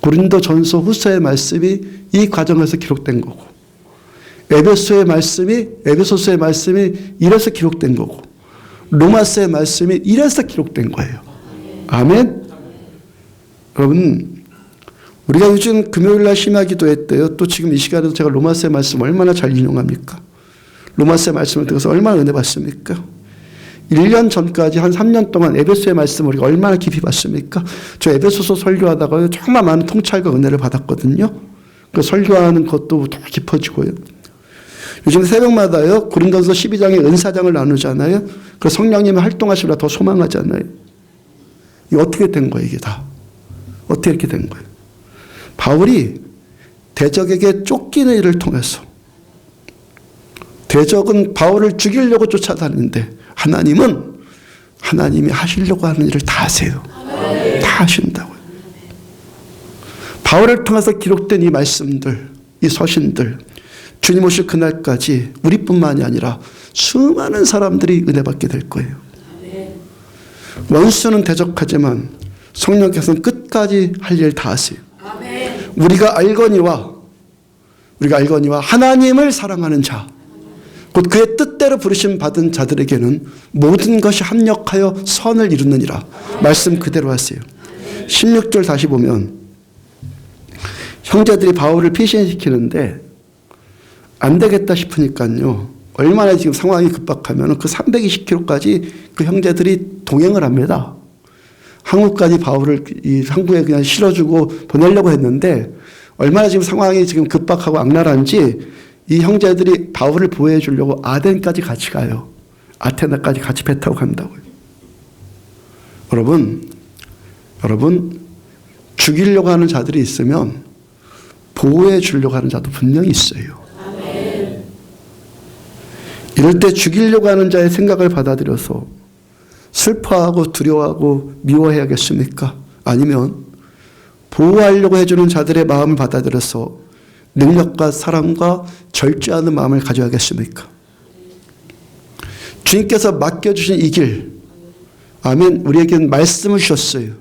A: 고린도 전서 후서의 말씀이 이 과정에서 기록된 거고, 에베소서의 말씀이 이래서 기록된 거고, 로마서의 말씀이 이래서 기록된 거예요. 아멘. 여러분, 우리가 요즘 금요일날 심야 기도했대요. 또 지금 이 시간에도 제가 로마서의 말씀 얼마나 잘 인용합니까? 로마서의 말씀을 들어서 얼마나 은혜 받습니까? 1년 전까지 한 3년 동안 에베소의 말씀을 우리가 얼마나 깊이 봤습니까? 저 에베소서 설교하다가 정말 많은 통찰과 은혜를 받았거든요. 그 설교하는 것도 더 깊어지고요. 요즘 새벽마다요, 고린도서 12장에 은사장을 나누잖아요. 그 성령님이 활동하시라 더 소망하잖아요. 이게 어떻게 된 거예요, 이게 다? 어떻게 이렇게 된 거예요? 바울이 대적에게 쫓기는 일을 통해서, 대적은 바울을 죽이려고 쫓아다니는데 하나님이 하시려고 하는 일을 다 하세요. 다 하신다고요. 바울을 통해서 기록된 이 말씀들, 이 서신들, 주님 오실 그날까지 우리뿐만이 아니라 수많은 사람들이 은혜 받게 될 거예요. 원수는 대적하지만 성령께서는 끝까지 할 일 다 하세요. 우리가 알거니와 하나님을 사랑하는 자, 곧 그의 뜻대로 부르심 받은 자들에게는 모든 것이 합력하여 선을 이루느니라. 말씀 그대로 하세요. 16절 다시 보면 형제들이 바울을 피신시키는데 안 되겠다 싶으니까요. 얼마나 지금 상황이 급박하면 그 320km까지 그 형제들이 동행을 합니다. 한국까지 바울을 이 항구에 그냥 실어주고 보내려고 했는데 얼마나 지금 상황이 지금 급박하고 악랄한지 이 형제들이 바울을 보호해 주려고 아덴까지 같이 가요. 아테네까지 같이 배 타고 간다고요. 여러분 죽이려고 하는 자들이 있으면 보호해 주려고 하는 자도 분명히 있어요. 이럴 때 죽이려고 하는 자의 생각을 받아들여서 슬퍼하고 두려워하고 미워해야겠습니까? 아니면 보호하려고 해주는 자들의 마음을 받아들여서 능력과 사랑과 절제하는 마음을 가져야겠습니까? 주님께서 맡겨주신 이 길, 아멘. 우리에게는 말씀을 주셨어요.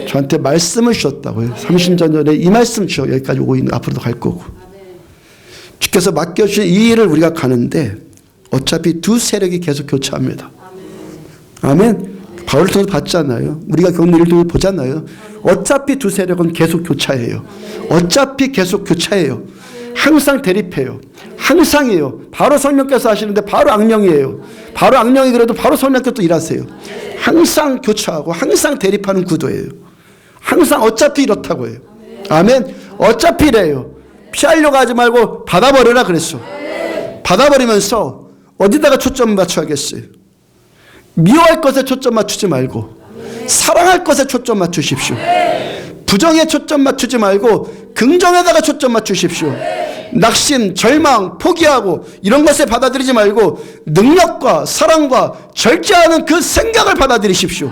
A: 저한테 말씀을 주셨다고요. 30년 전에 이 말씀 주셔 여기까지 오고 있는, 앞으로도 갈 거고. 주께서 맡겨주신 이 일을 우리가 가는데 어차피 두 세력이 계속 교차합니다. 아멘. 바울을 통해서 봤잖아요. 우리가 겪는 일도 보잖아요. 어차피 두 세력은 계속 교차해요. 어차피 계속 교차해요. 항상 대립해요. 항상이에요. 바로 성령께서 하시는데 바로 악령이에요. 바로 악령이 그래도 바로 성령께서 또 일하세요. 항상 교차하고 항상 대립하는 구도예요. 항상 어차피 이렇다고 해요. 아멘. 어차피 이래요. 피하려고 하지 말고 받아버려라 그랬어. 받아버리면서 어디다가 초점 맞춰야겠어요. 미워할 것에 초점 맞추지 말고 사랑할 것에 초점 맞추십시오. 부정에 초점 맞추지 말고 긍정에다가 초점 맞추십시오. 낙심, 절망, 포기하고 이런 것에 받아들이지 말고 능력과 사랑과 절제하는 그 생각을 받아들이십시오.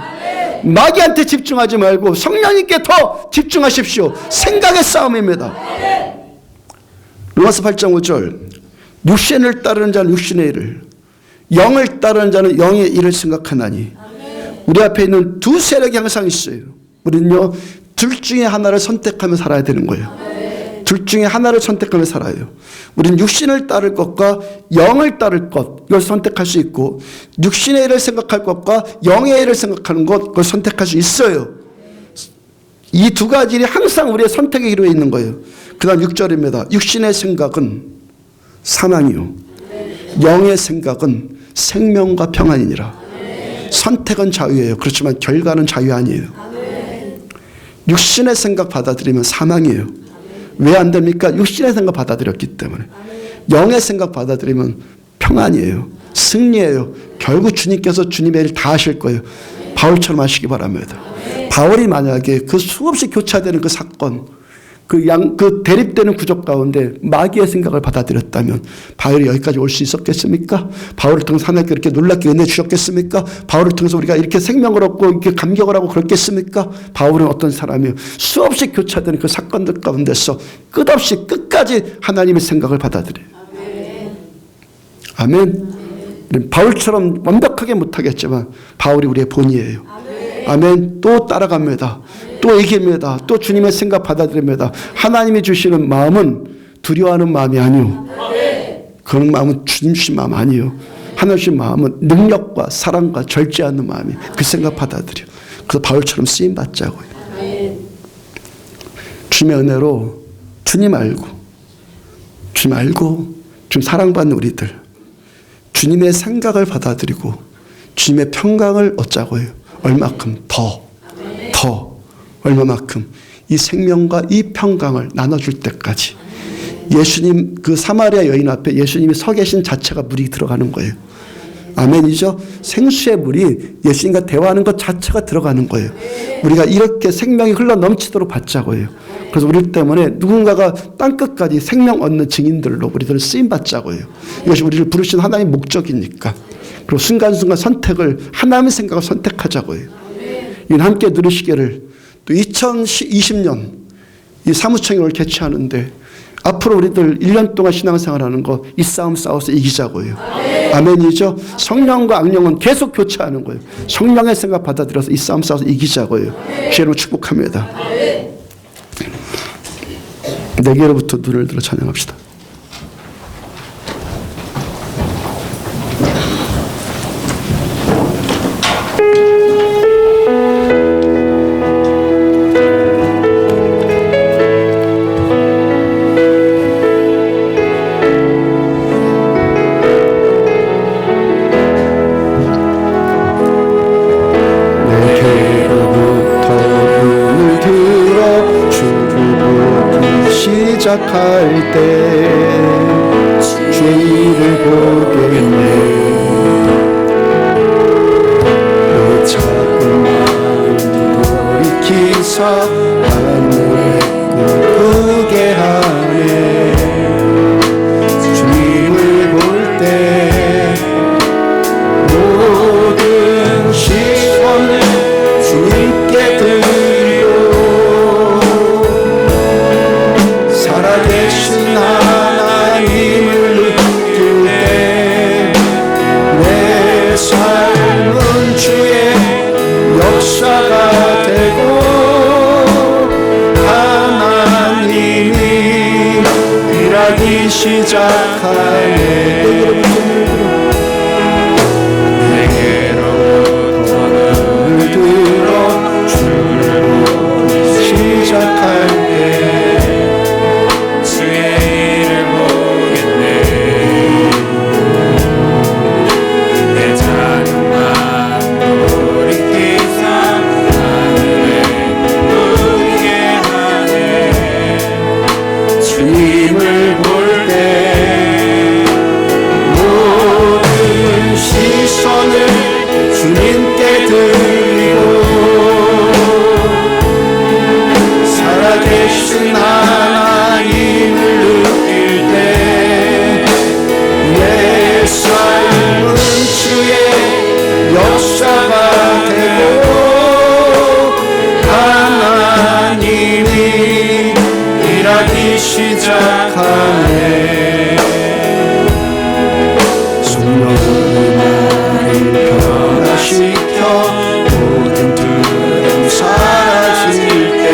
A: 마귀한테 집중하지 말고 성령님께 더 집중하십시오. 생각의 싸움입니다. 로마서 8장 5절 육신을 따르는 자는 육신의 일을, 영을 따르는 자는 영의 일을 생각하나니. 우리 앞에 있는 두 세력이 항상 있어요. 우리는요 둘 중에 하나를 선택하며 살아야 되는 거예요. 둘 중에 하나를 선택하며 살아요. 우리는 육신을 따를 것과 영을 따를 것, 이걸 선택할 수 있고, 육신의 일을 생각할 것과 영의 일을 생각하는 것, 그걸 선택할 수 있어요. 이 두 가지 일이 항상 우리의 선택의 기로에 있는 거예요. 그 다음 6절입니다. 육신의 생각은 사망이요 영의 생각은 생명과 평안이니라. 선택은 자유예요. 그렇지만 결과는 자유 아니에요. 육신의 생각 받아들이면 사망이에요. 왜 안 됩니까? 육신의 생각 받아들였기 때문에. 영의 생각 받아들이면 평안이에요. 승리예요. 결국 주님께서 주님의 일 다 하실 거예요. 바울처럼 하시기 바랍니다. 바울이 만약에 그 수없이 교차되는 그 사건, 그 대립되는 구조 가운데 마귀의 생각을 받아들였다면 바울이 여기까지 올 수 있었겠습니까? 바울을 통해서 하나님께 이렇게 놀랍게 은혜 주셨겠습니까? 바울을 통해서 우리가 이렇게 생명을 얻고 이렇게 감격을 하고 그렇겠습니까? 바울은 어떤 사람이에요? 수없이 교차되는 그 사건들 가운데서 끝없이 끝까지 하나님의 생각을 받아들여요. 아멘. 바울처럼 완벽하게 못하겠지만 바울이 우리의 본이에요. 아멘. 또 따라갑니다. 또 이깁니다. 또 주님의 생각 받아들입니다. 하나님이 주시는 마음은 두려워하는 마음이 아니요. 그런 마음은 주님 주신 마음 아니에요. 하나님 주신 마음은 능력과 사랑과 절제하는 마음이, 그 생각 받아들여. 그래서 바울처럼 쓰임 받자고요. 주님의 은혜로 주님 알고 주님 사랑받는 우리들, 주님의 생각을 받아들이고 주님의 평강을 얻자고 해요. 얼마큼 더 얼마만큼 이 생명과 이 평강을 나눠줄 때까지. 예수님 그 사마리아 여인 앞에 예수님이 서 계신 자체가 물이 들어가는 거예요. 아멘이죠. 생수의 물이 예수님과 대화하는 것 자체가 들어가는 거예요. 우리가 이렇게 생명이 흘러 넘치도록 받자고 해요. 그래서 우리 때문에 누군가가 땅끝까지 생명 얻는 증인들로 우리들을 쓰임받자고 해요. 이것이 우리를 부르신 하나님의 목적이니까. 그리고 순간순간 선택을, 하나님의 생각을 선택하자고 해요. 이건 함께 누리시기를. 또 2020년 이 사무총회를 개최하는데 앞으로 우리들 1년 동안 신앙생활하는 거, 이 싸움 싸워서 이기자고 해요. 아멘이죠. 성령과 악령은 계속 교차하는 거예요. 성령의 생각 받아들여서 이 싸움 싸워서 이기자고 해요. 주의로 축복합니다. 내게로부터 눈을 들어 찬양합시다. 시작할 때 주를 보겠네. 그 작은 마음 돌이키서 하늘에 꿈꾸게 하네. 주님을 볼 때 모든 시선을 주님께 드려 살아계신 하나님을 느낄 때 내 삶은 주의 역사가 되고 하나님이 일하기 시작하네. 내게로부터 눈을 들어 주를 보기 시작할 때 주의 일을 역사가 되고 하나님이 일하기 시작하네. 성령이 나를 변화시켜 모든 두려움 사라질 때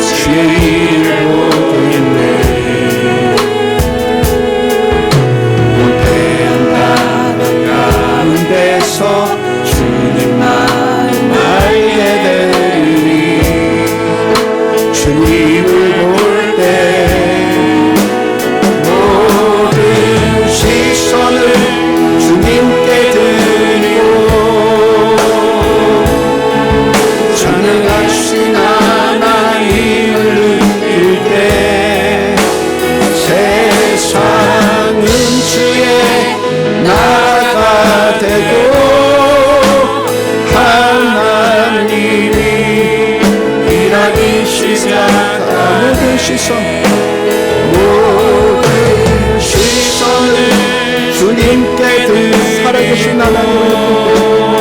A: 주의 일을 보겠네. 못해한 가운데서 주님만을 알게 되리. 주님을 볼 때 모든 시선을 주님께 드리고 전능하신 하나님을 느낄 때 세상은 주의 나라가 되고 하나님이 일하기 시작하는 모든 시선을 주님께 살아계신 하나님을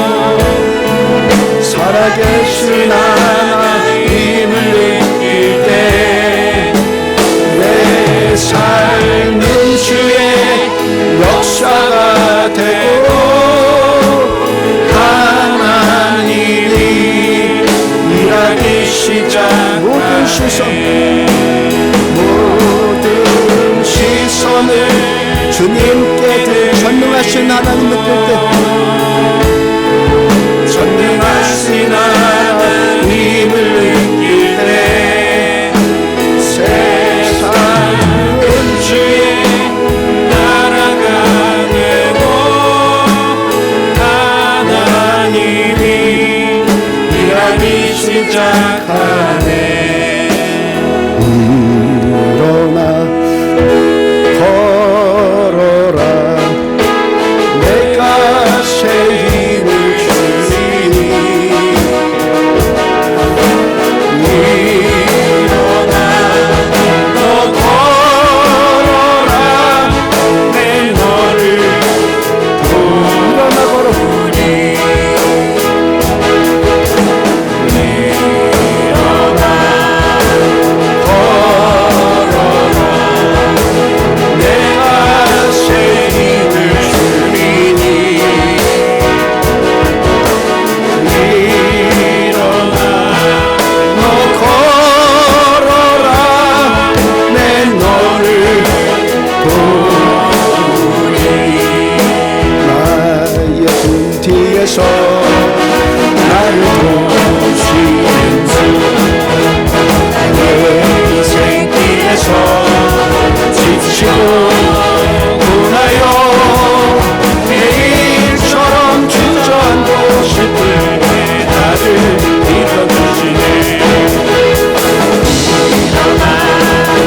A: 살아계신 하나님을 느낄 때 내 삶은 주의 역사가 되고 하나님이 일하기 시작. 모든 시선을 주님께 전능하신 하나님 느낄 때 전능하신 하나님을 느낄 때 세상은 주의 나라가 되고 하나님이 일하기 시작하네. 일어나 걸어라. 내가 새 힘을 주리니. 일어나 너 걸어라. 내 너를 일어나 걸어보니. 나를 도우시는 주 내 인생길에서 지치고 고나요 내일처럼 주저앉고 싶을 때 나를 믿어주시네.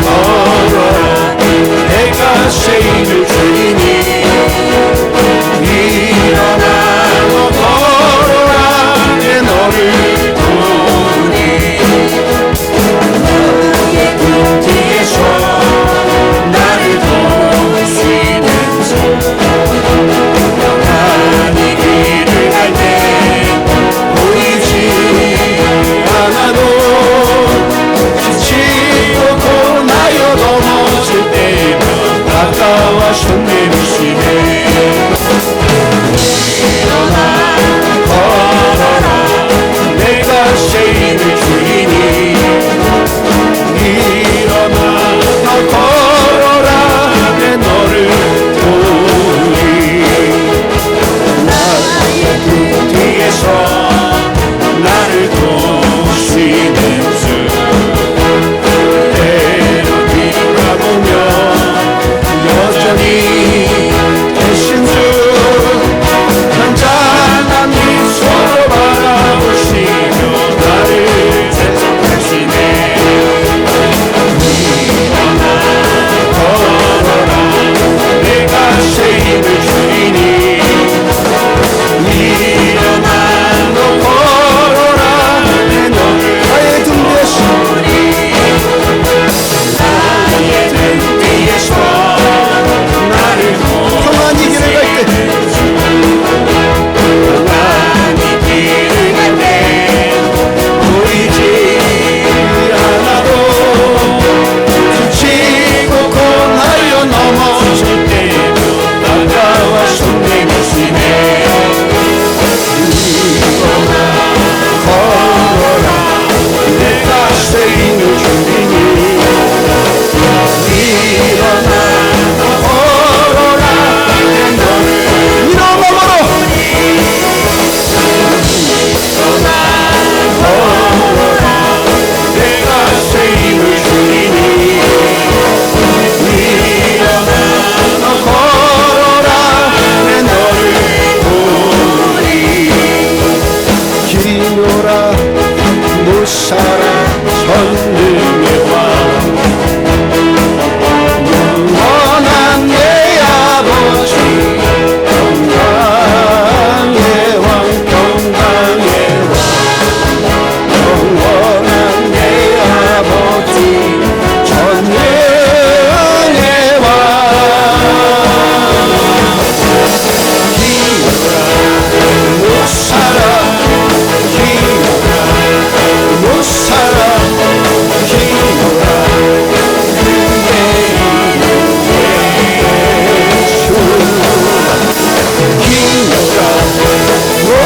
A: 걸어라 내가 새 힘을 주리니. 일어나 너 걸어라 내 너를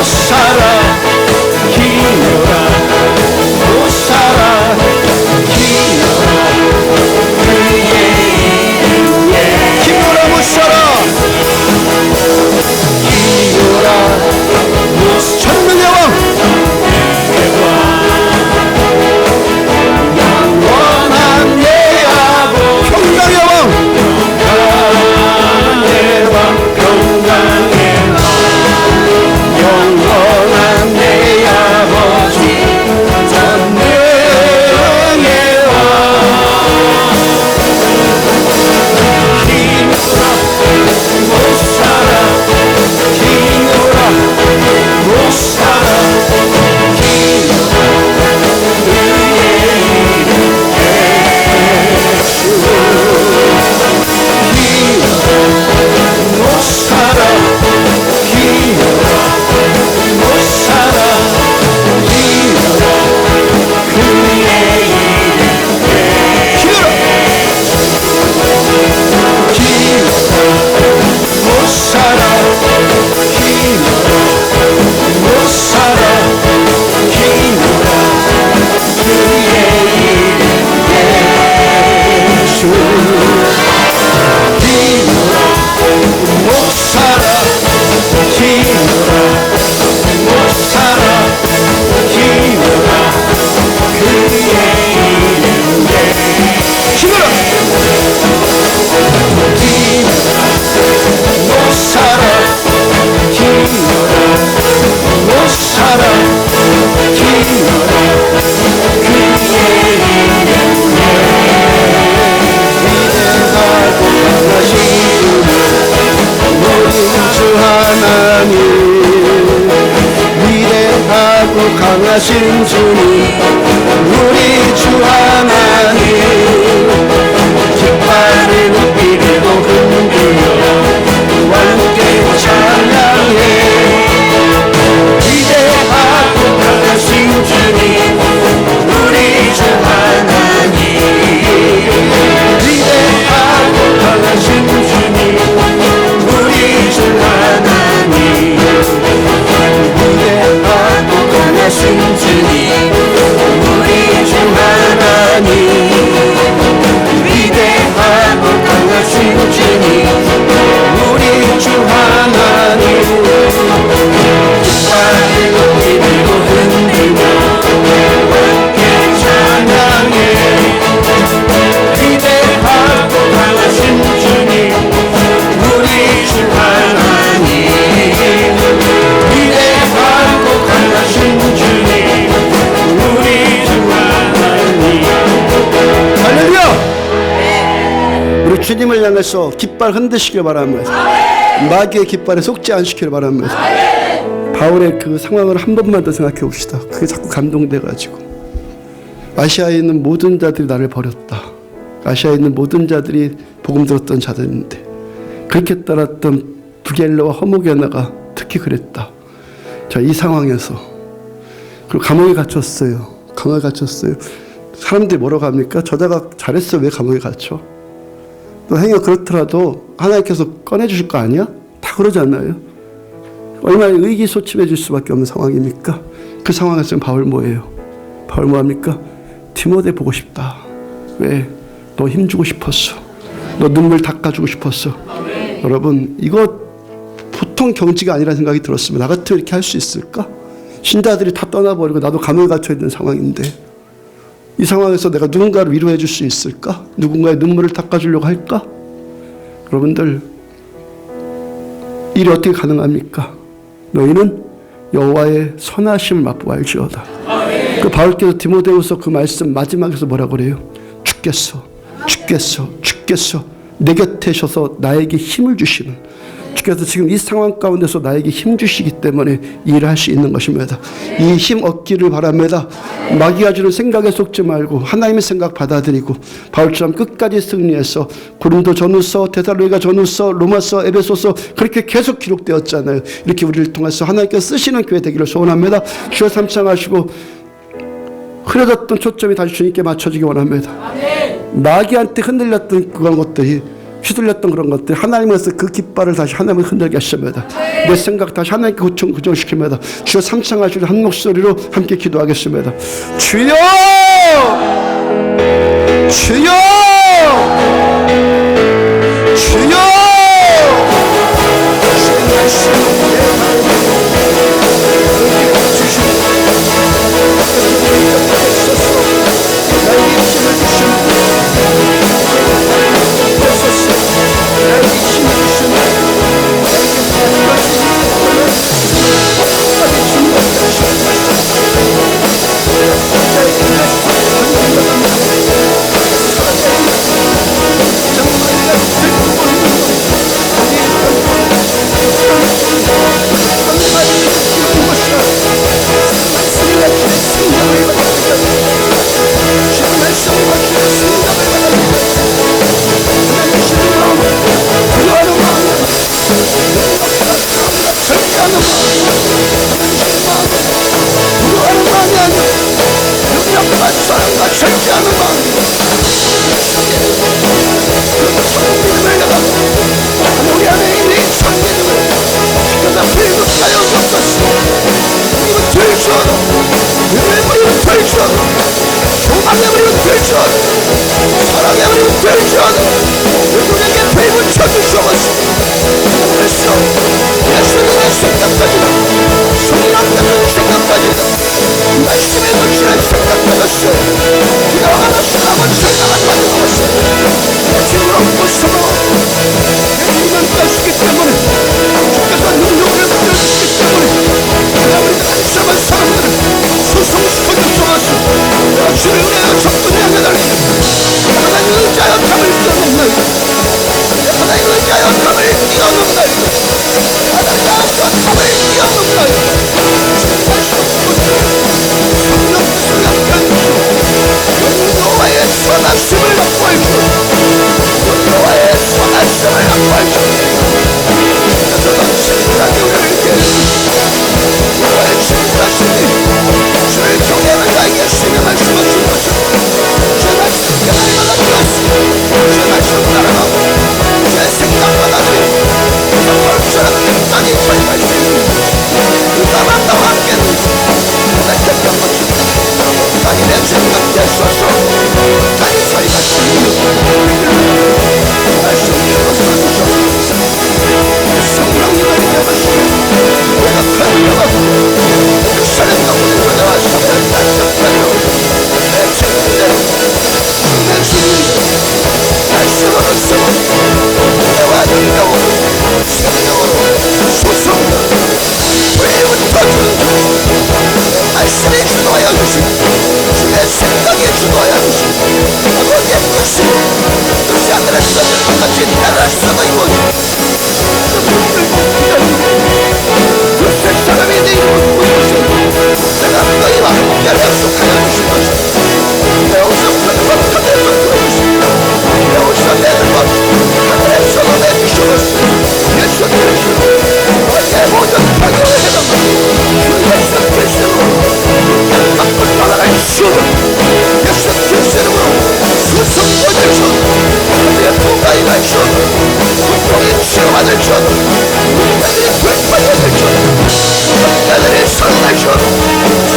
A: 살아 기노라 못 살아 기노라 그의 이름에 기노라 못 살아 기노라 못 천명의 왕 영원한 내 아버 평강의 왕 영원한 내 아버지 전능의 왕 기노라 못 살아 기노라 못 살아 기노라 그의 이름 예수 기노라 못 살아 기노라 못 살아 기노라 그의 이름 기노라 기노라 못 살아 기노라 못 살아 기노라 그의 이름 예수 기노라 못 살아 기노라 못 살아 기노라 그의 이름 기노라 기노라 못 살아 기노라 못 살아 기노라 그의 이름 위대하고 강하신 우리 주 하나님 위대하고 강하신 주님 우리 주 하나님 깃발을 높이고 흔들며 함께 찬양해 위대하고 강하신 주님 우리 주 하나님 위대하고 강하신 주님 우리 주 하나님 위대하고 강하신 주님 우리 주 하나님 위대하고 강하신 주님 우리 주 하나님 깃발을 높이 들고 흔들며 함께 찬양해 위대하고 강하신 주님 우리 주 하나님 위대하고 강하신 주님 우리 주 하나님 할렐루야. 우리 주님을 향해서 깃발 흔드시길 바랍니다. 마귀의 깃발에 속지 않으시길 바랍니다. 바울의 그 상황을 한 번만 더 생각해 봅시다. 그게 자꾸 감동돼가지고 아시아에 있는 모든 자들이 나를 버렸다. 아시아에 있는 모든 자들이 복음 들었던 자들인데 그렇게 따랐던 부겔러와 허무게나가 특히 그랬다. 자, 이 상황에서 그리고 감옥에 갇혔어요. 감옥에 갇혔어요. 사람들이 뭐라고 합니까? 저자가 잘했어. 왜 감옥에 갇혀? 또 행여 그렇더라도 하나님께서 꺼내주실 거 아니야? 다 그러지 않나요? 얼마나 의기소침해질 수밖에 없는 상황입니까? 그 상황에서 바울 뭐예요? 바울 뭐합니까? 디모데 보고 싶다. 왜? 너 힘주고 싶었어. 너 눈물 닦아주고 싶었어. 여러분, 이거 보통 경지가 아니라는 생각이 들었습니다. 나 같으면 이렇게 할 수 있을까? 신자들이 다 떠나버리고 나도 감옥에 갇혀 있는 상황인데 이 상황에서 내가 누군가를 위로해 줄 수 있을까? 누군가의 눈물을 닦아주려고 할까? 여러분들, 일이 어떻게 가능합니까? 너희는 여호와의 선하심을 맛보알지어다. 그 바울께서 디모데후서 그 말씀 마지막에서 뭐라고 그래요? 주께서 내 곁에 서서 나에게 힘을 주시는, 주께서 지금 이 상황 가운데서 나에게 힘 주시기 때문에 일을 할 수 있는 것입니다. 이 힘 얻기를 바랍니다. 마귀가 주는 생각에 속지 말고 하나님의 생각 받아들이고 바울처럼 끝까지 승리해서 고린도 전후서, 데살로니가 전후서, 로마서, 에베소서 그렇게 계속 기록되었잖아요. 이렇게 우리를 통해서 하나님께서 쓰시는 교회 되기를 소원합니다. 주여 삼창하시고 흐려졌던 초점이 다시 주님께 맞춰지기 원합니다. 마귀한테 흔들렸던 그런 것들이 휘둘렸던 그런 것들 하나님께서 그 깃발을 다시 하나님을 흔들게 하십니다. 내 생각 다시 하나님께 고정시킵니다. 주여 삼창하시고 한 목소리로 함께 기도하겠습니다. 주여! 주여! 주여!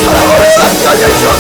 B: 살아오래 살려줘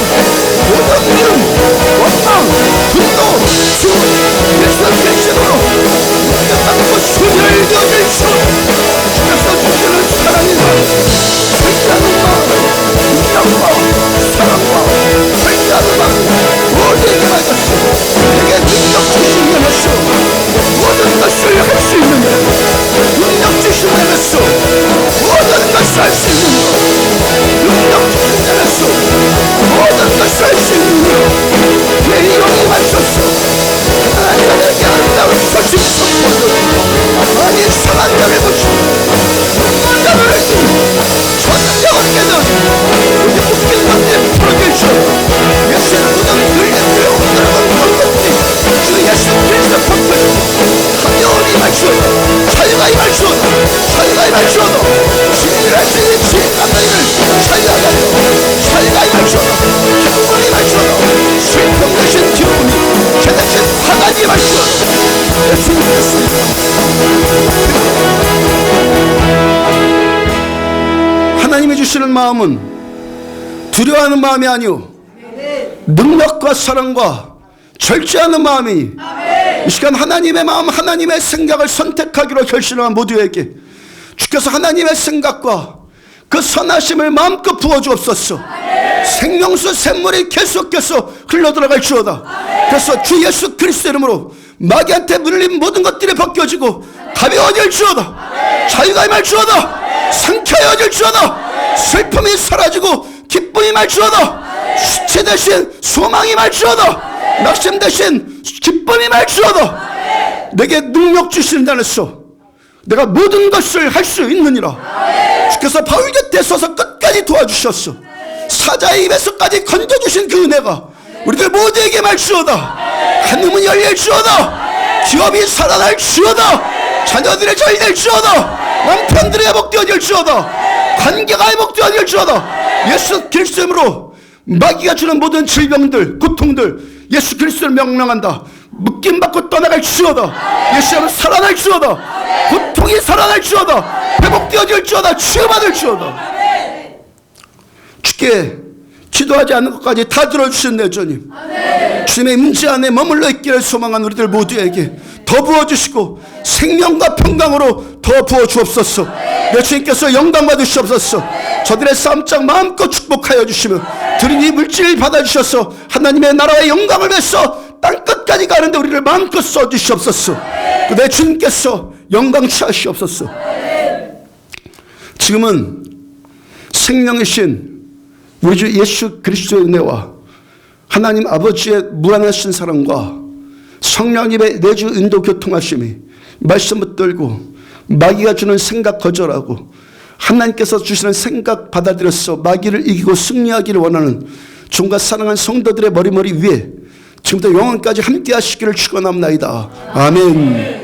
A: 주시는 마음은 두려워하는 마음이 아니오 능력과 사랑과 절제하는 마음이 이 시간 하나님의 마음, 하나님의 생각을 선택하기로 결심한 모두에게 주께서 하나님의 생각과 그 선하심을 마음껏 부어주옵소서. 생명수 샘물이 계속해서 흘러들어갈 주어다. 그래서 주 예수 그리스도 이름으로 마귀한테 물린 모든 것들이 벗겨지고 가벼워질 주어다. 자유가 임할 주어다. 상쾌해질 주어다. 슬픔이 사라지고 기쁨이 임할 주어다. 수치 대신 소망이 임할 주어다. 낙심 대신 기쁨이 임할 주어다. 내게 능력 주시는 자로서 내가 모든 것을 할 수 있느니라. 주께서 바울 곁에 서서 끝까지 도와주셨어. 사자의 입에서까지 건져주신 그 은혜가 우리들 모두에게 말주어다. 하늘문 열릴 주어다. 기업이 살아날 주어다. 자녀들의 잘될 주어다. 남편들의 회복되어질 주어다. 관계가 회복되어질 주어다. 예수 그리스도 이름으로 마귀가 주는 모든 질병들, 고통들 예수 그리스도를 명령한다. 묶임받고 떠나갈 주어다. 예수 이름으로 살아날 주어다. 고통이 살아날 주어다. 회복되어질 주어다. 치유받을 주어다. 주께 기도하지 않는 것까지 다 들어주신 내 주님, 주님의 임재 안에 머물러 있기를 소망한 우리들 모두에게 더 부어주시고 생명과 평강으로 더 부어주옵소서. 내 주님께서 영광 받으시옵소서. 저들의 싸움장 마음껏 축복하여 주시며 드린 이 물질을 받아주셔서 하나님의 나라의 영광을 위해서 땅끝까지 가는데 우리를 마음껏 써주시옵소서. 내 주님께서 영광 취하시옵소서. 지금은 생명이신 우리 주 예수 그리스도의 은혜와 하나님 아버지의 무한하신 사랑과 성령님의 내주 인도 교통하심이 말씀 붙들고 마귀가 주는 생각 거절하고 하나님께서 주시는 생각 받아들여서 마귀를 이기고 승리하기를 원하는 종과 사랑하는 성도들의 머리머리 위에 지금부터 영원까지 함께 하시기를 축원합니다. 아멘.